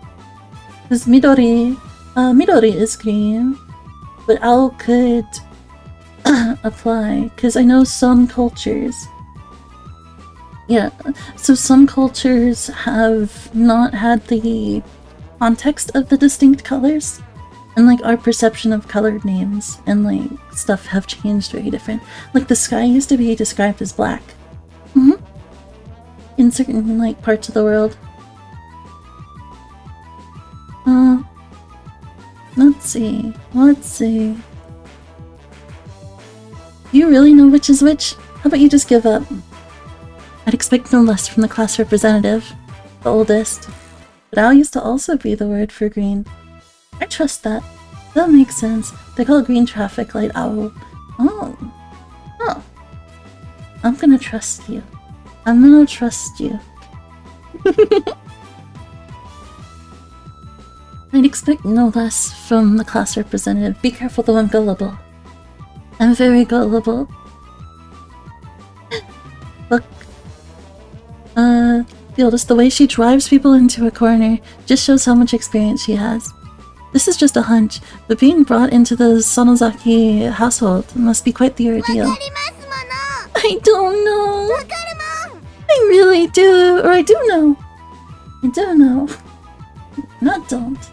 Cause Midori... Midori is green. But owl could... apply. Cause I know some cultures... Yeah, so some cultures have not had the context of the distinct colors, and our perception of colored names and stuff have changed very different. The sky used to be described as black. In certain parts of the world. Let's see. Do you really know which is which? How about you just give up? I'd expect no less from the class representative, the oldest. But owl used to also be the word for green. I trust that. That makes sense. They call green traffic light owl. Oh. Oh. I'm gonna trust you. I'm gonna trust you. I'd expect no less from the class representative. Be careful though, I'm gullible. I'm very gullible. Look. Just the way she drives people into a corner just shows how much experience she has. This is just a hunch, but being brought into the Sonozaki household must be quite the ordeal. I don't know. I really do, or I do know. I do know. Not don't.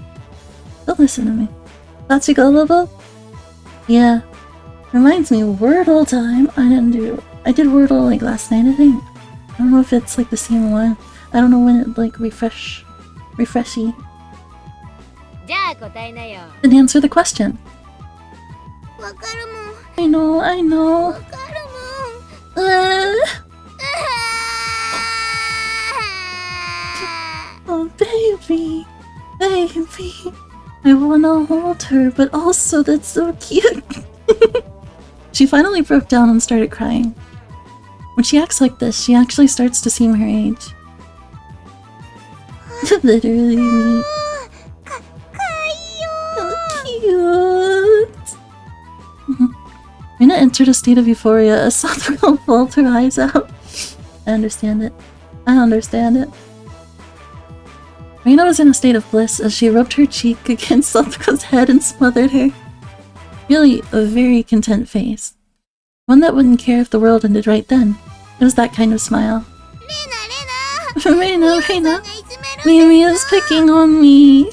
Don't listen to me. That's your gullible? Yeah. Reminds me of Wordle time. I did Wordle like last night, I think. I don't know if it's like the same one. I don't know when it like refreshy. Then answer the question. I know. Oh baby. I wanna hold her, but also that's so cute. She finally broke down and started crying. When she acts like this, she actually starts to seem her age. Literally me. So cute. Rina entered a state of euphoria as Satoko pulled her eyes out. I understand it. Rina was in a state of bliss as she rubbed her cheek against Satoko's head and smothered her. Really, a very content face. One that wouldn't care if the world ended right then. It was that kind of smile. Reina. Mimi is picking on me.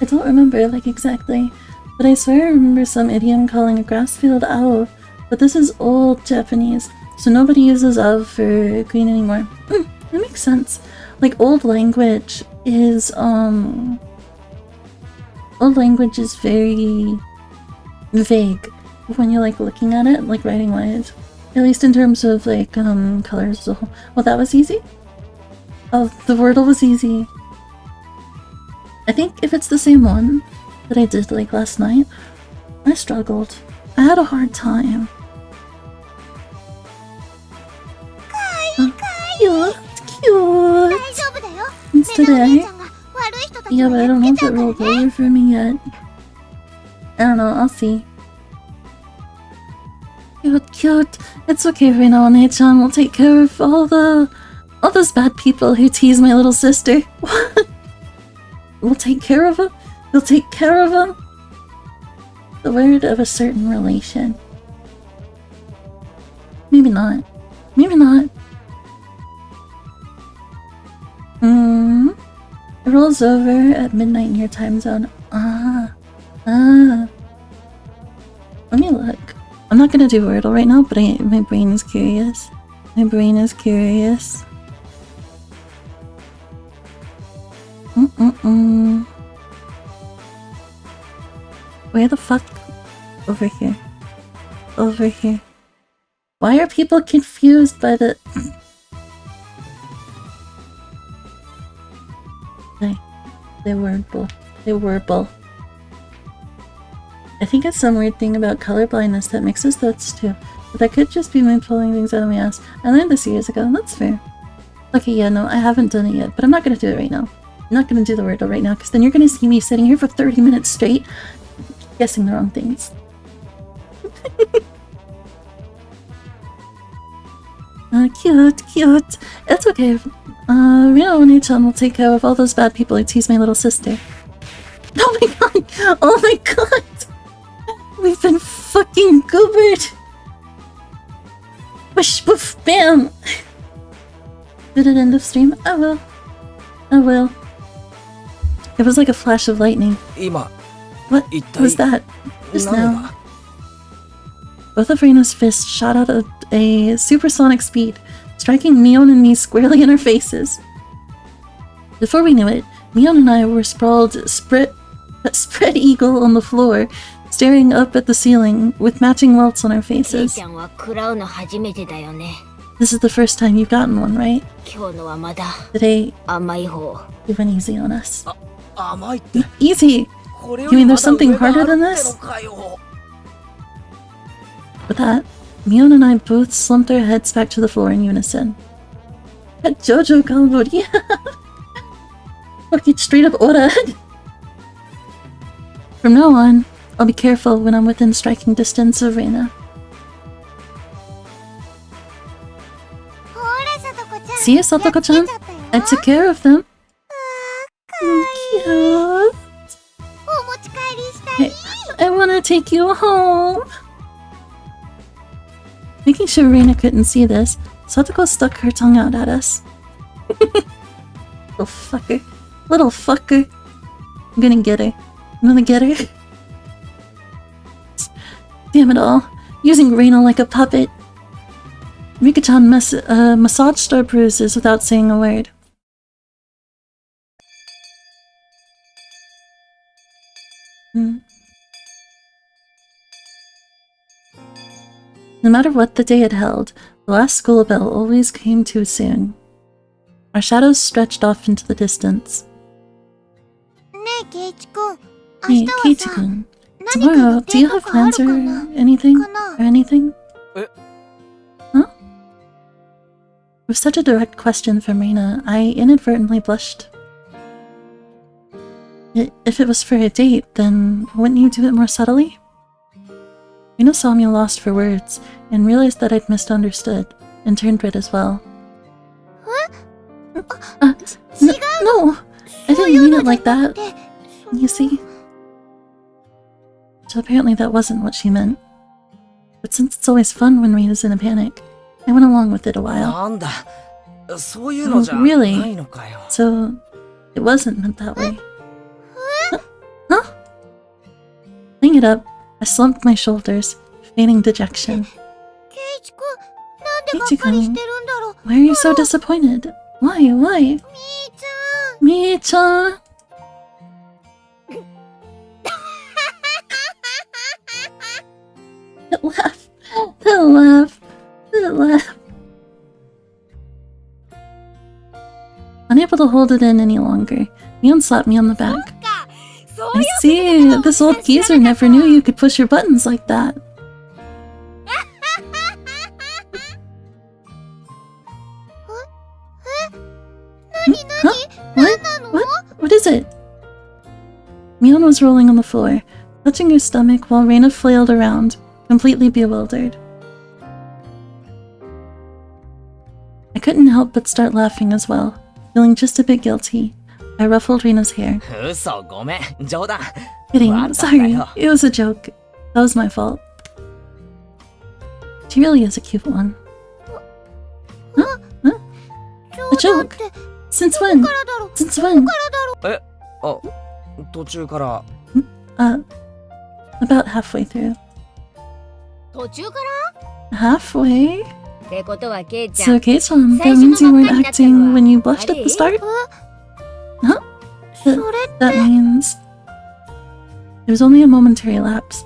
I don't remember, like, exactly. But I swear I remember some idiom calling a grass field ao. But this is old Japanese, so nobody uses ao for green anymore. That makes sense. Like, old language is very vague when you're like looking at it, like writing wise. At least in terms of like colors as a whole. Well, that was easy? Oh, the Wordle was easy. I think if it's the same one that I did like last night, I struggled. I had a hard time. Cute. It's today. Yeah, but I don't know if it rolled over for me yet. I don't know, I'll see. Cute. It's okay, Reina One-chan. We'll take care of all those bad people who tease my little sister. What? We'll take care of them? You'll take care of them? The word of a certain relation. Maybe not. It rolls over at midnight in your time zone. Let me look. I'm not gonna do Wordle right now, but my brain is curious. Where the fuck? Over here. Why are people confused by the... They wordble. I think it's some weird thing about color blindness that mixes thoughts too. But that could just be me pulling things out of my ass. I learned this years ago, that's fair. Okay, yeah, no, I haven't done it yet, but I'm not gonna do it right now. I'm not gonna do the Wordle right now, because then you're gonna see me sitting here for 30 minutes straight, guessing the wrong things. Cute. It's okay. Rina Oni-chan will take care of all those bad people who tease my little sister. Oh my god! We've been fucking goobered! Wish, woof, bam! Did it end of stream? I will. It was like a flash of lightning. What was that? Just now. Both of Reina's fists shot out at a supersonic speed, striking Mion and me squarely in our faces. Before we knew it, Mion and I were sprawled spread eagle on the floor, staring up at the ceiling with matching welts on our faces. This is the first time you've gotten one, right? Today, you went easy on us. Easy? You mean there's something harder than this? With that, Mion and I both slumped our heads back to the floor in unison. That Jojo Galmori. Fucking straight up Ora. From now on, I'll be careful when I'm within striking distance of Reina. See you, Satoko-chan? I took care of them. Cute. Hey, I wanna take you home. Making sure Reina couldn't see this, Satoko stuck her tongue out at us. Little fucker. Little fucker. I'm gonna get her. I'm gonna get her. Damn it all. Using Reina like a puppet. Rika-chan massaged our bruises without saying a word. No matter what the day had held, the last school bell always came too soon. Our shadows stretched off into the distance. Hey, Keiichi-kun. Tomorrow, do you have plans or anything? Huh? With such a direct question from Reina, I inadvertently blushed. If it was for a date, then wouldn't you do it more subtly? Reina saw me lost for words, and realized that I'd misunderstood, and turned red as well. No! I didn't mean it like that. You see? So apparently that wasn't what she meant. But since it's always fun when Reina's in a panic, I went along with it a while. Oh, really? So, it wasn't meant that way. Huh? Hang it up. I slumped my shoulders, feigning dejection. Keiichi-kun, why are you so disappointed? Why? Mii-chan! That laugh. Unable to hold it in any longer, Mion slapped me on the back. I see, this old geezer never knew you could push your buttons like that. Huh? What is it? Mion was rolling on the floor, touching her stomach while Reina flailed around, completely bewildered. I couldn't help but start laughing as well, feeling just a bit guilty. I ruffled Reina's hair. Kidding, sorry, it was a joke. That was my fault. She really is a cute one. Huh? A joke? Since when? About halfway through. Halfway? So Kei-chan, that means you weren't acting when you blushed at the start? Huh? That means... It was only a momentary lapse,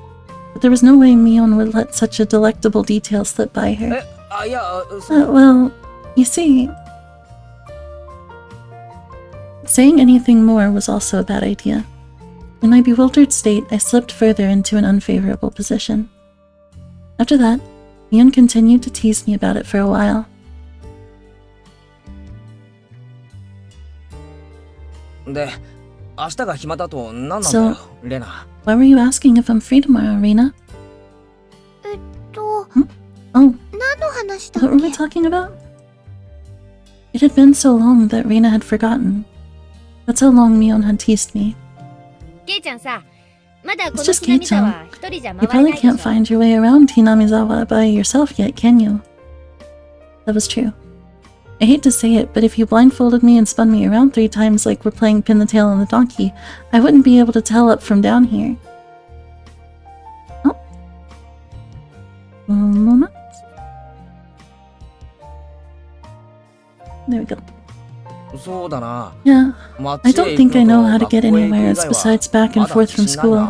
but there was no way Mion would let such a delectable detail slip by her. Well, you see... Saying anything more was also a bad idea. In my bewildered state, I slipped further into an unfavorable position. After that, Mion continued to tease me about it for a while. So, why were you asking if I'm free tomorrow, Reina? Oh, what were we talking about? It had been so long that Reina had forgotten. That's how long Mion had teased me. It's just Kei-chan. You probably can't find your way around Hinamizawa by yourself yet, can you? That was true. I hate to say it, but if you blindfolded me and spun me around 3 times like we're playing Pin the Tail on the Donkey, I wouldn't be able to tell up from down here. Oh. 1 moment. There we go. Yeah, I don't think I know how to get anywhere else besides back and forth from school.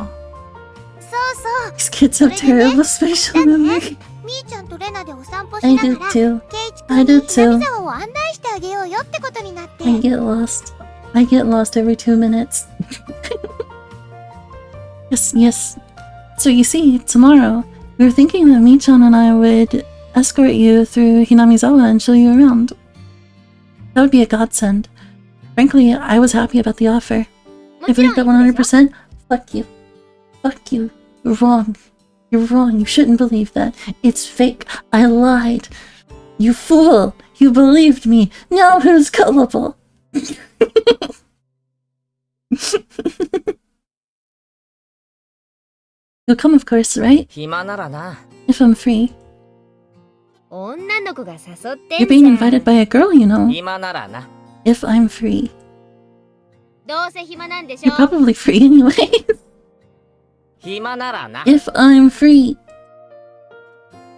These kids have terrible spatial memory. I do too. I get lost every 2 minutes. Yes. So you see, tomorrow, we were thinking that Mii-chan and I would escort you through Hinamizawa and show you around. That would be a godsend. Frankly, I was happy about the offer. も I ちろん believe that 行くでしょ 100%. Fuck you. Fuck you. You're wrong. You're wrong. You shouldn't believe that. It's fake. I lied. You fool. You believed me. Now who's gullible? You'll come, of course, right? 暇ならな。 If I'm free. 女の子が誘ってん You're じ being ゃん invited by a girl, you know. 暇ならな。 If I'm free. どうせ暇なんでし You're ょ probably free anyway. 暇ならな。 If I'm free.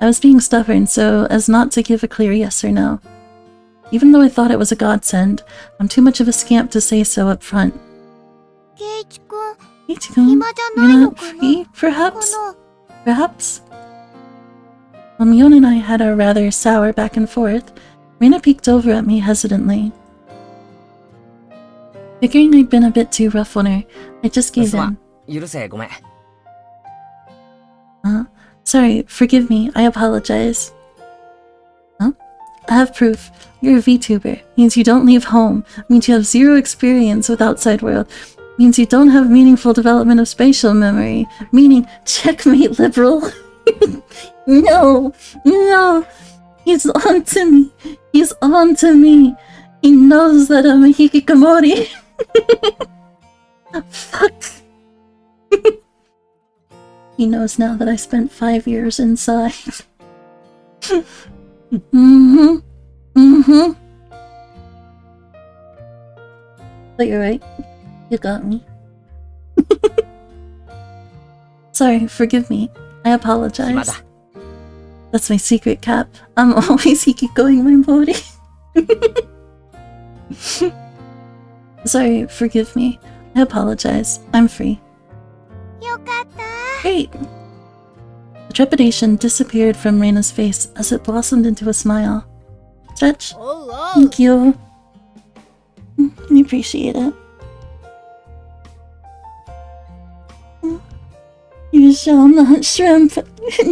I was being stubborn so as not to give a clear yes or no. Even though I thought it was a godsend, I'm too much of a scamp to say so up front. ケイチくん、 Ichigo, 暇じゃない you're の not かな free, こ perhaps? の Perhaps? When Mion and I had our rather sour back and forth, Rena peeked over at me hesitantly. Figuring I'd been a bit too rough on her, I just gave in. 許せ、ごめん。 Sorry, forgive me, I apologize. Huh? I have proof. You're a VTuber. Means you don't leave home. Means you have zero experience with outside world. Means you don't have meaningful development of spatial memory. Meaning, checkmate, liberal. No, no. He's on to me. He's on to me. He knows that I'm a hikikomori. Fuck. He knows now that I spent 5 years inside. But you're right. You got me. Sorry, forgive me. I 暇 apologize. だ。 That's my secret cap. I'm always hikigoing my body. Sorry, forgive me. I apologize. I'm free. よかった。 Great! The trepidation disappeared from Reina's face as it blossomed into a smile. Stretch. おうおう Thank you. I appreciate it. You shall not shrimp.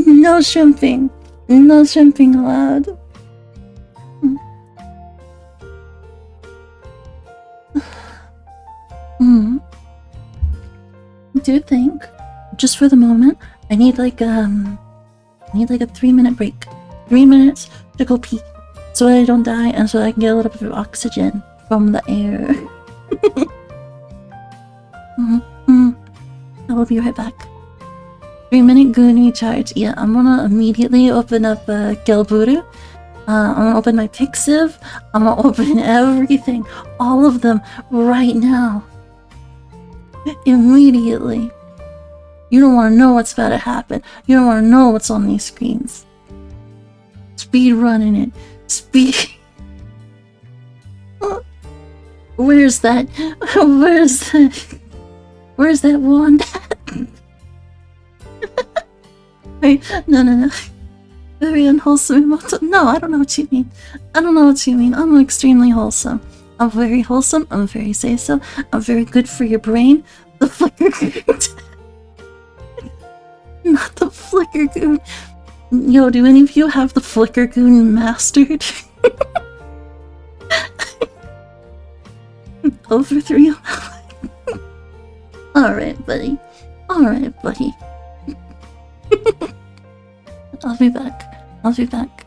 No shrimping. No shrimping allowed. Do you think, just for the moment, I need like a 3-minute break. 3 minutes to go pee, so I don't die and so I can get a little bit of oxygen from the air. I will be right back. 3-minute goon recharge. Yeah, I'm gonna immediately open up Gelburu. I'm gonna open my Pixiv. I'm gonna open everything. All of them right now. Immediately. You don't want to know what's about to happen. You don't want to know what's on these screens. Speed running it. Speed. Where's that? Where's that? Where's that wand at? Wait, no. Very unwholesome emotion. No, I don't know what you mean. I don't know what you mean. I'm extremely wholesome. I'm very wholesome. I'm very say-so. I'm very good for your brain. The flicker goon. Not the flicker goon. Yo, do any of you have the flicker goon mastered? Over 3 Alright, buddy. Alright, buddy. I'll be back. I'll be back.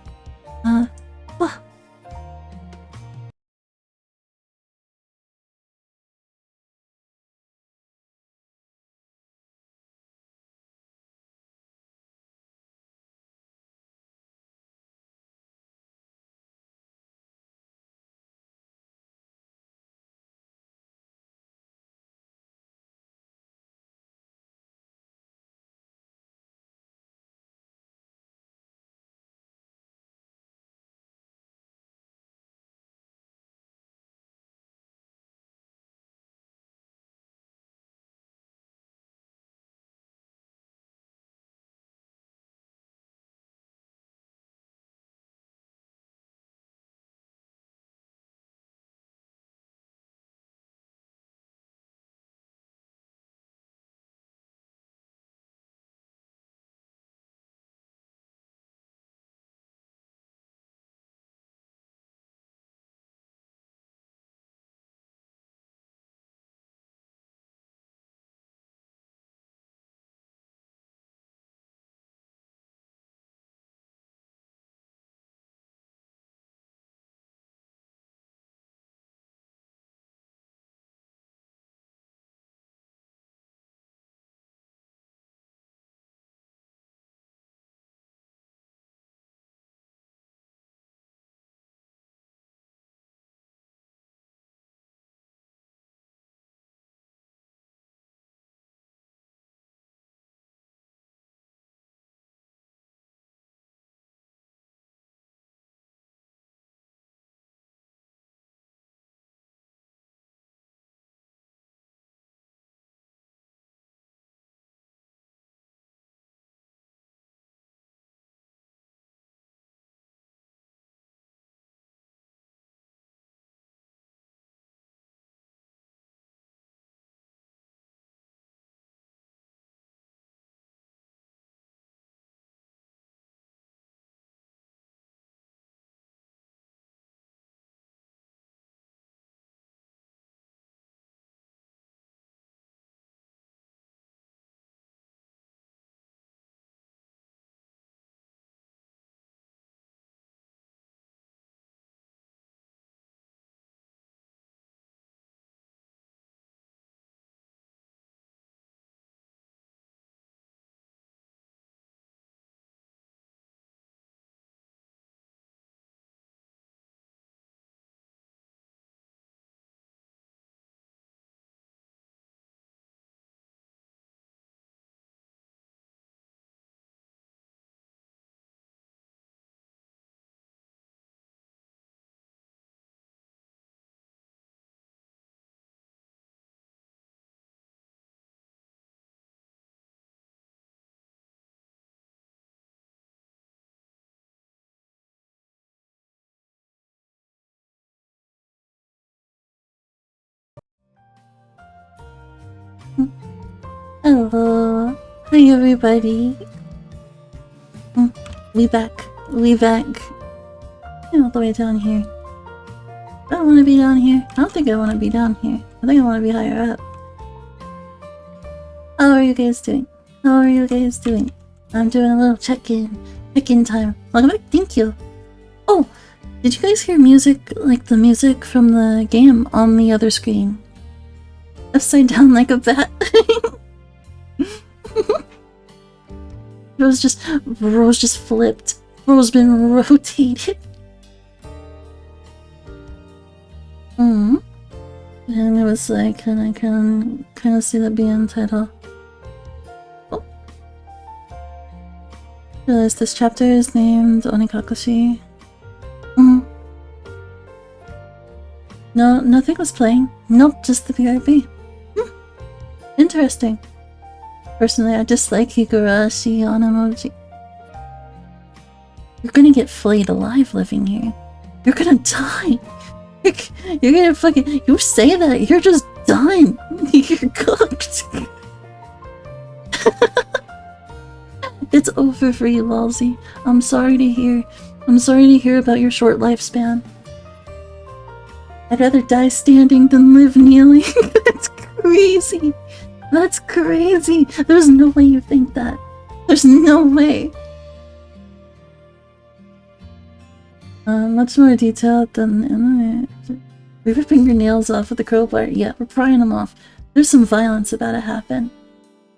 Hello. Hi, everybody. We back. We back. All the way down here. I don't want to be down here. I don't think I want to be down here. I think I want to be higher up. How are you guys doing? How are you guys doing? I'm doing a little check-in. Check-in time. Welcome back. Thank you. Oh, did you guys hear music, like the music from the game on the other screen? Upside down like a bat. Rose just flipped. Rose been rotated. And it was like, and I can kind of see that being title. Oh. Realize this chapter is named Onikakushi. No, nothing was playing. Nope, just the BRB. Interesting. Personally, I dislike Higurashi on emoji. You're gonna get flayed alive living here. You're gonna die. You're gonna fucking... You say that, you're just done. You're cooked. It's over for you, Lalsy. I'm sorry to hear about your short lifespan. I'd rather die standing than live kneeling. That's crazy. That's crazy. There's no way you think that. There's no way. Much more detailed than we're ripping your nails off with a crowbar. Yeah, we're prying them off. There's some violence about to happen.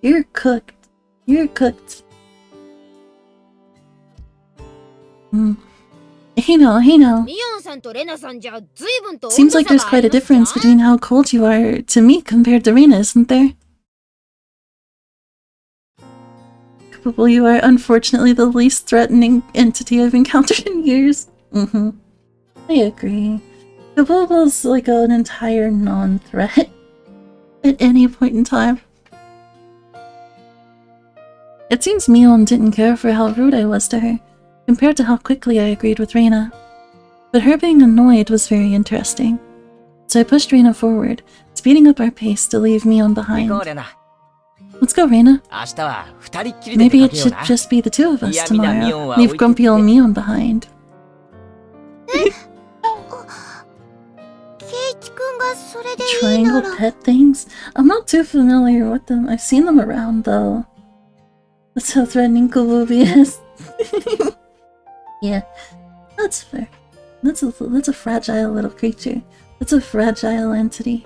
You're cooked. You're cooked. Hey now. Seems like there's quite a difference between how cold you are to me compared to Reina, isn't there? Well, you are unfortunately the least threatening entity I've encountered in years. I agree. Kabobo's like an entire non-threat at any point in time. It seems Mion didn't care for how rude I was to her, compared to how quickly I agreed with Reina. But her being annoyed was very interesting. So I pushed Reina forward, speeding up our pace to leave Mion behind. Let's go, Reina. Maybe it should just be the two of us tomorrow. Leave grumpy old Mion behind. Triangle pet things? I'm not too familiar with them. I've seen them around, though. That's how threatening Kobubi is. Yeah, that's fair. That's a fragile little creature. That's a fragile entity.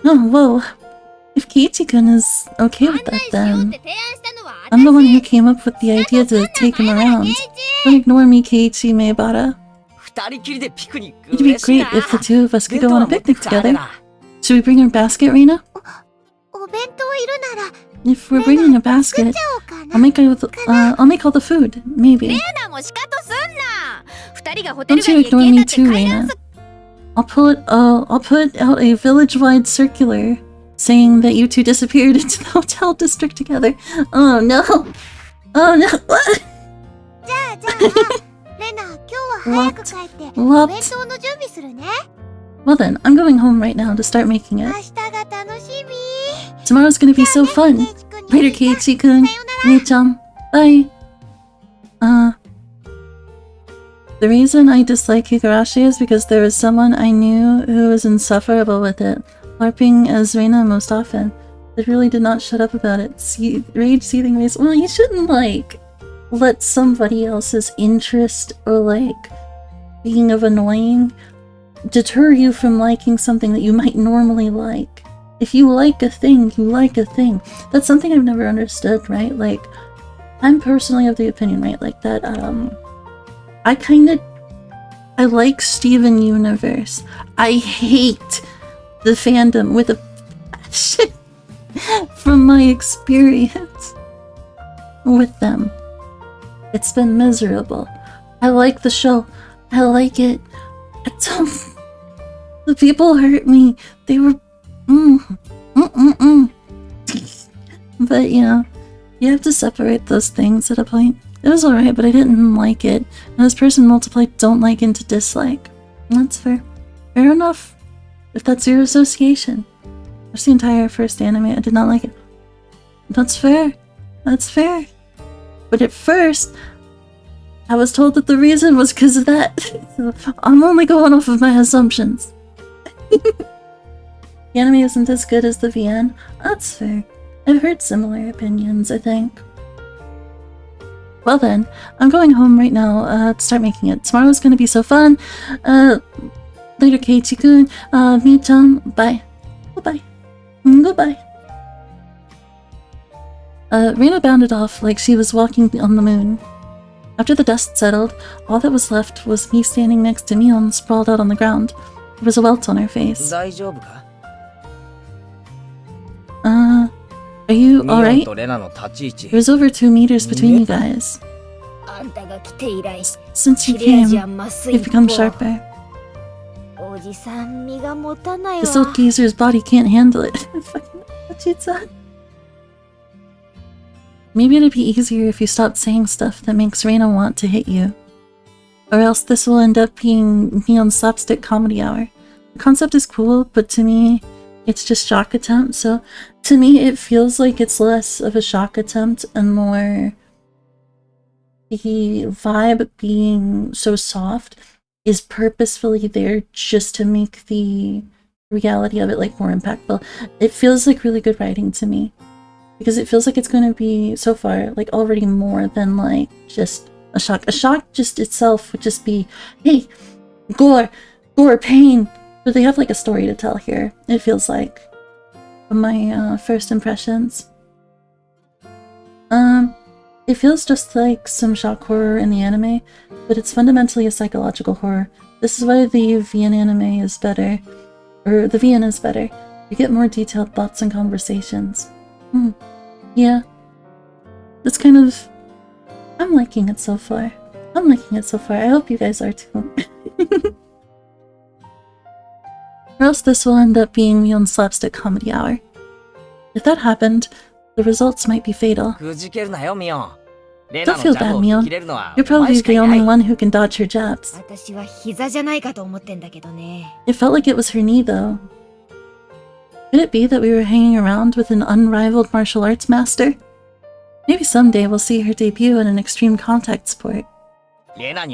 Oh, whoa. If Keiichi-kun is okay with that, then... I'm the one who came up with the idea to take him around. Don't ignore me, Keiichi Meibara. It'd be great if the two of us could go on a picnic together. Should we bring our basket, Reina? If we're bringing a basket, I'll make all the food, maybe. Don't you ignore me too, Reina. I'll put out a village-wide circular saying that you two disappeared into the hotel district together. Oh no! Oh no! What? Locked. Well then, I'm going home right now to start making it. Tomorrow's gonna be so fun. Later, Keiichi-kun. Mii-chan. Bye. The reason I dislike Higurashi is because there was someone I knew who was insufferable with it, LARPing as Reina most often. It really did not shut up about it. Rage seething ways. Well, you shouldn't, like, let somebody else's interest or, like, being of annoying deter you from liking something that you might normally like. If you like a thing, you like a thing. That's something I've never understood, right? Like, I'm personally of the opinion, right, like that, I like Steven Universe. I hate the fandom with a passion from my experience with them. It's been miserable. I like the show. I like it. The people hurt me. They were... But, you know, you have to separate those things at a point. It was alright, but I didn't like it. And this person multiplied don't like into dislike. That's fair. Fair enough. if that's your association. That's the entire first anime. I did not like it. That's fair. That's fair. But at first, I was told that the reason was because of that. So I'm only going off of my assumptions. The anime isn't as good as the VN. That's fair. I've heard similar opinions, I think. Well then, I'm going home right now to start making it. Tomorrow's gonna be so fun. Later, Keiichi-kun. Mi-chan, bye. Goodbye. Goodbye. Rina bounded off like she was walking on the moon. After the dust settled, all that was left was me standing next to Mion sprawled out on the ground. There was a welt on her face. Are you alright? There's over 2 meters between you guys. Since you came, you've become sharper. This old geezer's body can't handle it. What she said? Maybe it'd be easier if you stopped saying stuff that makes Reina want to hit you. Or else this will end up being Neon's slapstick comedy hour. The concept is cool, but to me, it's just shock attempt, so to me it feels like it's less of a shock attempt and more the vibe being so soft is purposefully there just to make the reality of it like more impactful. It feels like really good writing to me. Because it feels like it's going to be, so far, like already more than like just a shock. A shock just itself would just be, hey, gore, pain. But they have like a story to tell here, it feels like. From my first impressions. It feels just like some shock horror in the anime, but it's fundamentally a psychological horror. This is why the VN anime is better. Or the VN is better. You get more detailed thoughts and conversations. Yeah. That's kind of... I'm liking it so far. I hope you guys are too. Or else this will end up being Mion's slapstick comedy hour. If that happened, the results might be fatal. Don't feel bad, Mion. You're probably the only one who can dodge her jabs. It felt like it was her knee, though. Could it be that we were hanging around with an unrivaled martial arts master? Maybe someday we'll see her debut in an extreme contact sport. Beast.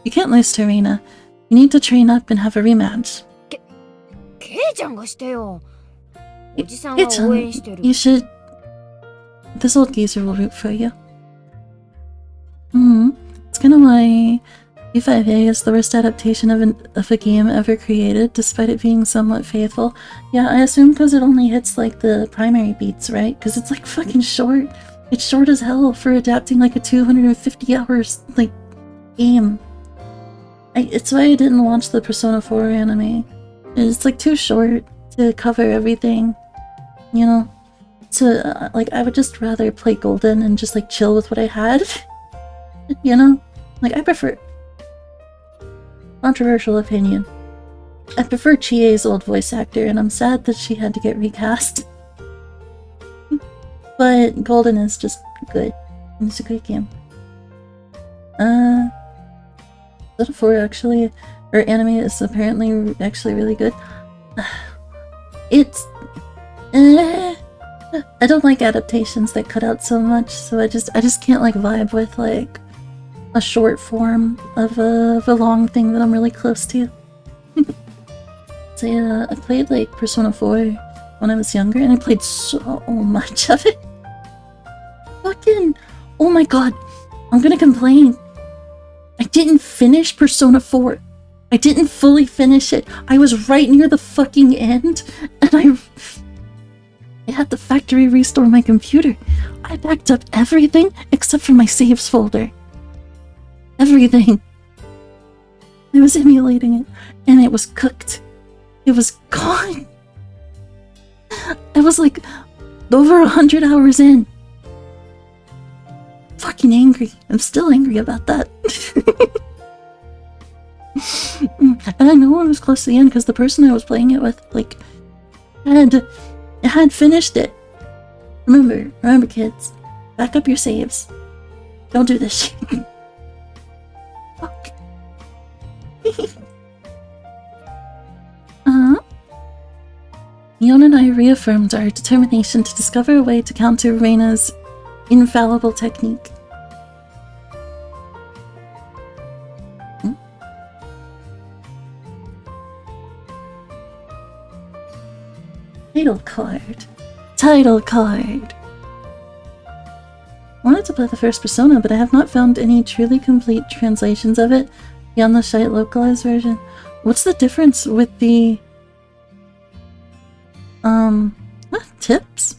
You can't lose to Reina. You need to train up and have a rematch. Kei-chan, you should... This old geezer will root for you. It's kinda why B5A is the worst adaptation of a game ever created, despite it being somewhat faithful. Yeah, I assume because it only hits like the primary beats, right? Because it's like fucking short. It's short as hell for adapting like a 250 hours like game. It's why I didn't watch the Persona 4 anime. It's like too short to cover everything, you know? So like I would just rather play Golden and just like chill with what I had, you know? Like I prefer... Controversial opinion. I prefer Chie's old voice actor, and I'm sad that she had to get recast. But Golden is just good. It's a great game. Persona 4 actually, or anime is apparently actually really good. It's... I don't like adaptations that cut out so much, so I just can't like vibe with like a short form of a long thing that I'm really close to. So yeah, I played like Persona 4 when I was younger, and I played so much of it. Fucking, oh my god, I'm gonna complain. I didn't finish Persona 4. I didn't fully finish it. I was right near the fucking end, and I had the factory restore my computer. I backed up everything except for my saves folder. Everything. I was emulating it, and it was cooked. It was gone. I was like over 100 hours in. Fucking angry. I'm still angry about that. And I know I was close to the end because the person I was playing it with, like, had finished it. Remember kids, back up your saves. Don't do this shit. Fuck. Leon and I reaffirmed our determination to discover a way to counter Reina's infallible technique. Title card. Title card. I wanted to play the first Persona, but I have not found any truly complete translations of it beyond the shite localized version. What's the difference with the tips?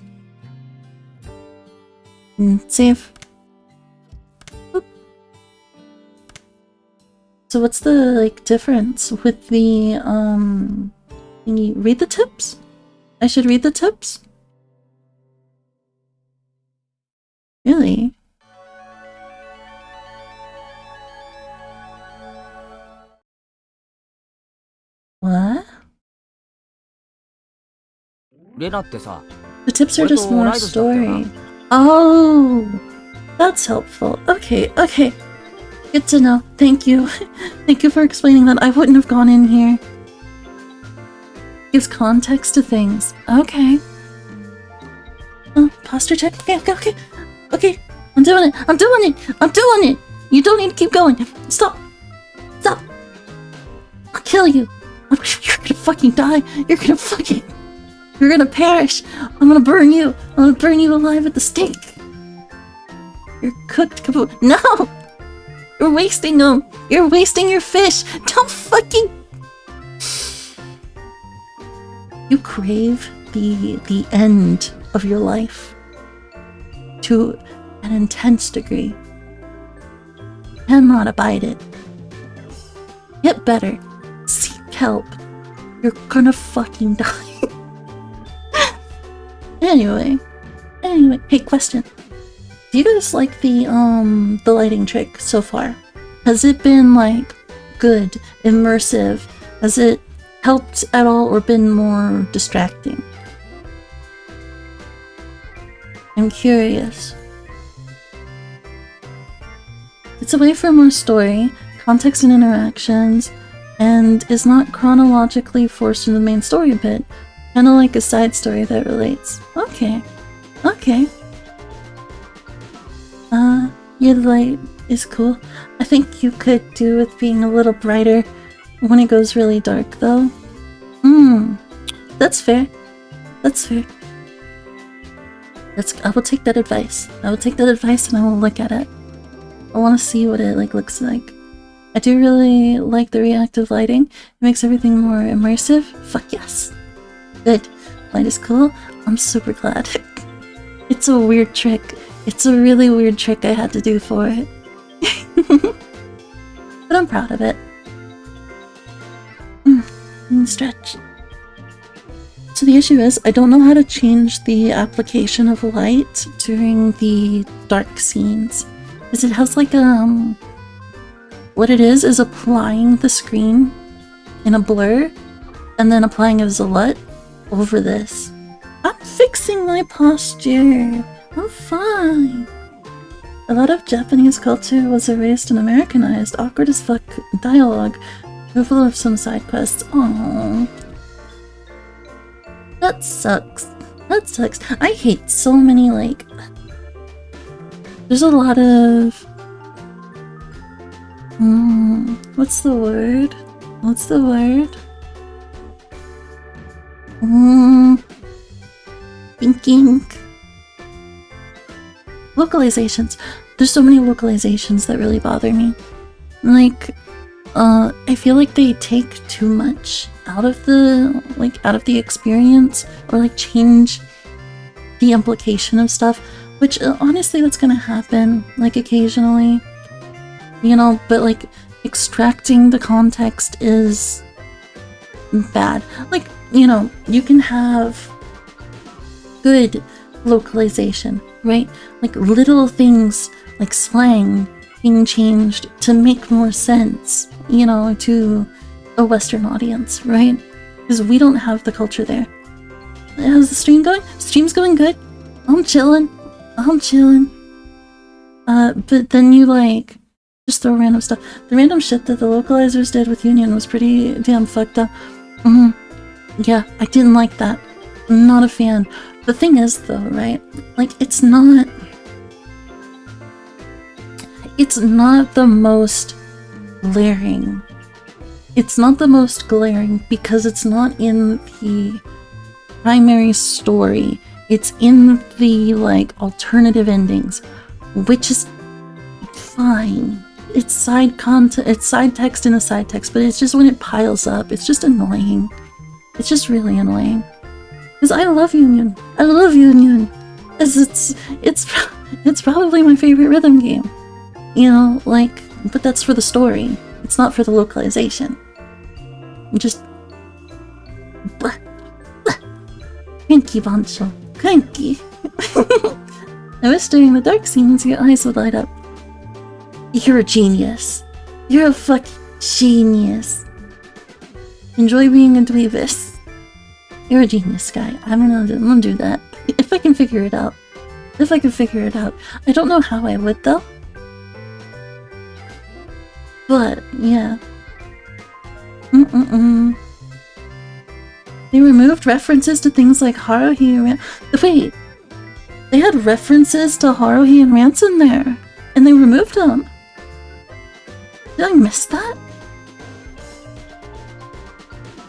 Save. Oop. So what's the like difference with the can you read the tips? I should read the tips? Really? What? レナってさ、 The tips are just more story. Oh, that's helpful. Okay, okay. Good to know. Thank you. Thank you for explaining that. I wouldn't have gone in here. Gives context to things. Okay. Oh, posture check. Okay, okay, okay. Okay. I'm doing it. I'm doing it. I'm doing it. You don't need to keep going. Stop. Stop. I'll kill you. You're gonna fucking die. You're gonna fucking... You're gonna perish. I'm gonna burn you. I'm gonna burn you alive at the stake. You're cooked kaboom. No! You're wasting them. You're wasting your fish. Don't fucking... You crave the end of your life to an intense degree. Cannot abide it. Get better. Seek help. You're gonna fucking die. Anyway, hey, question. Do you guys like the lighting trick so far? Has it been like good, immersive? Has it helped at all or been more distracting? I'm curious. It's a way for more story, context and interactions, and is not chronologically forced into the main story a bit. Kinda like a side story that relates. Okay. Okay. Your light is cool. I think you could do with being a little brighter when it goes really dark, though. That's fair. That's fair. I will take that advice. I will take that advice and I will look at it. I want to see what it looks like. I do really like the reactive lighting. It makes everything more immersive. Fuck yes. Good. Light is cool. I'm super glad. It's a weird trick. It's a really weird trick I had to do for it. But I'm proud of it. Stretch. So the issue is, I don't know how to change the application of light during the dark scenes. Because it has like what it is applying the screen in a blur and then applying as a LUT over this. I'm fixing my posture. I'm fine. A lot of Japanese culture was erased and Americanized. Awkward as fuck dialogue. Removal of some side quests. Aww. That sucks. That sucks. I hate so many, like... There's a lot of... What's the word? What's the word? Thinking. Localizations. There's so many localizations that really bother me. Like, I feel like they take too much out of the experience, or like change the implication of stuff, which honestly that's gonna happen, like occasionally, you know, but like extracting the context is bad. Like, you know, you can have good localization, right? Like little things like slang being changed to make more sense, you know, to a Western audience, right? Because we don't have the culture there. How's the stream going? Stream's going good. I'm chilling. I'm chilling. But then you like just throw random stuff. The random shit that the localizers did with Union was pretty damn fucked up. Yeah, I didn't like that. I'm not a fan. The thing is, though, right? Like, it's not the most glaring. It's not the most glaring because it's not in the primary story. It's in the, like, alternative endings, which is fine. It's side content, it's side text in a side text, but it's just when it piles up, it's just annoying. It's just really annoying. Because I love Union. I love Union. It's probably my favorite rhythm game. You know, like, but that's for the story. It's not for the localization. Just cranky Bancho. Cranky. I wish during the dark scenes your eyes would light up. You're a genius. You're a fucking genius. Enjoy being a dweebus. You're a genius, guy. I'm gonna do that. If I can figure it out. If I can figure it out. I don't know how I would, though. But, yeah. They removed references to things like Haruhi and wait! They had references to Haruhi and Rance in there. And they removed them. Did I miss that?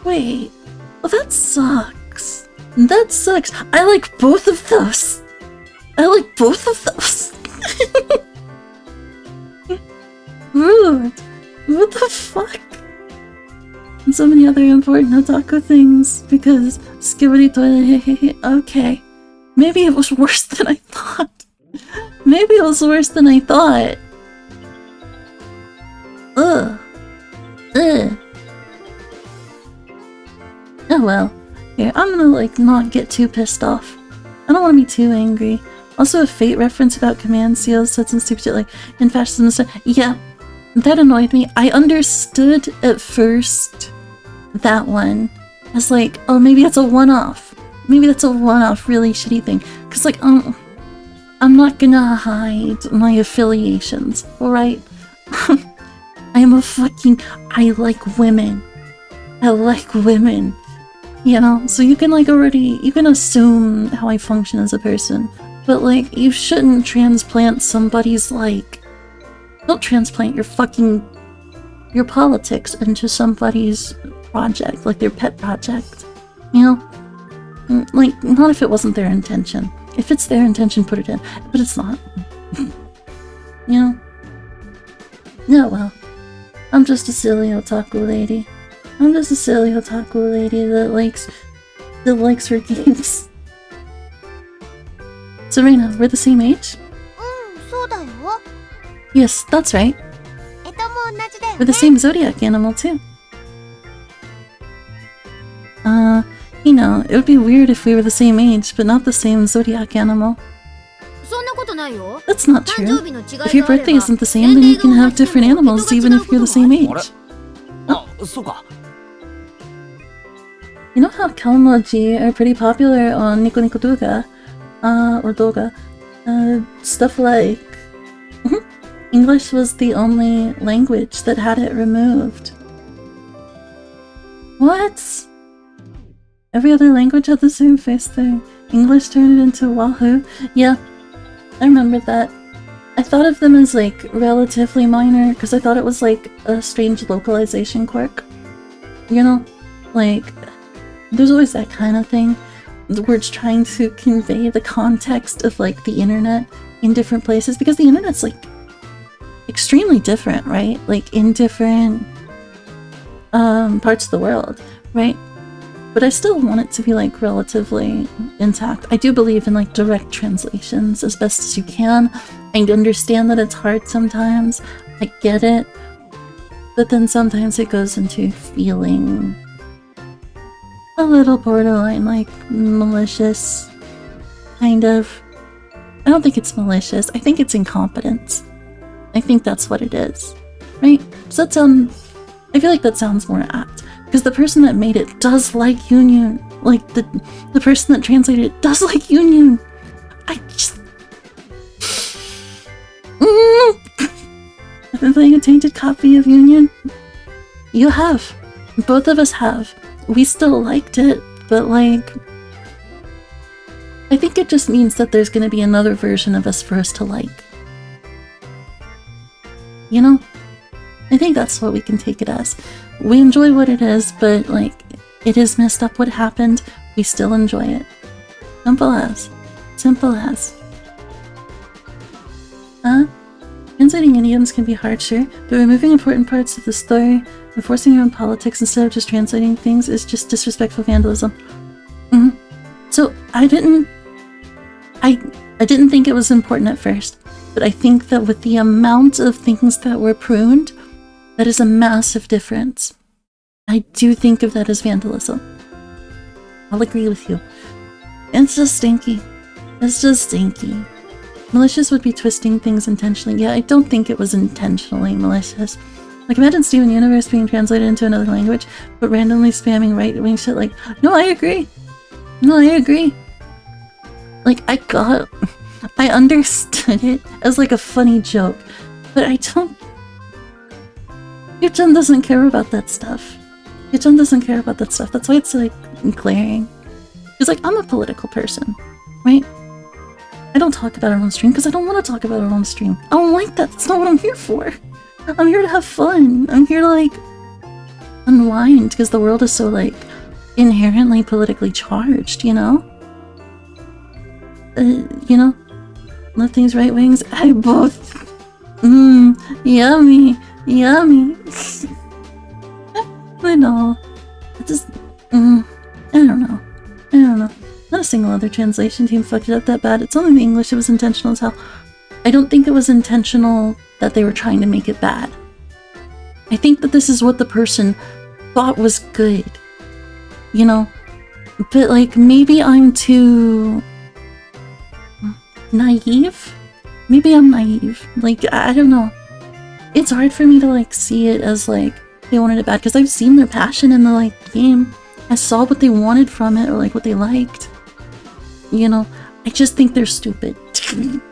Wait. Well, that sucks. That sucks. I like both of those. I like both of those. Rude. What the fuck? And so many other important otaku things because Skibidi Toilet. Okay. Maybe it was worse than I thought. Maybe it was worse than I thought. Ugh. Ugh. Oh well. Here, I'm gonna like not get too pissed off. I don't want to be too angry. Also a Fate reference about command seals said some stupid shit like in fascism and stuff. Yeah, that annoyed me. I understood at first that one as like, oh maybe that's a one-off. Maybe that's a one-off really shitty thing. Cause like, I'm not gonna hide my affiliations, alright? I like women. I like women. You know, so you can like you can assume how I function as a person. But like, you shouldn't transplant somebody's like, don't transplant your politics into somebody's project, like their pet project. You know? Like, not if it wasn't their intention. If it's their intention, put it in. But it's not. You know? Yeah, well. I'm just a silly otaku lady. I'm just a silly otaku lady that likes her games. Serena, we're the same age? そうだよ。 Yes, that's right. も同じだよ We're the same zodiac animal too. You know, it would be weird if we were the same age, but not the same zodiac animal. そんなことないよ。 That's not true. If your birthday isn't the same, then you can have different animals even if you're the same age. あ、そうか。 You know how Kalmoji are pretty popular on Nico Nico Douga? Or Doga? Stuff like... English was the only language that had it removed. What? Every other language had the same face thing. English turned it into Wahoo. Yeah, I remember that. I thought of them as like relatively minor because I thought it was like a strange localization quirk. You know? Like, there's always that kind of thing where it's trying to convey the context of like the internet in different places because the internet's like extremely different, right? Like in different parts of the world, right? But I still want it to be like relatively intact. I do believe in like direct translations as best as you can. I understand that it's hard sometimes. I get it. But then sometimes it goes into feeling a little borderline like malicious, kind of. I don't think it's malicious. I think it's incompetence. I think that's what it is, right? Does that sound... I feel like that sounds more apt. Because the person that made it does like Union. Like, the person that translated it does like Union. I just... I've been playing a tainted copy of Union. You have. Both of us have. We still liked it, but like... I think it just means that there's gonna be another version of us for us to like. You know? I think that's what we can take it as. We enjoy what it is, but like, it is messed up what happened. We still enjoy it. Simple as. Simple as. Translating idioms can be hard, sure, but removing important parts of the story and forcing your own politics instead of just translating things is just disrespectful vandalism. So I didn't think it was important at first, but I think that with the amount of things that were pruned, that is a massive difference. I do think of that as vandalism. I'll agree with you. It's just stinky. It's just stinky. Malicious would be twisting things intentionally. Yeah, I don't think it was intentionally malicious. Like, imagine Steven Universe being translated into another language, but randomly spamming right-wing shit like, no, I agree. No, I agree. Like, I understood it as like a funny joke, but I don't... Yuchan doesn't care about that stuff. Yuchan doesn't care about that stuff. That's why it's like glaring. Because like, I'm a political person, right? I don't talk about it on stream because I don't want to talk about it on stream. I don't like that. That's not what I'm here for. I'm here to have fun. I'm here to like unwind because the world is so like inherently politically charged, you know? You know? Nothing's right wings. I both. Yummy. Yummy. I know. I just. I don't know. I don't know. Not a single other translation team fucked it up that bad. It's only the English that was intentional as hell. I don't think it was intentional that they were trying to make it bad. I think that this is what the person thought was good. You know? But like, maybe I'm too... naive? Maybe I'm naive. Like, I don't know. It's hard for me to like see it as like, they wanted it bad, because I've seen their passion in the like game. I saw what they wanted from it, or like what they liked. You know, I just think they're stupid. And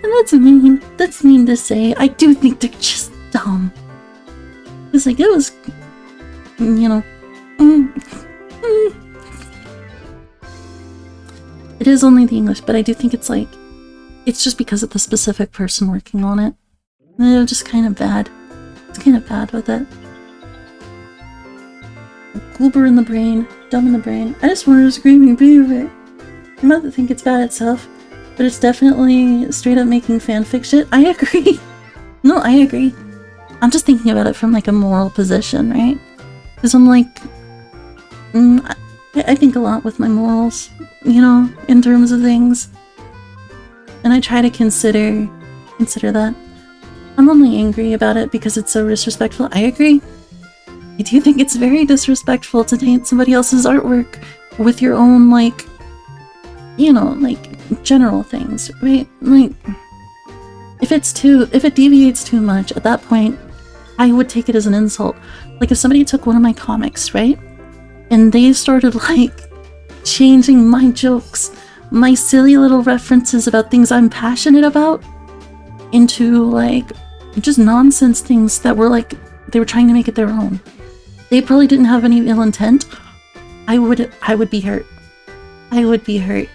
that's mean. That's mean to say. I do think they're just dumb. It's like, it was, you know. It is only the English, but I do think it's like, it's just because of the specific person working on it. They're just kind of bad. It's kind of bad with it. Goober in the brain, dumb in the brain. I just wanted a screaming baby. I might think it's bad itself, but it's definitely straight up making fanfic shit. I agree. No, I agree. I'm just thinking about it from like a moral position, right? Because I'm like, I think a lot with my morals, you know, in terms of things. And I try to consider that. I'm only angry about it because it's so disrespectful. I agree. I do think it's very disrespectful to taint somebody else's artwork with your own, like, you know, like, general things, right? Like, if it deviates too much, at that point, I would take it as an insult. Like, if somebody took one of my comics, right? And they started, like, changing my jokes, my silly little references about things I'm passionate about, into, like, just nonsense things that were, like, they were trying to make it their own. They probably didn't have any ill intent. I would be hurt. I would be hurt.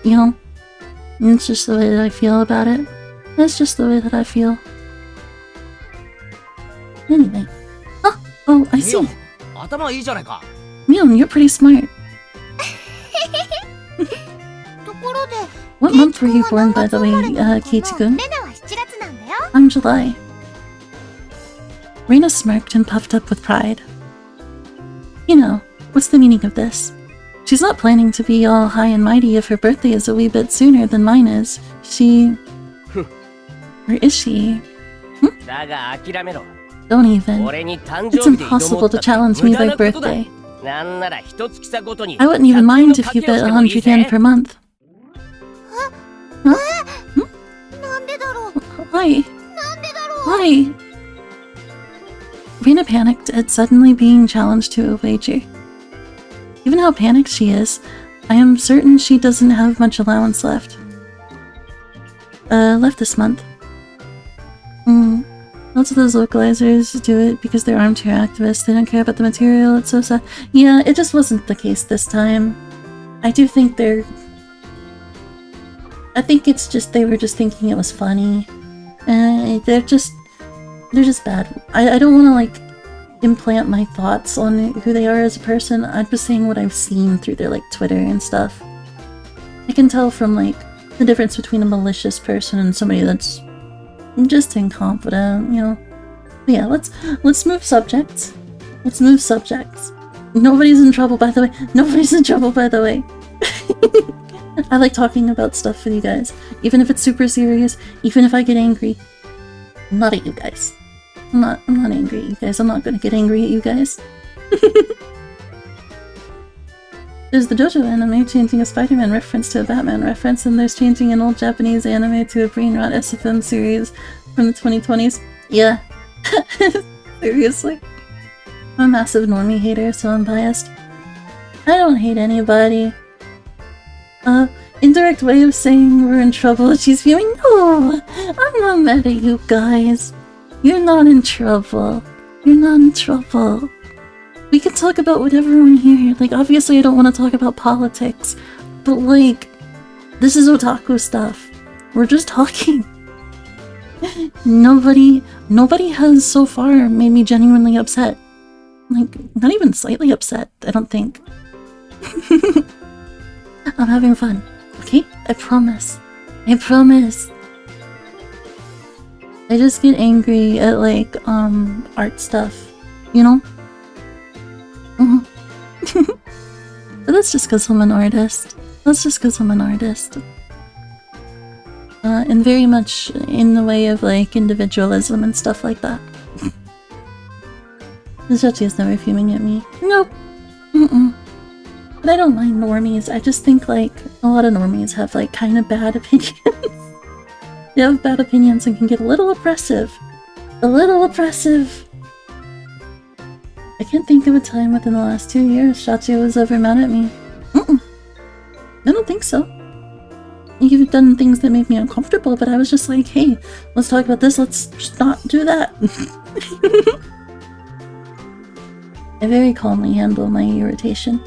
You know? And it's just the way that I feel about it. That's just the way that I feel. Anyway. Oh, I see. Mion, you're pretty smart. What month were you born, by the way, Keiichi-kun? I'm July. Reina smirked and puffed up with pride. You know, what's the meaning of this? She's not planning to be all high and mighty if her birthday is a wee bit sooner than mine is. She... or is she? Don't even. It's impossible to challenge me by birthday. I wouldn't even mind if you bet 100 yen per month. Huh? Why? Why? Rena panicked at suddenly being challenged to a wager. Given how panicked she is, I am certain she doesn't have much allowance left. Left this month. Lots of those localizers do it because they're armchair activists. They don't care about the material. It's so sad. Yeah, it just wasn't the case this time. I do think I think it's just they were just thinking it was funny. They're just bad. I don't want to like implant my thoughts on who they are as a person. I'm just saying what I've seen through their like Twitter and stuff. I can tell from like the difference between a malicious person and somebody that's just incompetent, you know. But yeah, let's move subjects. Let's move subjects. Nobody's in trouble, by the way. Nobody's in trouble, by the way. I like talking about stuff with you guys, even if it's super serious, even if I get angry. I'm not at you guys. I'm not angry at you guys. I'm not gonna get angry at you guys. There's the JoJo anime changing a Spider-Man reference to a Batman reference, and there's changing an old Japanese anime to a brain rot SFM series from the 2020s. Yeah. Seriously. I'm a massive normie hater, so I'm biased. I don't hate anybody. Indirect way of saying we're in trouble. She's viewing. No! I'm not mad at you guys. You're not in trouble. You're not in trouble. We can talk about whatever on here. Like, obviously I don't want to talk about politics, but like, this is otaku stuff. We're just talking. Nobody has so far made me genuinely upset. Like, not even slightly upset, I don't think. I'm having fun, okay? I promise. I promise. I just get angry at, like, art stuff, you know? But that's just because I'm an artist. That's just because I'm an artist. And very much in the way of, like, individualism and stuff like that. Shachi is never fuming at me. Nope. But I don't mind normies. I just think, like, a lot of normies have, like, kind of bad opinions. They have bad opinions and can get a little oppressive. A little oppressive. I can't think of a time within the last 2 years Shachi was ever mad at me. I don't think so. You've done things that made me uncomfortable, but I was just like, hey, let's talk about this, let's just not do that. I very calmly handle my irritation.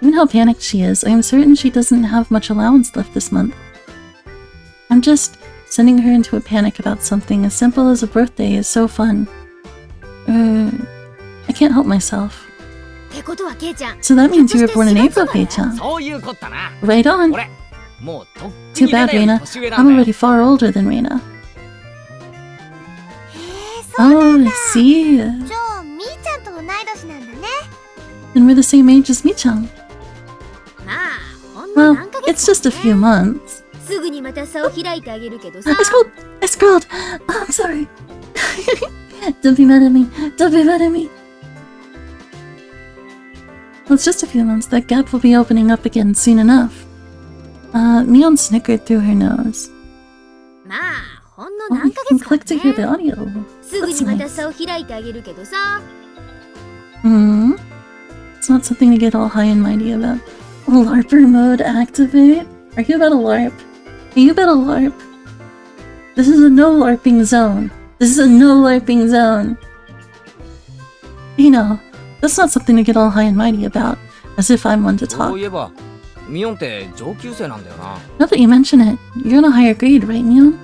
Even how panicked she is, I am certain she doesn't have much allowance left this month. I'm just sending her into a panic about something as simple as a birthday is so fun. I can't help myself. So that means you were born in April, Kei-chan. Right on. Too bad, Reina. I'm already far older than Reina. Oh, I see. Then we're the same age as Mi-chan. Well, it's just a few months. I scrolled! Oh, I'm sorry. Don't be mad at me. Don't be mad at me. Well, it's just a few months. That gap will be opening up again soon enough. Mion snickered through her nose. Oh, you can click to hear the audio. That's nice. It's not something to get all high and mighty about. LARPer mode activate? Are you about a LARP? Are you about a LARP? This is a no LARPing zone. This is a no LARPing zone. You know, that's not something to get all high and mighty about, as if I'm one to talk. Now that you mention it, you're on a higher grade, right, Mion?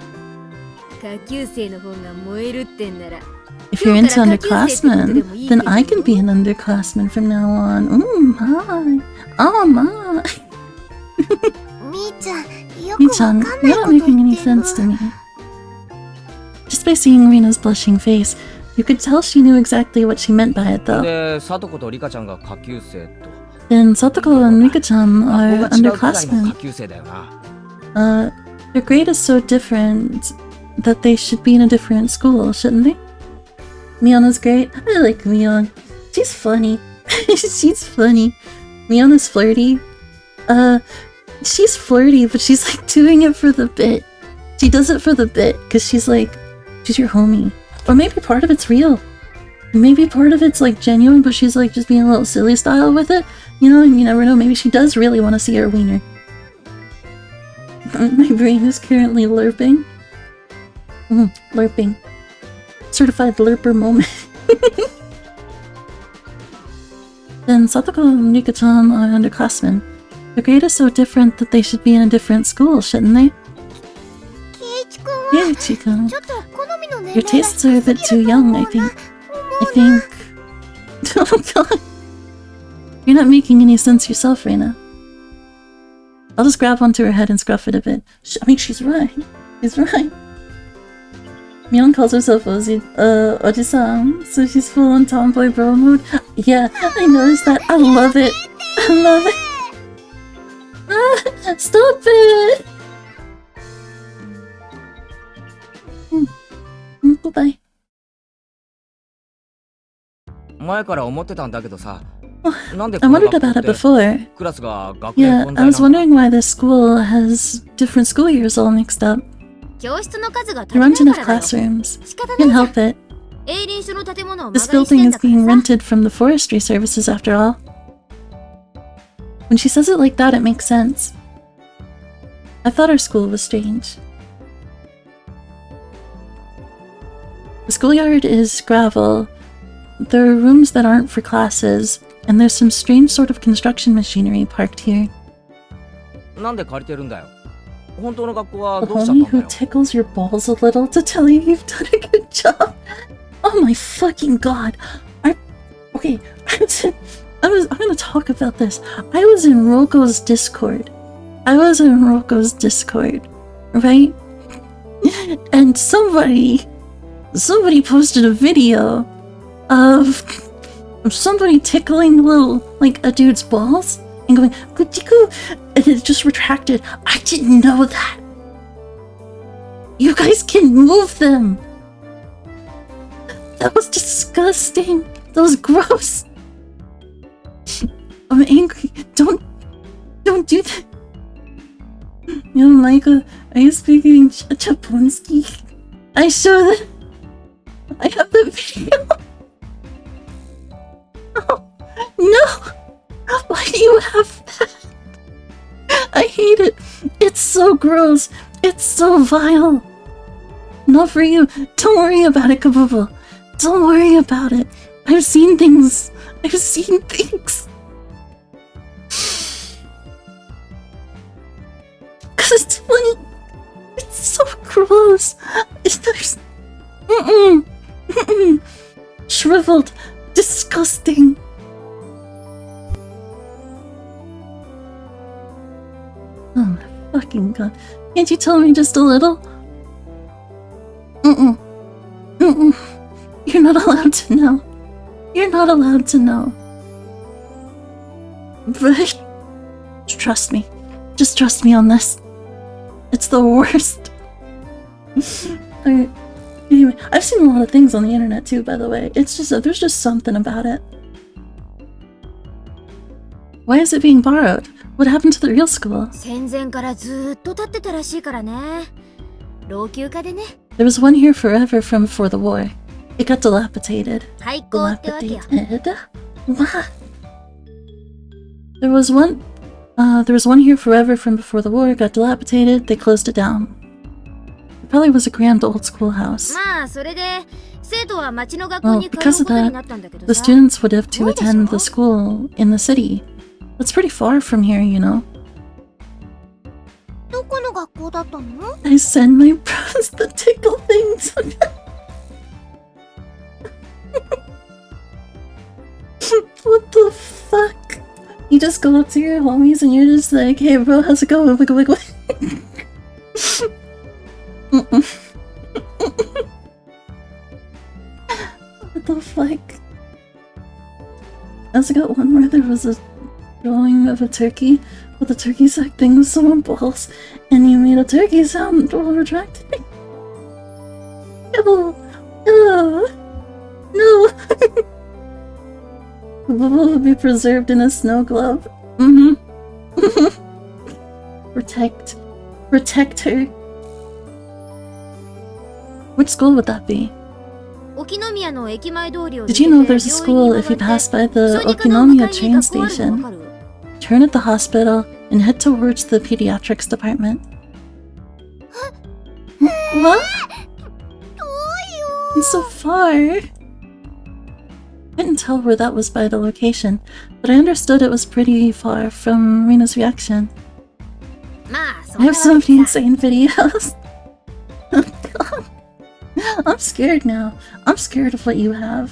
If you're into underclassmen, then I can be an underclassman from now on. My. Oh, my. Mi-chan, you're not making any sense to me. Just by seeing Rina's blushing face, you could tell she knew exactly what she meant by it, though. Then Satoko and Rika-chan are underclassmen. Their grade is so different that they should be in a different school, shouldn't they? Mion is great. I like Mion. She's funny. She's funny. Mion is flirty. She's flirty, but she's like doing it for the bit. She does it for the bit, because she's like, she's your homie. Or maybe part of it's real. Maybe part of it's like genuine, but she's like just being a little silly style with it. You know, and you never know, maybe she does really want to see her wiener. My brain is currently lerping. Lerping. Certified lerper moment. then Satoko and Rika-chan are underclassmen. Their grade is so different that they should be in a different school, shouldn't they? 圭一君は Keiichi-kun, ちょっと好みの年 your 齢が tastes are a bit too young, I think. I think... Oh god. You're not making any sense yourself, Reina. I'll just grab onto her head and scruff it a bit. I mean, she's right. She's right. Mion calls herself Oji-san, so she's full on tomboy bro mode. Yeah, I noticed that. I love it. I love it. Ah, stop it! Goodbye. 前から思ってたんだけどさ、なんで I この wondered 学校 about っ it て before. クラスが学年 Yeah, 混 I 在 was なんだ。 wondering why this school has different school years all mixed up. 教室の数が足 There り aren't ない enough からだよ。 classrooms. 仕方ない Can't じゃん。 help it. 営林署の建物を間 This 借りして building ん is だから being さ。 rented from the forestry services after all. When she says it like that, it makes sense. I thought our school was strange. The schoolyard is gravel. There are rooms that aren't for classes, and there's some strange sort of construction machinery parked here. なんで借りてるんだよ。本当の学校は The どうしちゃっ homie たんだ who よ。 tickles your balls a little to tell you you've done a good job. Oh my fucking god. Okay, I'm gonna talk about this. I was in Roko's Discord. Right? And somebody posted a video of somebody tickling a dude's balls and going "Kuchiku," and it just retracted. I didn't know that. You guys can move them. That was disgusting. That was gross. I'm angry. Don't do that. Yo, Micah, are you speaking Japonski? I show that. I have the video. Oh, no! Why do you have that? I hate it. It's so gross. It's so vile. Not for you. Don't worry about it, Kabubo. Don't worry about it. I've seen things. Cause it's funny. It's so gross. There's... Shriveled. Disgusting. Oh my fucking god. Can't you tell me just a little? You're not allowed to know. You're not allowed to know. But trust me. Just trust me on this. It's the worst. Anyway, I've seen a lot of things on the internet too, by the way. It's just there's just something about it. Why is it being borrowed? What happened to the real school? 戦前からずーっと建ってたらしいからね。老朽化でね。There was one here forever from before the war. It got dilapidated. 廃校ってわけよ。 Dilapidated? What? There was one here forever from before the war. It got dilapidated. They closed it down. It probably was a grand old schoolhouse. まあそれで生徒は町の学校に通う because こ of とに that, なったんだけど the さ。 students would have to What is attend the wrong? school in the city. That's pretty far from here, you know. どこの学校だったの？ I send my bros the tickle things. What the fuck? You just go up to your homies and you're just like, hey bro, how's it going? What the fuck? I also got one where there was a drawing of a turkey with a turkey sack thing with some balls, and you made a turkey sound while retracting. No! No! The bubble will be preserved in a snow globe. Protect her. Which school would that be? Did you know there's a school if you pass by the Okinomiya train station? Turn at the hospital and head towards the pediatrics department. What? It's so far. Couldn't tell where that was by the location, but I understood it was pretty far from Rina's reaction. まあそ I んな have so わ many けでさ insane videos. I'm scared now. I'm scared of what you have.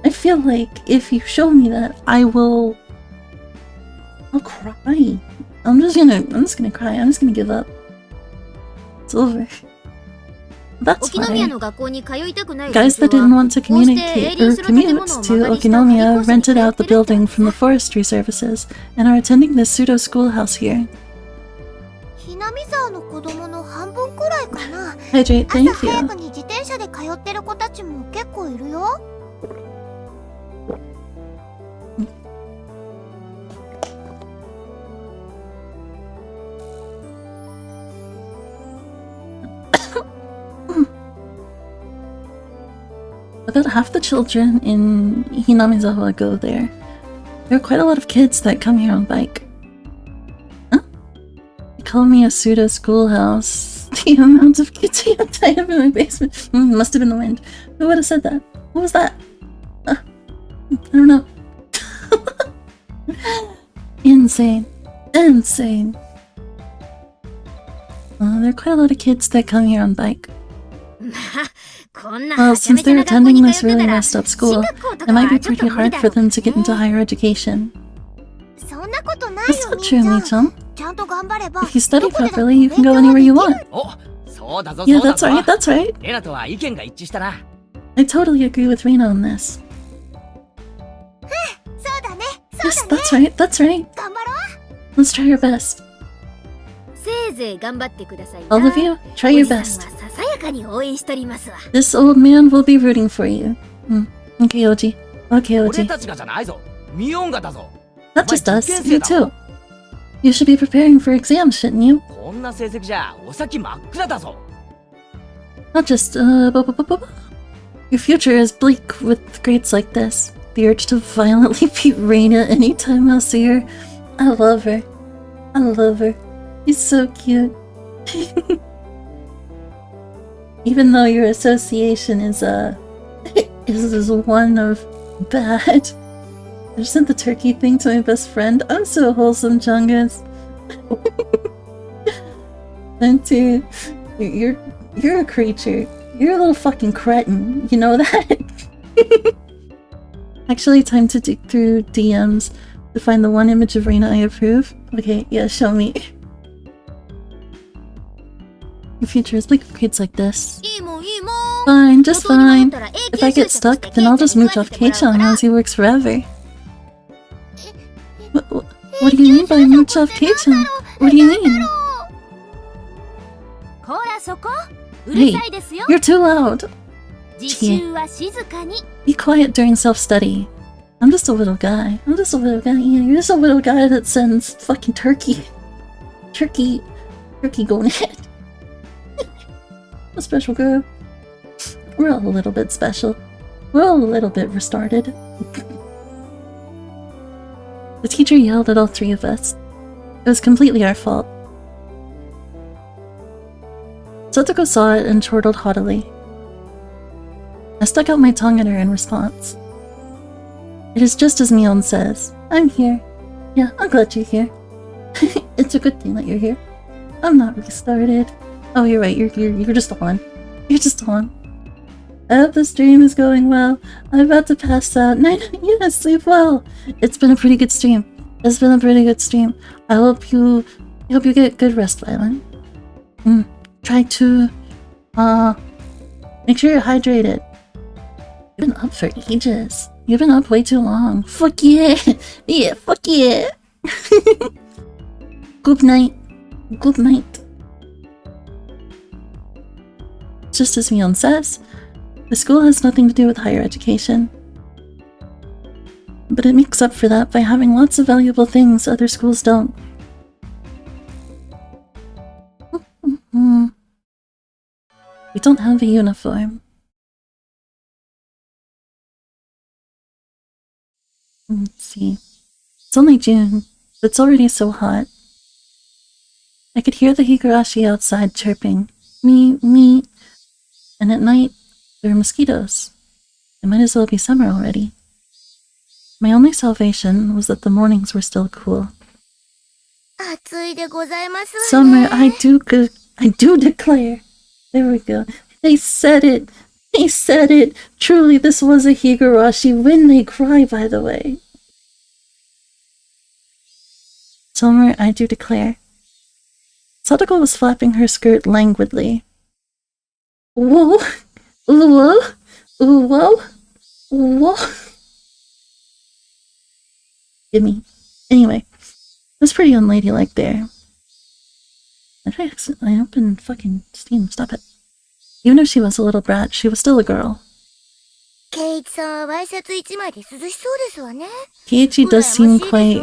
I feel like if you show me that, I'll cry. I'm just gonna cry. I'm just gonna give up. It's over. That's 沖宮 why の学校に通いたくない guys that 連 didn't 中は want to communicate or commute to Okinomiya rented out the building from the forestry services and are attending this pseudo schoolhouse here. ひなみ沢の子供の半分くらいかな。 Hydrate, 朝 thank 早 you. くに自転車で通ってる子たちも結構いるよ。About half the children in Hinamizawa go there. There are quite a lot of kids that come here on bike. Huh? They call me a pseudo schoolhouse. The amount of kids I have tied up in my basement. Must have been the wind. Who would have said that? What was that? I don't know. Insane. Insane. There are quite a lot of kids that come here on bike. こんな Well, はちゃ since めちゃ they're な学校 attending に this 通って really たら messed up 進 school, 学校と it か might be はちょっ pretty と無理 hard だ for ろ them う to get into ね。 higher education. そんなことない That's よ not み true, ー Mi ちゃん。 chan. ちゃんと頑張れば If you study どこでだって properly, you 勉 can 強 go は anywhere でき you る。 want. お、そうだぞ Yeah, そうだ that's ぞ right, that's right. レナとは意見が一致したな。 I totally agree with Rena on this. そうだね、そう Yes, だね。 that's right, that's right. 頑張ろう。 Let's try our best. せいぜい頑張ってくださいな。 All of you, try お your じさんは best. ささやかに応援しとりますわ。 This old man will be rooting for you. Okay, Oji. Okay, 俺 Oji. たちがじゃないぞ。ミオンがだぞ。 Not just us, Wait, you too. You should be preparing for exams, shouldn't you? こんな成績じゃお先真っ暗だぞ。 Not just, Your future is bleak with grades like this. The urge to violently beat Reina anytime I see her. I love her. I love her. She's so cute. Even though your association is is one of bad. I just sent the turkey thing to my best friend. I'm so wholesome, Chungus. And too, you're a creature. You're a little fucking cretin. You know that? Actually, time to dig through DMs to find the one image of Reina I approve. Okay, yeah, show me. Your future is bleak with kids like this. いいもんいいもん。 Fine, just 本当に迷 fine. ったら永 If 久 I 就 get 職して stuck, then I'll just ケイ mooch ちゃん off に食わせても K-chan らうから。 as he works forever. What do you mean by mooch off K-chan? What do you mean? こらそこ。うるさいですよ。 You're too loud. 自習は静かに。 Be quiet during self-study. I'm just a little guy. I'm just a little guy. Yeah, you're just a little guy that sends fucking turkey. Turkey going ahead. A special girl. We're all a little bit special. We're all a little bit restarted. The teacher yelled at all three of us. It was completely our fault. Sotoko saw it and chortled haughtily. I stuck out my tongue at her in response. It is just as Mion says. I'm here. Yeah, I'm glad you're here. It's a good thing that you're here. I'm not restarted. Oh, you're right. You're just on. You're just on. I hope the stream is going well. I'm about to pass out. Night. Yes, sleep well. It's been a pretty good stream. It's been a pretty good stream. I hope you get good rest, Violet. Try to make sure you're hydrated. You've been up for ages. You've been up way too long. Fuck yeah. Yeah, fuck yeah. Good night. Good night. Just as Mion says, the school has nothing to do with higher education. But it makes up for that by having lots of valuable things other schools don't. We don't have a uniform. Let's see. It's only June, but it's already so hot. I could hear the Higurashi outside chirping, me, me, and at night, there are mosquitoes. It might as well be summer already. My only salvation was that the mornings were still cool. 暑いでございますわ Summer, ね。 I do declare. There we go. They said it. They said it. Truly, this was a Higurashi when they cry, by the way. Summer, I do declare. Sadako was flapping her skirt languidly. Whoa. Whoa. Whoa. Whoa. Gimme. Anyway, that's pretty unladylike there. Did I accidentally open fucking Steam? Stop it. Even if she was a little brat, she was still a girl. ケイイチさんはワイシャツ一枚で涼しそうですわね。 Keiichi does seem quite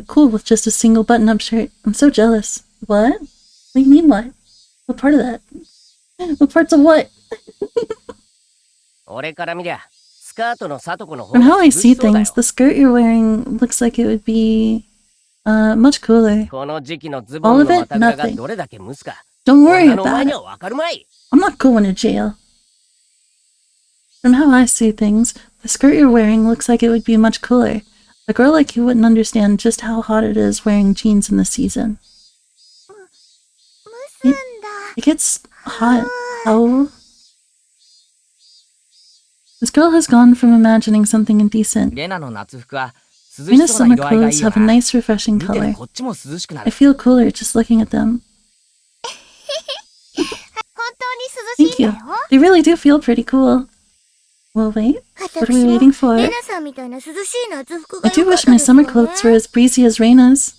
cool with just a single button-up shirt. I'm so jealous. What? What do you mean what? What part of that? What parts of what? 俺から見りゃスカートのサトコの方 From が how I 涼し see そうだよ things, the skirt you're wearing looks like it would be much cooler. この時期のズボンの All of it? 股ぐらが Nothing. どれだけ蒸すか Don't worry 女のお前 about に it. はわかるまい I'm not going to jail. From how I see things, the skirt you're wearing looks like it would be much cooler. A girl like you wouldn't understand just how hot it is wearing jeans in the season. 蒸すんだ。 It gets hot. How? This girl has gone from imagining something indecent. レナの夏服は涼し Rena's そうな summer 色合いがいい clothes よ have a な nice, refreshing 見てる color. こっちも涼しくな I る feel cooler just looking at them. 本当に涼し Thank いん you. だよ。 They really do feel pretty cool. Well, wait. What are we 私も waiting for? レナさんみたいな涼しい夏服 I が do 良かっ wish た my ですよ summer ね。 clothes were as breezy as Reina's.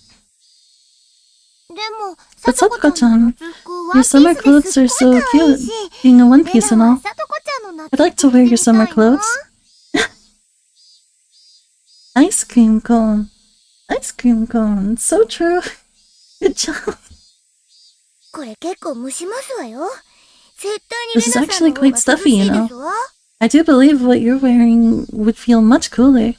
でも、 But さとこちゃんの Satoko-chan, 夏服ワ your ンピース summer で clothes すっ are ごい so 可愛い cute. し、 Being a one レ piece ナ and は all. さとこちゃんの夏 I'd like 服 to wear 着て your みたい summer な。 clothes. Ice cream cone. Ice cream cone. So true. Good job. これ結構蒸しますわよ。絶対に This レ is ナさん actually の方が quite 涼 stuffy, し you いで know. すわ。 I do believe what you're wearing would feel much cooler.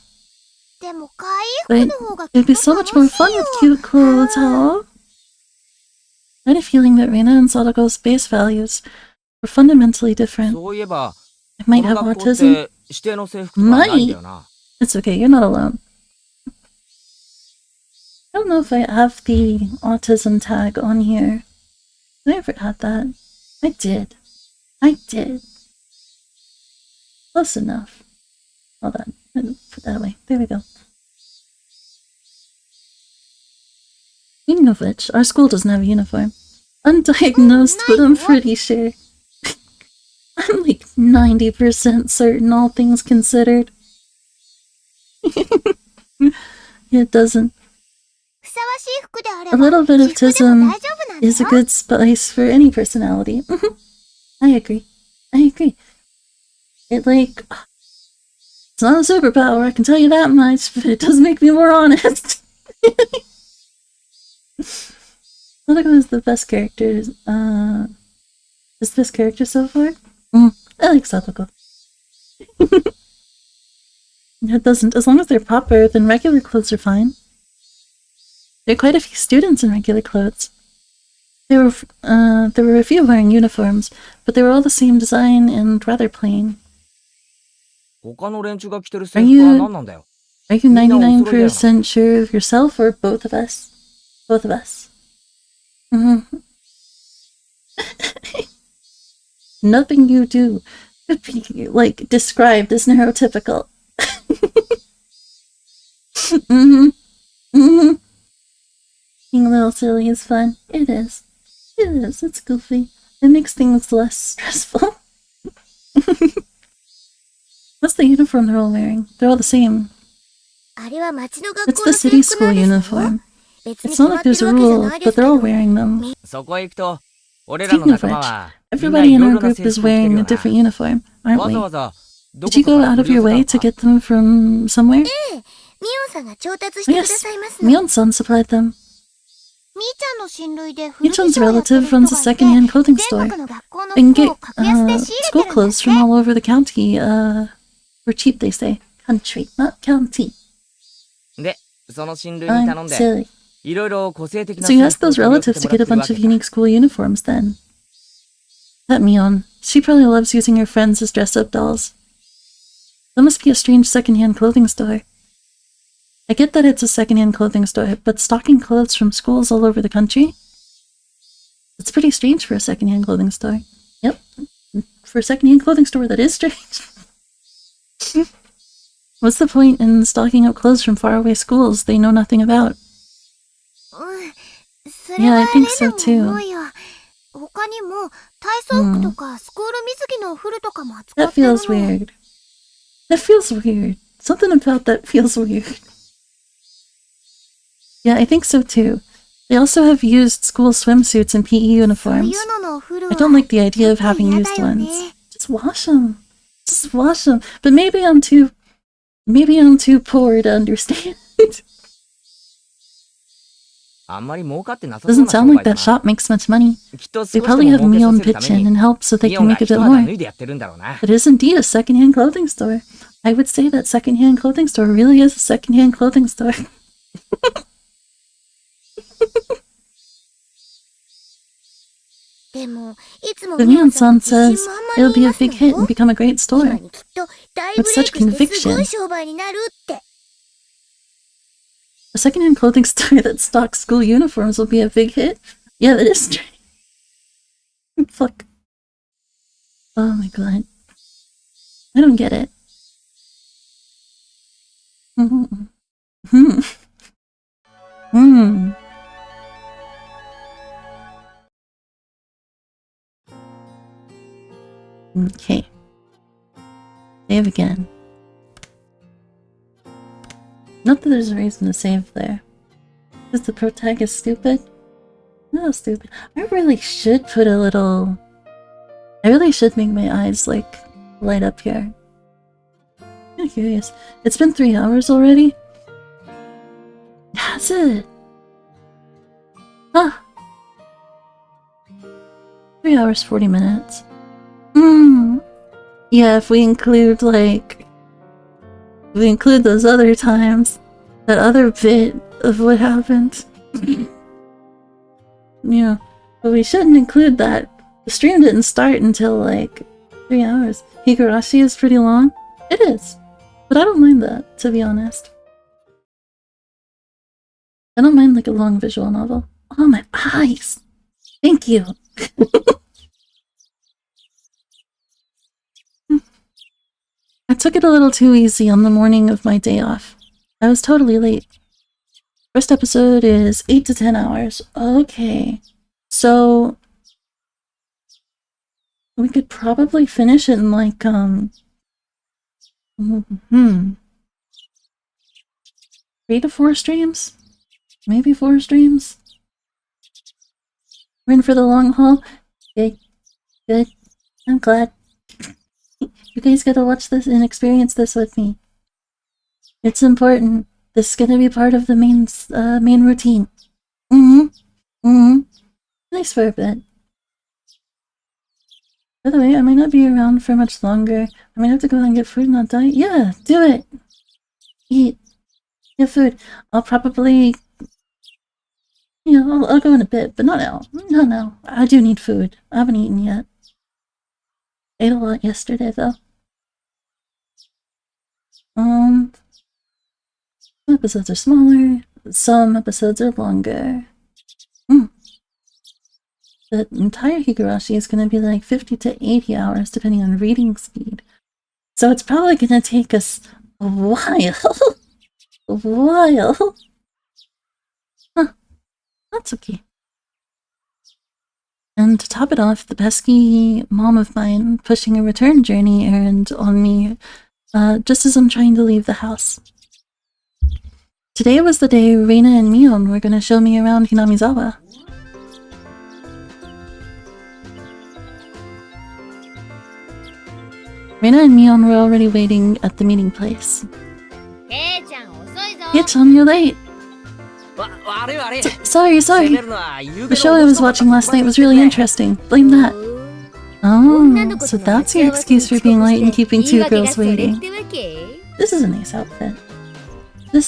でも可愛い But 服の方が it'd き be っと so 楽 much more し fun いよ with。cute clothes, huh? I had a feeling that Reina and Sadako's base values were fundamentally different. そういえば I こ might の have 学校っ autism. て指定の制服とかないんだよな It's okay, you're not alone. I don't know if I have the autism tag on here. Did I ever add that? I did. I did. Close enough. Hold on. Put that away. There we go. Speaking of which, our school doesn't have a uniform. Undiagnosed, but I'm pretty sure. I'm like 90% certain, all things considered. It doesn't. ふさわしい服であれ A ば、 little bit of 私服でも tism 大丈夫なんだ is a よ。 good spice for any personality. I agree. I agree. It like it's not a superpower, I can tell you that much, but it does make me more honest. Sadako is the best character. Is the best character so far? I like Sadako. It doesn't. As long as they're proper, then regular clothes are fine. There are quite a few students in regular clothes. There were a few wearing uniforms, but they were all the same design and rather plain. 他の連中が着てる制服は何なんだよ Are you 99% sure of yourself or both of us? Both of us. Nothing you do could be, like, described as neurotypical. Being a little silly is fun. It is. It is. It's goofy. It makes things less stressful. What's the uniform they're all wearing? They're all the same. あれは町の学 It's 校 the の制 city 服 school なんですよ。 uniform. 別に It's 決 not まっ like て there's る a わけじゃ rule, ないです but け they're ど all。wearing them. そこへ行くと俺らの Speaking of 仲間 which, はみんな everybody い in ろい our ろな group 制 is 服を着てる wearing よ a な different uniform, わ aren't ざ we? わざど Did こ you か go から out 取 of り寄 your せた way の to か get them from somewhere? ミオンさんが調達し Oh てくだ yes, さいますの。 Mion-san supplied them. みーちゃんの親類で古着 Mion-chan's 商をやってる relative 人 runs が a いて、 second-hand clothing 全 store. 国の学校の They can 服 get を格安で仕入 school れてるんだっ clothes て。 from all over the county, for cheap, they say. Country, not county. でその親類に頼 I'm んで silly. いろいろ個性的な So you 制 asked 服を those 取り寄せ relatives て to もら get っ a てるわ bunch け of か unique school uniforms then. That Mion. She probably loves using her friends as dress-up dolls. That must be a strange secondhand clothing store. I get that it's a secondhand clothing store, but stocking clothes from schools all over the country? It's pretty strange for a secondhand clothing store. Yep. For a secondhand clothing store, that is strange. What's the point in stocking up clothes from faraway schools they know nothing about? Yeah, I think so too. That feels weird. That feels weird. Something about that feels weird. Yeah, I think so too. They also have used school swimsuits and PE uniforms. I don't like the idea of having used ones. Just wash them. Just wash them. But maybe I'm too poor to understand. Doesn't sound like that shop makes much money. They probably have Mion pitch in and help so they can make a bit more. It is indeed a secondhand clothing store. I would say that secondhand clothing store really is a secondhand clothing store. The Mion-san says it'll be a big hit and become a great store. With such conviction. A secondhand clothing store that stocks school uniforms will be a big hit? Yeah, that is true. Fuck. Oh my god. I don't get it. Okay. Save again. Not that there's a reason to save there. Is the protagonist stupid? No, stupid. I really should put a little... I really should make my eyes, like, light up here. I'm curious. It's been 3 hours already? Has it? Huh. 3 hours, 40 minutes. Yeah, if we include, like... If we include those other times. That other bit of what happened. Yeah. But we shouldn't include that. The stream didn't start until, like, 3 hours. Higurashi is pretty long. It is. But I don't mind that, to be honest. I don't mind, like, a long visual novel. Oh, my eyes! Thank you! I took it a little too easy on the morning of my day off. I was totally late. First episode is 8 to 10 hours. Okay. So... we could probably finish it in like, 3 to 4 streams? Maybe 4 streams? We're in for the long haul? Good. Good. I'm glad. You guys gotta watch this and experience this with me. It's important. This is gonna be part of the main routine. Nice for a bit. By the way, I might not be around for much longer. I might have to go and get food and not die. Yeah, do it! Eat. Get food. I'll probably... You know, I'll go in a bit, but not now. Not now. I do need food. I haven't eaten yet. Ate a lot yesterday, though. Some episodes are smaller. Some episodes are longer. The entire Higurashi is going to be like 50 to 80 hours, depending on reading speed. So it's probably going to take us a while. A while. Huh. That's okay. And to top it off, the pesky mom of mine pushing a return journey errand on me just as I'm trying to leave the house. Today was the day Reina and Mion were going to show me around Hinamizawa. Reina and Mion were already waiting at the meeting place. Kei-chan, you're late! Sorry. The show I was watching last night was really interesting. Blame that. Oh, so that's your excuse for being late and keeping 2 girls waiting. This is a nice outfit. I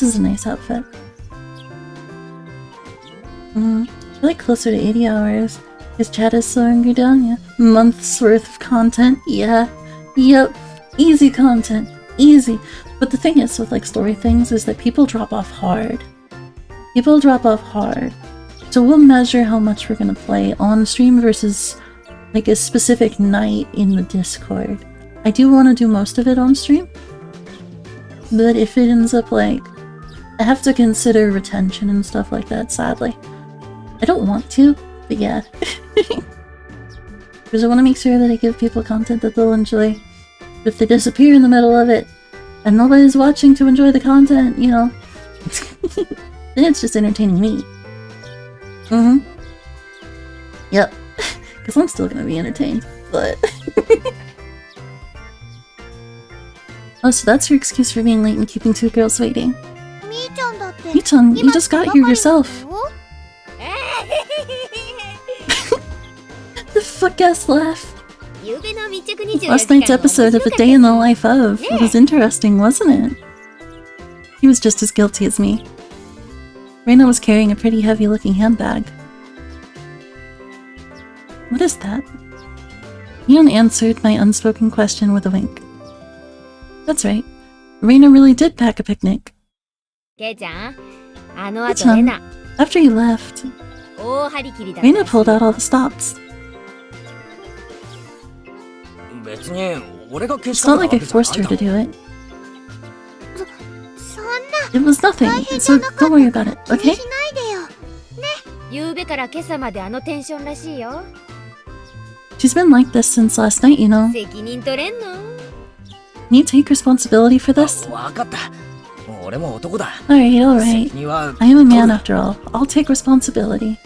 feel like closer to 80 hours. His chat is slowing you down, yeah? Months worth of content, yeah. Yep, easy content. Easy. But the thing is with like story things is that people drop off hard. People drop off hard. So we'll measure how much we're gonna play on stream versus like a specific night in the Discord. I do want to do most of it on stream, but if it ends up like I have to consider retention and stuff like that, sadly. I don't want to, but yeah. Because I want to make sure that I give people content that they'll enjoy. If they disappear in the middle of it and nobody's watching to enjoy the content, you know, then it's just entertaining me. Yep. Because I'm still gonna be entertained, but... Oh, so that's your excuse for being late and keeping two girls waiting. Mi-chan, you just got here yourself. The fuck-ass laugh. Last night's episode of A Day in the Life of was interesting, wasn't it? He was just as guilty as me. Reina was carrying a pretty heavy-looking handbag. What is that? Mion answered my unspoken question with a wink. That's right. Reina really did pack a picnic. Mi-chan, after you left, Reina pulled out all the stops. It's not like I forced her to do it. It was nothing, so don't worry about it, okay? She's been like this since last night, you know. Can you take responsibility for this? Alright. I am a man after all. I'll take responsibility.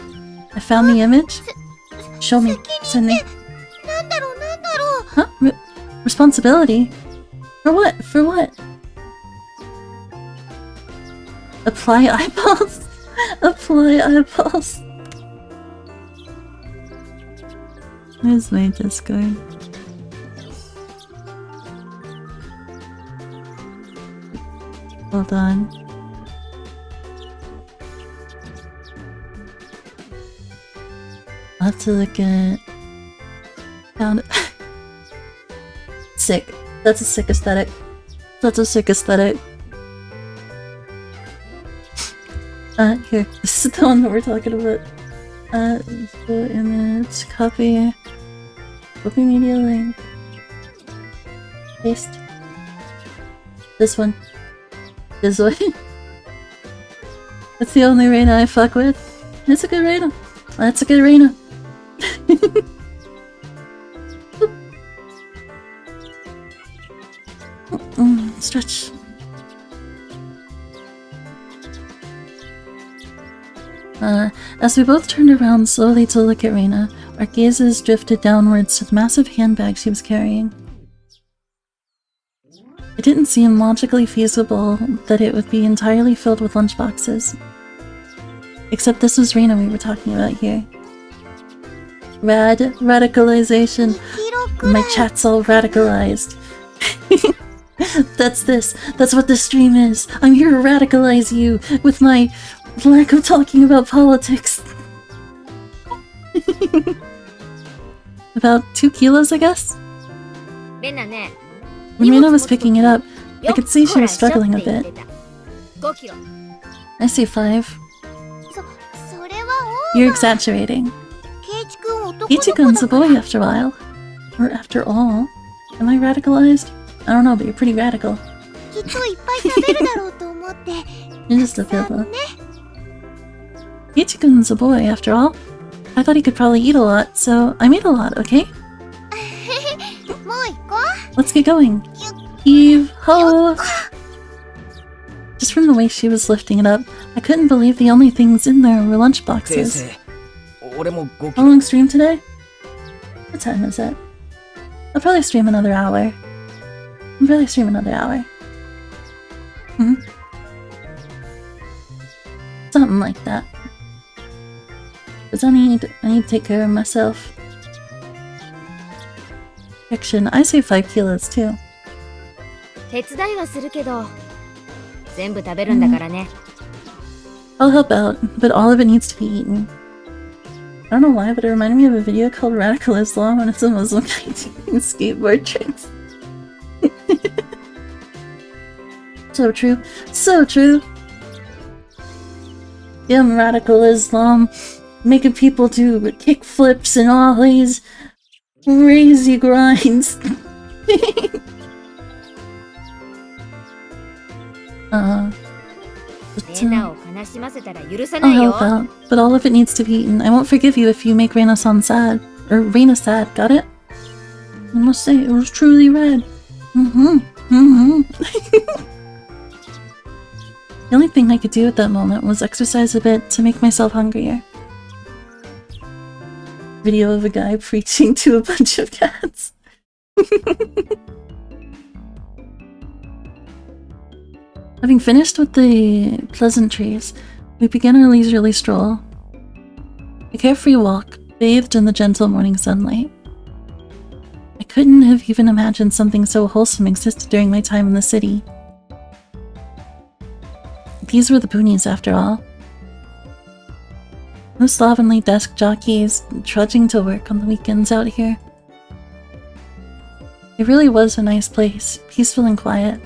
I found the image. Show me. Send me. Huh? Responsibility? For what? For what? Apply eyeballs? Apply eyeballs. Where's my Discord? Hold on. I'll have to look at... Found it. Sick. That's a sick aesthetic. That's a sick aesthetic. Here. This is the one that we're talking about. The image. Copy. Copy media link. Paste. This one. This one. That's the only Reina I fuck with. It's a good Reina. That's a good Reina. Stretch. As we both turned around slowly to look at Reina, our gazes drifted downwards to the massive handbag she was carrying. It didn't seem logically feasible that it would be entirely filled with lunchboxes. Except this was Reina we were talking about here. Radicalization. My chat's all radicalized. That's this. That's what this stream is. I'm here to radicalize you with my lack of talking about politics. About 2 kilos, I guess? When Reina was picking it up, I could see she was struggling a bit. I say 5. You're exaggerating. Ichi-kun's a boy after a while. Or after all. Am I radicalized? I don't know, but you're pretty radical. You're just a fiddler. Ichi-kun's a boy after all. I thought he could probably eat a lot, so I made a lot, okay? Let's get going. Heave ho! Just from the way she was lifting it up, I couldn't believe the only things in there were lunch boxes. How long stream today? What time is it? I'll probably stream another hour. Something like that. Because I need to take care of myself. Action, I say 5 kilos too. I'll help out, but all of it needs to be eaten. I don't know why, but it reminded me of a video called Radical Islam, and it's a Muslim guy doing skateboard tricks. So true. So true. Damn radical Islam. Making people do kick flips and all these crazy grinds. I'll help out, but all of it needs to be eaten. I won't forgive you if you make Reina-san sad. Or Reina sad, got it? I must say, it was truly red. The only thing I could do at that moment was exercise a bit to make myself hungrier. Video of a guy preaching to a bunch of cats. Having finished with the pleasantries, we began our leisurely stroll. A carefree walk, bathed in the gentle morning sunlight. I couldn't have even imagined something so wholesome existed during my time in the city. These were the boonies, after all. No slovenly desk jockeys trudging to work on the weekends out here. It really was a nice place, peaceful and quiet.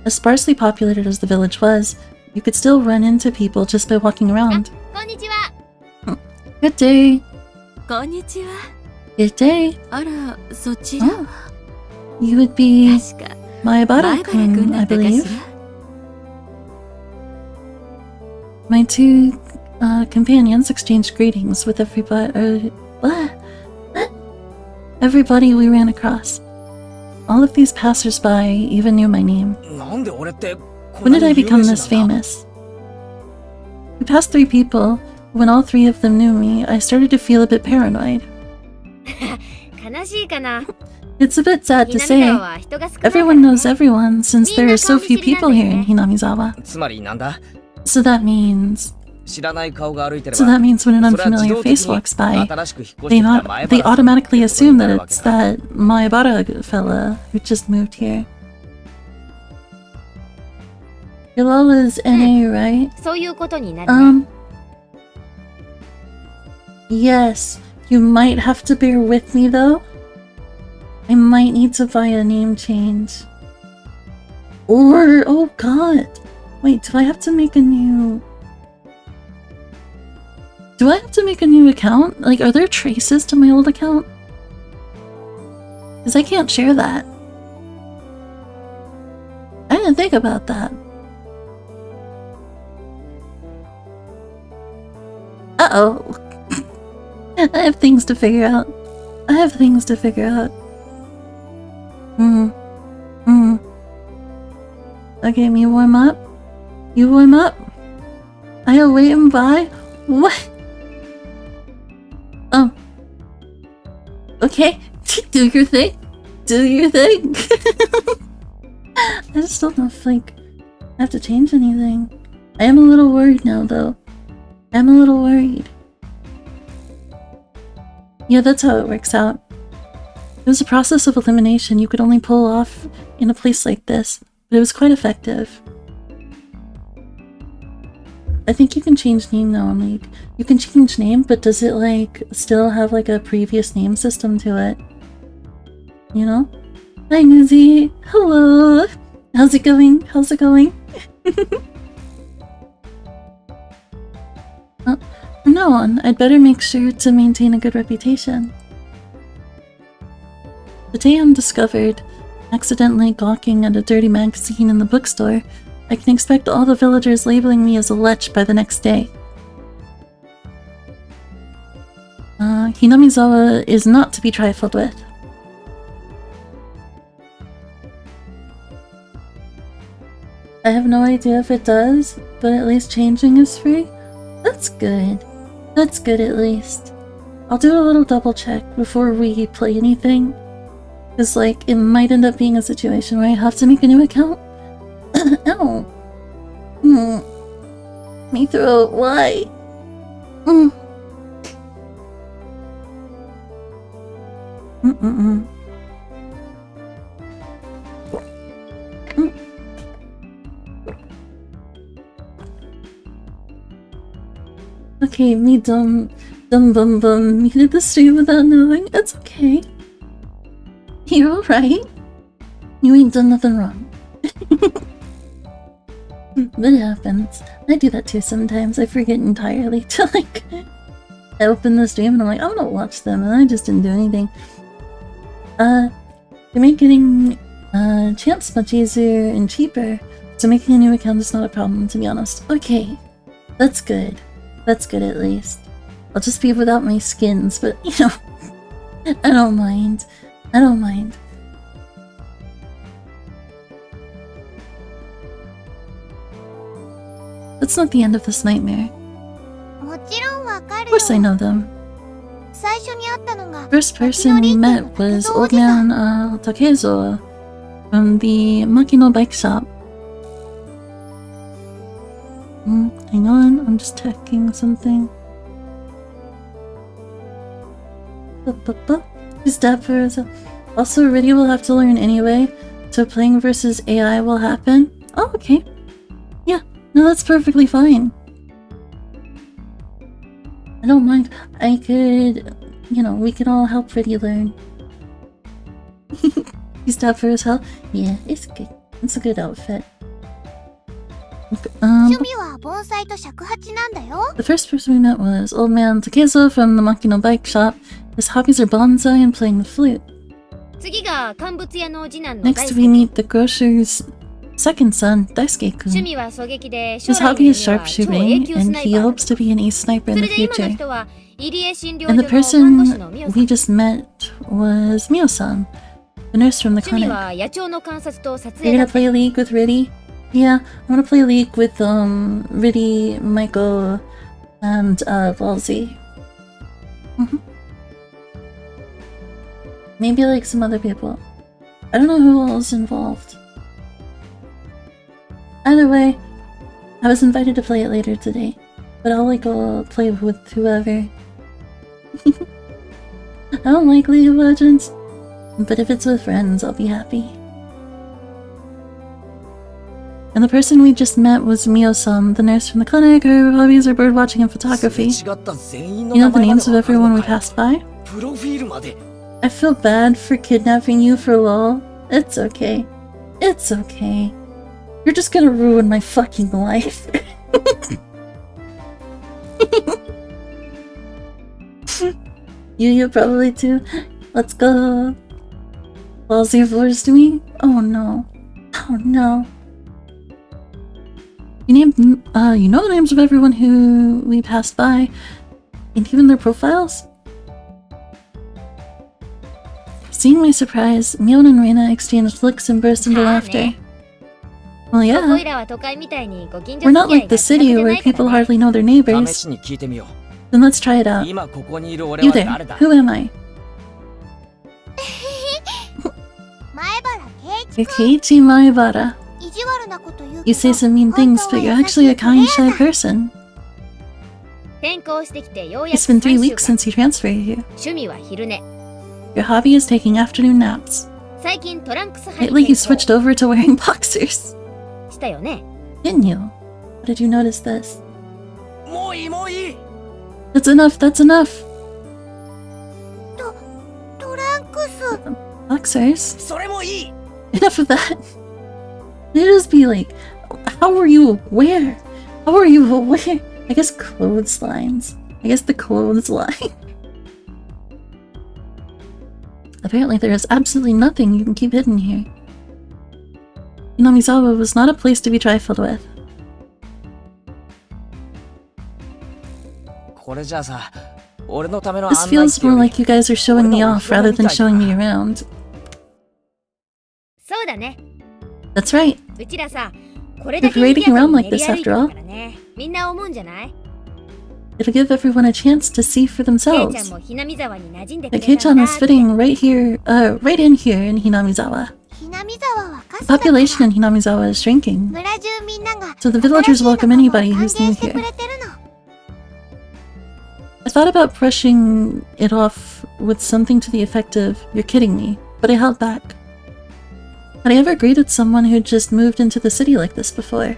As sparsely populated as the village was, you could still run into people just by walking around. Good day. Good day. Oh. You would be Maebara-kun, I believe. My two companions exchanged greetings with everybody we ran across. All of these passers-by even knew my name. When did I become this famous? We passed 3 people. When all 3 of them knew me, I started to feel a bit paranoid. It's a bit sad to say. Everyone knows everyone since there are so few people here in Hinamizawa. So that means when an unfamiliar face walks by, they automatically assume that it's that Maebara fella who just moved here. Yolola's NA, right? Yes. You might have to bear with me though. I might need to buy a name change. Or, oh god. Wait, do I have to make a new... Do I have to make a new account? Like, are there traces to my old account? Because I can't share that. I didn't think about that. Uh-oh. I have things to figure out. Okay, me warm up. You warm up. I'll wait and buy. What? Okay. Do your thing. I just don't know if, like, I have to change anything. I am a little worried now, though. I'm a little worried. Yeah, that's how it works out. It was a process of elimination you could only pull off in a place like this, but it was quite effective. I think you can change name now, like, you can change name, but does it, like, still have, like, a previous name system to it? You know? Hi, Nizzy! Hello! How's it going? From now on, I'd better make sure to maintain a good reputation. The day I'm discovered, accidentally gawking at a dirty magazine in the bookstore, I can expect all the villagers labeling me as a lech by the next day. Hinamizawa is not to be trifled with. I have no idea if it does, but at least changing is free? That's good. That's good at least. I'll do a little double check before we play anything. Because, like, it might end up being a situation where I have to make a new account. Ow. My throat, why? Okay, me dumb muted the stream without knowing. It's okay. You're alright. You ain't done nothing wrong. That happens. I do that too sometimes. I forget entirely to like... I open the stream and I'm like, I'm gonna watch them, and I just didn't do anything. They make getting champs much easier and cheaper, so making a new account is not a problem, to be honest. Okay, that's good. That's good at least. I'll just be without my skins, but you know, I don't mind. I don't mind. That's not the end of this nightmare. もちろんわか Of るよ。 course I know them. 最初に会ったのが First person we met was old man Takezo from the Makino bike shop. Hang on, I'm just checking something. He's dead for us. Also, Riddy will have to learn anyway, so playing versus AI will happen. Oh, okay. Yeah, no, that's perfectly fine. I don't mind. I could, you know, we can all help Riddy learn. He's dead for his health. Yeah, it's good. It's a good outfit. 趣味は盆栽と尺八なんだよ。 The first person we met was old man Takezo from the Makino bike shop. His hobbies are bonsai and playing the flute. 次が乾物屋の次男の Next we meet the grocer's second son, 趣 Daisuke-kun. 味は狙撃で His 将来の hobby 夢 is は超 sharpshooting, 永久ス and ナイ he パー hopes to be an ace sniper そ in れ the で今の future. 人は入江診療所 And の the 看護師 person のミオさ we ん just met was Mio-san, the nurse from the 趣味 clinic. は野鳥の観察と撮 You're 影だ gonna play a league with Riddy? Yeah, I'm gonna play a league with Riddy, Michael, and Balzi. Maybe like some other people. I don't know who else is involved. Either way, I was invited to play it later today, but I'll like go play with whoever. I don't like League of Legends, but if it's with friends, I'll be happy. And the person we just met was Mio-san, the nurse from the clinic. Her hobbies are birdwatching and photography. You know the names of everyone we passed by? I feel bad for kidnapping you for lol. It's okay. It's okay. You're just gonna ruin my fucking life. You probably too. Let's go. Ballsy forced me? Oh no. Oh no. You know the names of everyone who we passed by, and even their profiles? Seeing my surprise, Mion and Reina exchanged looks and burst into laughter. Well, yeah. We're not like the city where people hardly know their neighbors. Then let's try it out. You there, who am I? You're Keiichi Maebara. 意地悪なこと言う You け say ど some mean things, but you're actually a kind, shy person. 転校してきてようやく It's been 3 3 weeks 週間 since you transferred here. 趣味は昼寝 Your hobby is taking afternoon naps. 最近トランクス履い Lately, you て switched over to wearing boxers. したよね Didn't you? How did you notice this? もういいもういい That's enough, that's enough! トランクス Boxers? それもいい Enough of that! They just be like, how are you aware? How are you aware? I guess clotheslines. I guess the clothesline. Apparently there is absolutely nothing you can keep hidden here. Inamizawa was not a place to be trifled with. これじゃあさ俺のための This 案内 feels more like you guys are showing me off rather than showing me around. そうだね That's right. うちらさこれだけ We're 賑 parading やか around に like 練り this 歩いて after all. るからねみんな思うんじゃない It'll give everyone a chance to see for ケイちゃん themselves. もひなみ沢に馴染んでく The れた Kei-chan ら is fitting right here, right in here in Hinamizawa. ひなみ沢はカ The スだから population in Hinamizawa is shrinking, 村中みんなが so the villagers welcome anybody who's 歓 new 迎してく here. れてるの I thought about brushing it off with something to the effect of, "You're kidding me," but I held back. Had I ever greeted someone who'd just moved into the city like this before?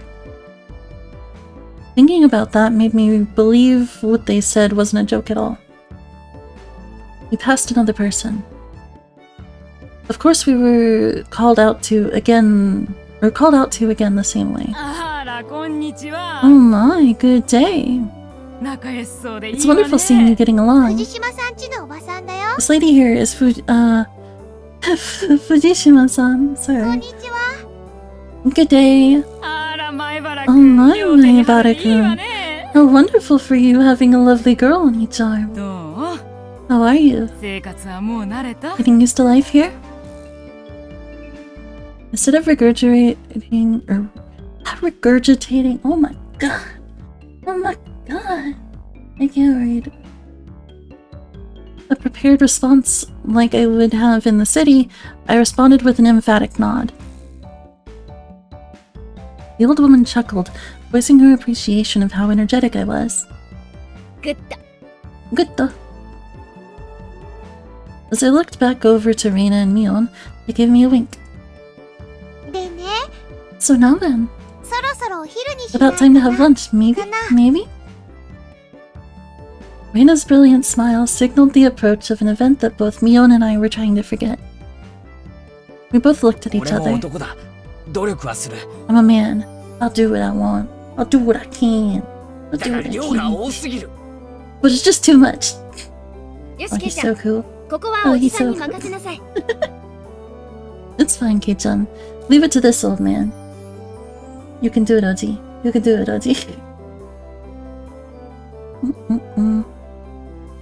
Thinking about that made me believe what they said wasn't a joke at all. We passed another person. Of course, we were called out to again the same way. あら、こんにちは。 Oh my, good day. 仲良しそうでいい It's わね。 wonderful seeing you getting along. 藤島さんちのおばさんだよ。 This lady here is Fujishima-san. こん Sorry. にちは。 Good day. あら、前原 Oh 君。 my, 両手に貼る Maibara-kun. いいわね。 How wonderful for you having a lovely girl on each arm. どう？ How are you? 生活はもう慣れた？ Getting used to life here? Instead of regurgitating, oh my god. Oh my god. I can't read. A prepared response like I would have in the city, I responded with an emphatic nod. The old woman chuckled, voicing her appreciation of how energetic I was. グッド。 Good though. As I looked back over to Reina and Mion, they gave me a wink. でね、 So now then, そろそろお昼にしない about time to have lunch, maybe? Maybe? Reina's brilliant smile signaled the approach of an event that both Mion and I were trying to forget. We both looked at each 俺も other. 男だ。努力はする。 I'm a man. I'll do what I want. I'll do what I can. I'll だ do が what I 量が can. 多すぎる。 But it's just too much. よ Oh, し、ケイ he's ちゃ so ん。 cool. ここはおじさんに任せなさい。 It's fine, Kei-chan. Leave it to this old man. You can do it, Oji. You can do it, Oji.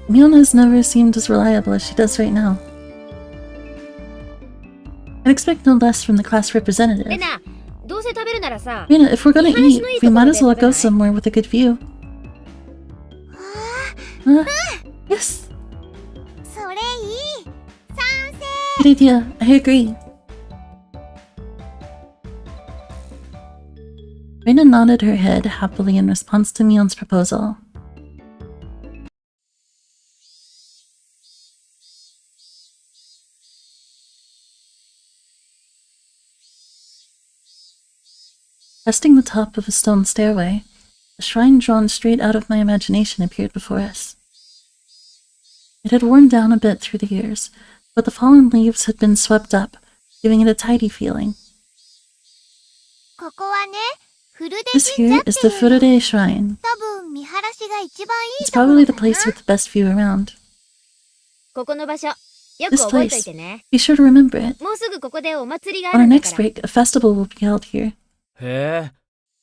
Mion has never seemed as reliable as she does right now. I'd expect no less from the class レ representative. ナ、どうせ食べるならさ、 Reina, if we're gonna eat, we might as well go somewhere with a good view. Yes, それいい。賛成。 good idea. I agree. Reina nodded her head happily in response to Mion's proposal. Resting the top of a stone stairway, a shrine drawn straight out of my imagination appeared before us. It had worn down a bit through the years, but the fallen leaves had been swept up, giving it a tidy feeling. ここはね、フルデ This 神社 here って is the いうの。 Furude Shrine. 多分見晴らしが一番いい It's ところ probably だ the な。 place with the best view around. ここの場所、よく This 覚えとい place. てね。 Be sure to remember it. もうすぐここでお祭りがあ On る our んだ next から。 break, a festival will be held here. へえ。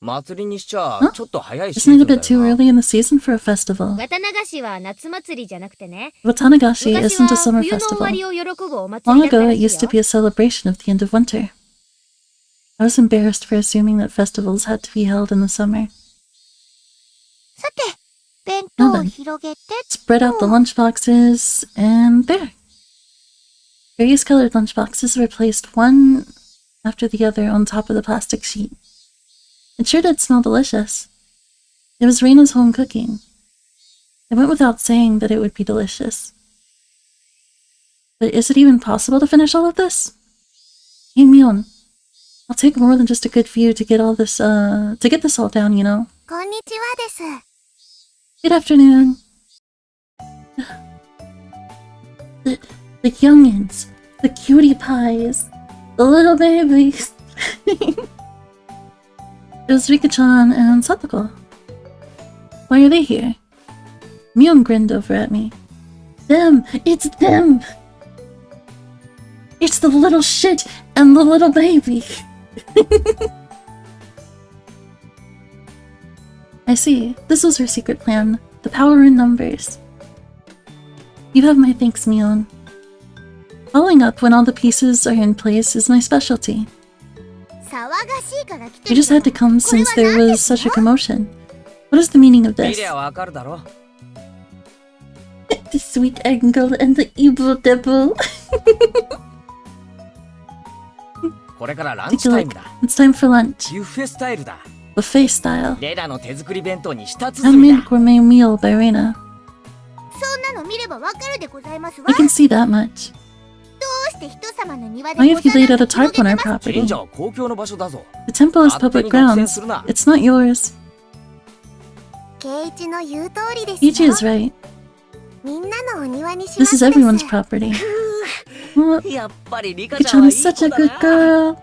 祭りにしちゃ Huh? ちょっと早いシー Isn't ズ it ン a だ bit よ too な。 early in the season for a festival? 綿流しは夏祭りじゃなくてね。 Watanagashi 昔 isn't a は summer 冬の終わ festival. りを喜ぶお祭 Long りだった ago, ら it しい used to よ。 be a celebration of the end of winter. I was embarrassed for assuming that festivals had to be held in the summer. さて、弁当を広げて。 Spread out the lunchboxes, and there. Various colored lunchboxes were placed one after the other on top of the plastic sheet. It sure did smell delicious. It was Reina's home cooking. It went without saying that it would be delicious. But is it even possible to finish all of this? Hey, Mion. I'll take more than just a good view to get all this, to get this all down, you know? こんにちはです。 Good afternoon. The youngins, the cutie pies, the little babies. It was Rika-chan and Satoko. Why are they here? Mion grinned over at me. Them! It's them! It's the little shit and the little baby! I see. This was her secret plan. The power in numbers. You have my thanks, Mion. Following up when all the pieces are in place is my specialty. 騒がしいから来て I み just had to た come これ since は there 何で was す such a の commotion. What is the meaning of 見 this? りゃわかるだろ。 The sweet angle and the evil devil. これからラン Take チ a タイム look. だ。 It's time for lunch. ビュッフェスタイルだ。 Buffet style. レラの手作り弁当に舌鼓だ。 Handmade gourmet meal by Reina. そんなの見ればわかるでございますわ。 I can see that much. どうして人様の庭で Why have you laid out a お皿を tarp on our 広げてます property? 神社は公共の場所だぞ。 The temple is 勝手 public に独占 grounds. するな。 It's not yours. 圭一の言う通りです Ichi よ。 is right. みんなのお庭にしま This す is です。 everyone's property. Well, やっぱりリカちゃん Rika-chan はいい is such 子 a だ good な。 girl.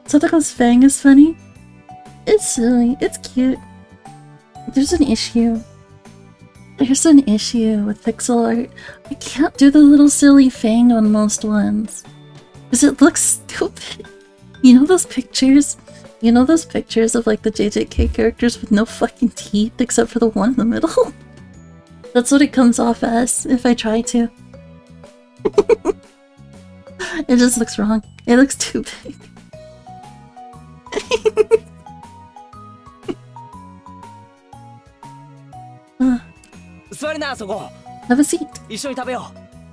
Satoko's fang is funny. It's silly. It's cute. There's an issue. There's an issue with pixel art. I can't do the little silly fang on most ones. Because it looks stupid. You know those pictures? You know those pictures of like the JJK characters with no fucking teeth except for the one in the middle? That's what it comes off as if I try to. It just looks wrong. It looks too big. Have a seat.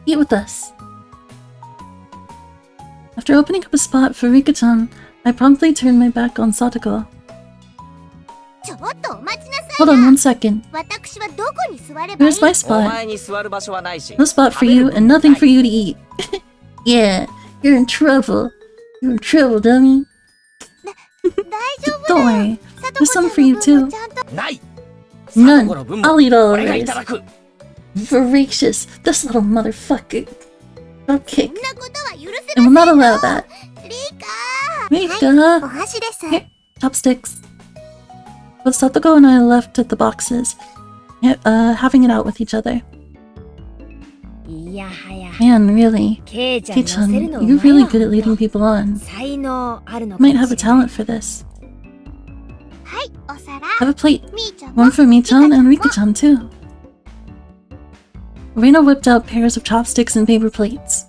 Eat with us. After opening up a spot for Rika-chan, I promptly turned my back on Satoko. ちょっとお待ちなさい Hold on one second. 私はどこに座ればいい Here's my お spot. 前に座る場所はないし。 No spot for you and nothing for you to eat. Yeah, you're in trouble. You're in trouble, dummy. 大丈夫 Don't worry. さと There's こちゃ some ん for you の分 too. もちゃんとない。 None. サトコの分も I'll eat all of 俺がい yours. ただく。 Voracious. This little motherfucker. Okay. そんなことは許せ I will ま not せん allow that. リカはい、お Rika. 箸です Here, chopsticks. Both Satoko and I left at the boxes, having it out with each other. いやはや Man, really. ケイちゃん乗せ Kei-chan, るの you're うまい really わ good at leading people on. 才能あるのか Might も have し a れない talent for this. はいお皿 Have a plate. みーちゃんも One for Mi-chan and Rika-chan too. Reina whipped out pairs of chopsticks and paper plates.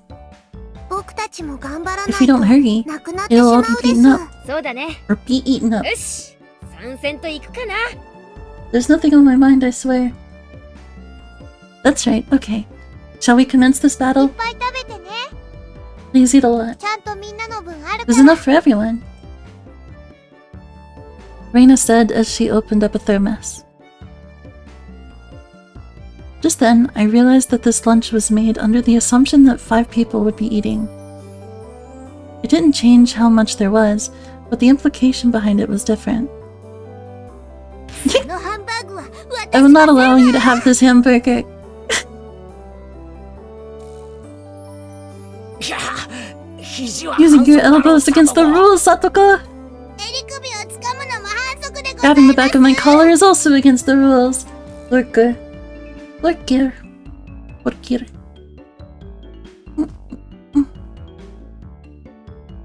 僕たちも頑張らない If we don't と hurry, なくなってし it'll ま all う be で beaten す up そうだね or be eaten up. よし参戦と行くかな There's nothing on my mind, I swear. That's right, okay. Shall we commence this いっ battle? ぱい食べてね Please eat a lot. ちゃんとみんなの分あるか There's ら enough for everyone. Reina said as she opened up a thermos. Just then, I realized that this lunch was made under the assumption that 5 people would be eating. It didn't change how much there was, but the implication behind it was different. このハンバーグは I 私 will が not allow you to have this hamburger. いや、肘は Using your 反則だろ elbows against the サトコ rules, Satoko! 襟首をつかむのも反則でござい Grabbing ま the back す of my collar is also against the rules. Lurker. Lurker. Lurker.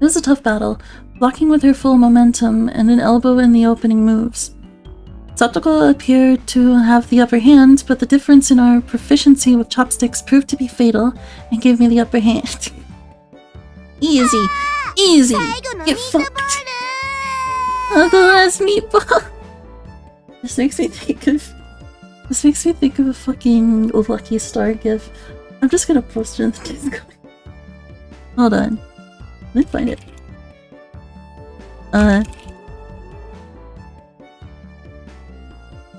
It was a tough battle, blocking with her full momentum and an elbow in the opening moves. Satoko appeared to have the upper hand, but the difference in our proficiency with chopsticks proved to be fatal and gave me the upper hand. Easy. Easy. 最後のミ Get ートボー fucked. ル Oh, the last meatball. This makes me think of a fucking Lucky Star gif. I'm just gonna post it in the Discord. Hold on. Let me find it.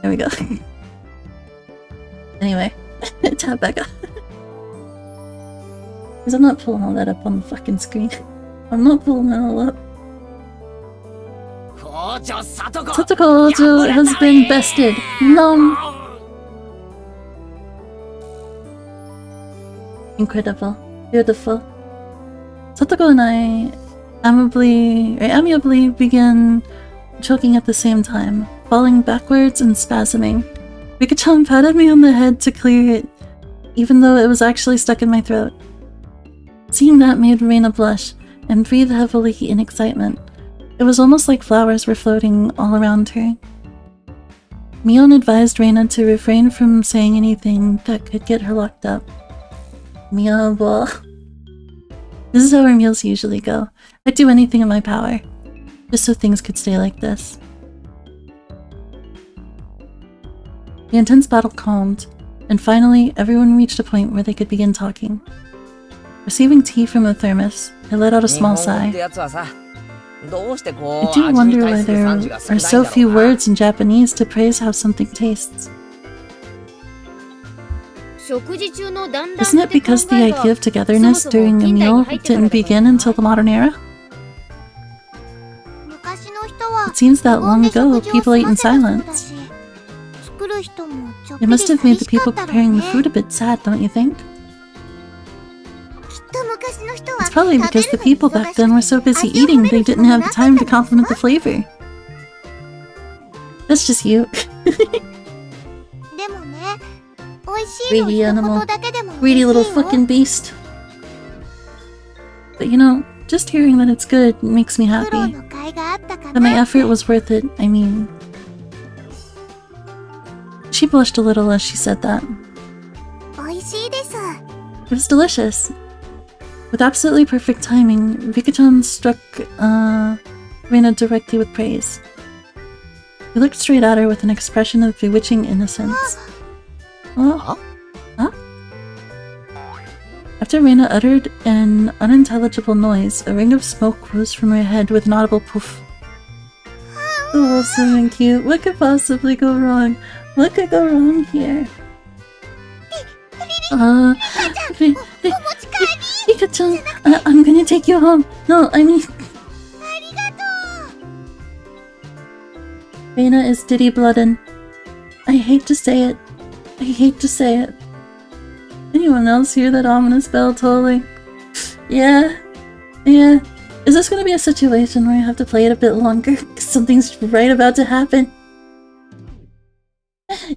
There we go. Anyway, tab back up. Because I'm not pulling all that up on the fucking screen. I'm not pulling that all up. 校長サトコ Satoko Ojo has been bested. Nom. Incredible. Beautiful. Satoko and I amiably began choking at the same time, falling backwards and spasming. Rika-chan patted me on the head to clear it, even though it was actually stuck in my throat. Seeing that made Reina blush and breathe heavily in excitement. It was almost like flowers were floating all around her. Mion advised Reina to refrain from saying anything that could get her locked up. Miyabo. This is how our meals usually go. I'd do anything in my power, just so things could stay like this. The intense battle calmed, and finally everyone reached a point where they could begin talking. Receiving tea from a thermos, I let out a small 日本語っ sigh. てやつはさ、どうしてこ I う do 味に wonder 対 why する there 賛辞が少ない are んだ so ろ few うな。 words in Japanese to praise how something tastes. 食事中の団らん Isn't it って考 because the えが idea of togetherness during a meal didn't begin until the modern era? 昔の人は It seems that 無言 long で ago, 食事を people 済 ate ま in せたそうだ silence. し作る人もちょっ It ぴり must have made 寂 the しか people ったろう preparing ね the food a bit sad, don't you think? きっと昔 probably because the people back then were so busy eating they didn't have the time to compliment the flavor. That's just you. でもね、美味しいの Greedy 一 animal. 言だけでも Greedy 嬉 little しいよ。 fucking beast. But you know, just hearing that it's good makes me 苦労 happy. の甲斐があったか That my な。 effort was worth it. I mean... She blushed a little as she said that. 美味しいです。 It was delicious. With absolutely perfect timing, Rika-chan struck Reina directly with praise. He looked straight at her with an expression of bewitching innocence. Oh? Huh? After Reina uttered an unintelligible noise, a ring of smoke rose from her head with an audible poof. So wholesome and cute. What could possibly go wrong? What could go wrong here? Rika-chan, I'm gonna take you home. No, I mean... Reina is ditty-blooded. I hate to say it. I hate to say it. Anyone else hear that ominous bell tolling? Yeah. Yeah. Is this gonna be a situation where I have to play it a bit longer? 'Cause something's right about to happen.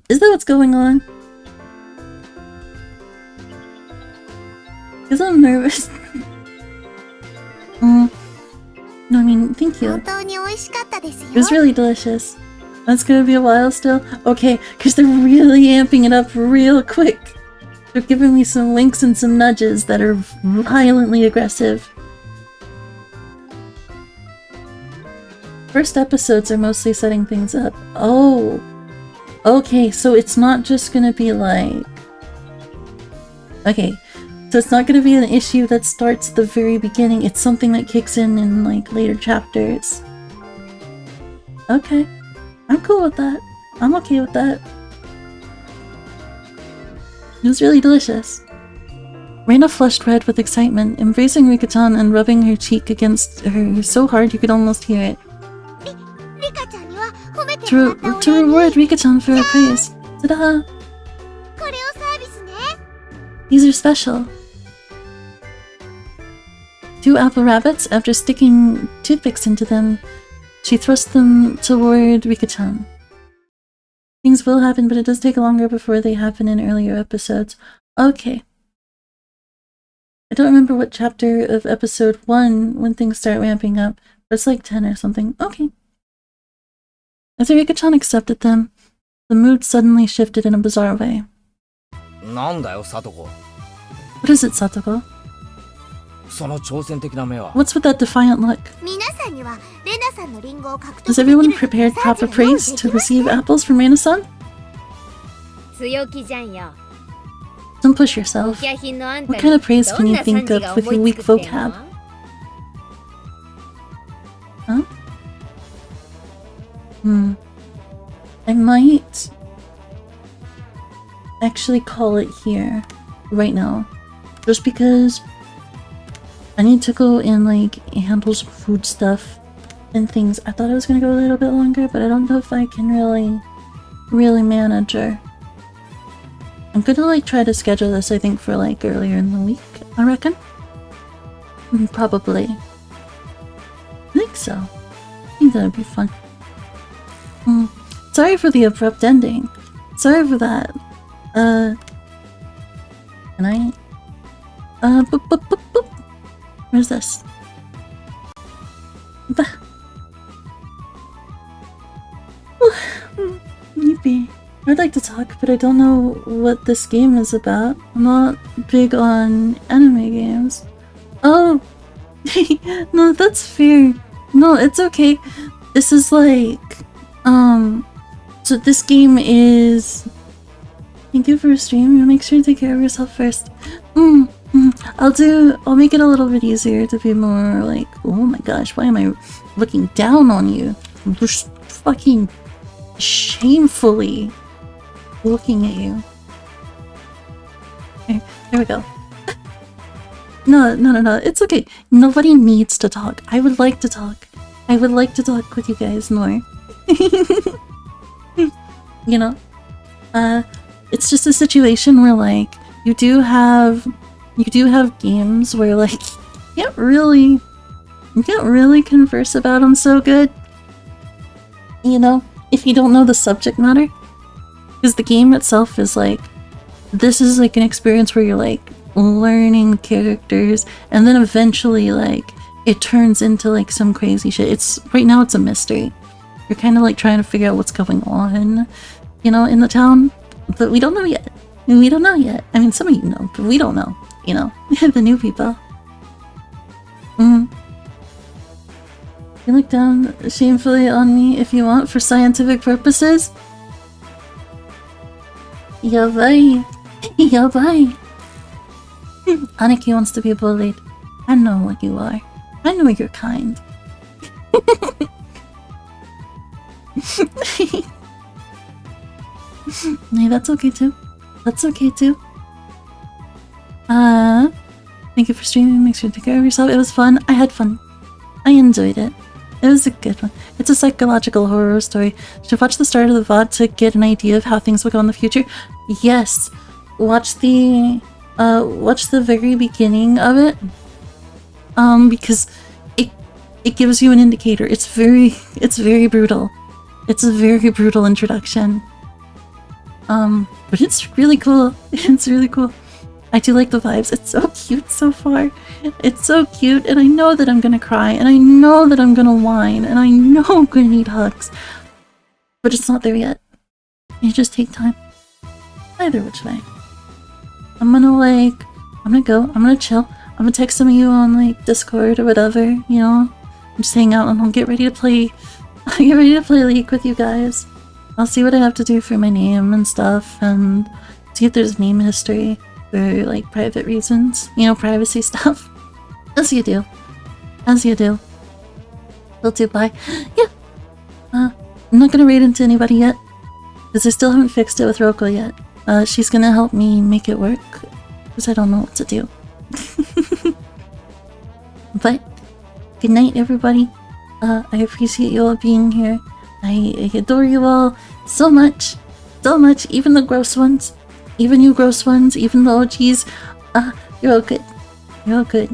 Is that what's going on? Because I'm nervous. No, I mean, thank you. 本当に美味しかったですよ。 It was really delicious. That's gonna be a while still? Okay, because they're really amping it up real quick. They're giving me some winks and some nudges that are violently aggressive. First episodes are mostly setting things up. Oh. Okay, so it's not just gonna be like... Okay, so it's not gonna be an issue that starts at the very beginning. It's something that kicks in like later chapters. Okay. I'm cool with that. I'm okay with that. It was really delicious. Reina flushed red with excitement, embracing Rika-chan and rubbing her cheek against her so hard you could almost hear it. リカちゃんには褒めてもらったお To 礼に reward Rika-chan for her praise. Ta-da! これをサービスね。 These are special. 2 apple rabbits, after sticking toothpicks into them, she thrust them toward Rika-chan. Things will happen, but it does take longer before they happen in earlier episodes. Okay. I don't remember what chapter of episode 1 when things start ramping up, but it's like 10 or something. Okay. After Rika-chan accepted them, the mood suddenly shifted in a bizarre way. なんだよ、サトコ。 What is it, Satoko? その挑戦的な目は。 What's with that defiant look? 皆さんにはレナさんのリンゴを獲得 Is できる everyone prepared proper praise to receive apples from Reina-san? 強気じゃんよ。 Don't push yourself. お品のあんた What に kind of praise ど can ん you な賛 think 辞 of が with 思 your い weak つくってん vocab? の？ Huh? I might actually call it here right now. Just because I need to go and like handle some food stuff and things. I thought I was gonna go a little bit longer, but I don't know if I can really manage her. I'm gonna like try to schedule this, I think, for like earlier in the week, I reckon. Probably. I think so. I think that would be fun. Sorry for the abrupt ending. Sorry for that. Can I? Boop, boop, boop, boop. Where's this? Bah. Yippee. I'd like to talk, but I don't know what this game is about. I'm not big on anime games. Oh! No, that's fair. No, it's okay. This is like... So this game is... Thank you for a stream. You make sure to take care of yourself first. I'll make it a little bit easier to be more like, oh my gosh, why am I looking down on you? I'm just fucking shamefully looking at you. There we go. No, it's okay. Nobody needs to talk. I would like to talk. I would like to talk with you guys more. You know? It's just a situation where like you do have games where like can't really converse about them so good. You know, if you don't know the subject matter. Because the game itself is like, this is like an experience where you're like learning characters, and then eventually like it turns into like some crazy shit. It's right now it's a mystery. You're kind of like trying to figure out what's going on, you know, in the town, but we don't know yet. We don't know yet. I mean, some of you know, but we don't know, you know, the new people. You look down shamefully on me if you want for scientific purposes. Yabai. Yabai. Aniki wants to be bullied. I know what you are. I know you're kind. Hey, that's okay too. That's okay too. Thank you for streaming. Make sure to take care of yourself. It was fun. I had fun. I enjoyed it. It was a good one. It's a psychological horror story. Should watch the start of the VOD to get an idea of how things will go in the future. Yes. Watch the very beginning of it. Because it gives you an indicator. It's very brutal. It's a very brutal introduction. But it's really cool. It's really cool. I do like the vibes. It's so cute so far. It's so cute, and I know that I'm gonna cry, and I know that I'm gonna whine, and I know I'm gonna need hugs. But it's not there yet. You just take time. Either which way. I'm gonna go. I'm gonna chill. I'm gonna text some of you on like Discord or whatever, you know. I'm just hang out and I'll get ready to play League with you guys. I'll see what I have to do for my name and stuff, and see if there's name history for like private reasons, you know, privacy stuff. As you do. As you do. Will do, bye. Yeah. I'm not gonna raid into anybody yet, because I still haven't fixed it with Roko yet. She's gonna help me make it work, because I don't know what to do. But, good night everybody. I appreciate you all being here. I adore you all so much. So much, even the gross ones. Even you gross ones, even the OGs. You're all good. You're all good.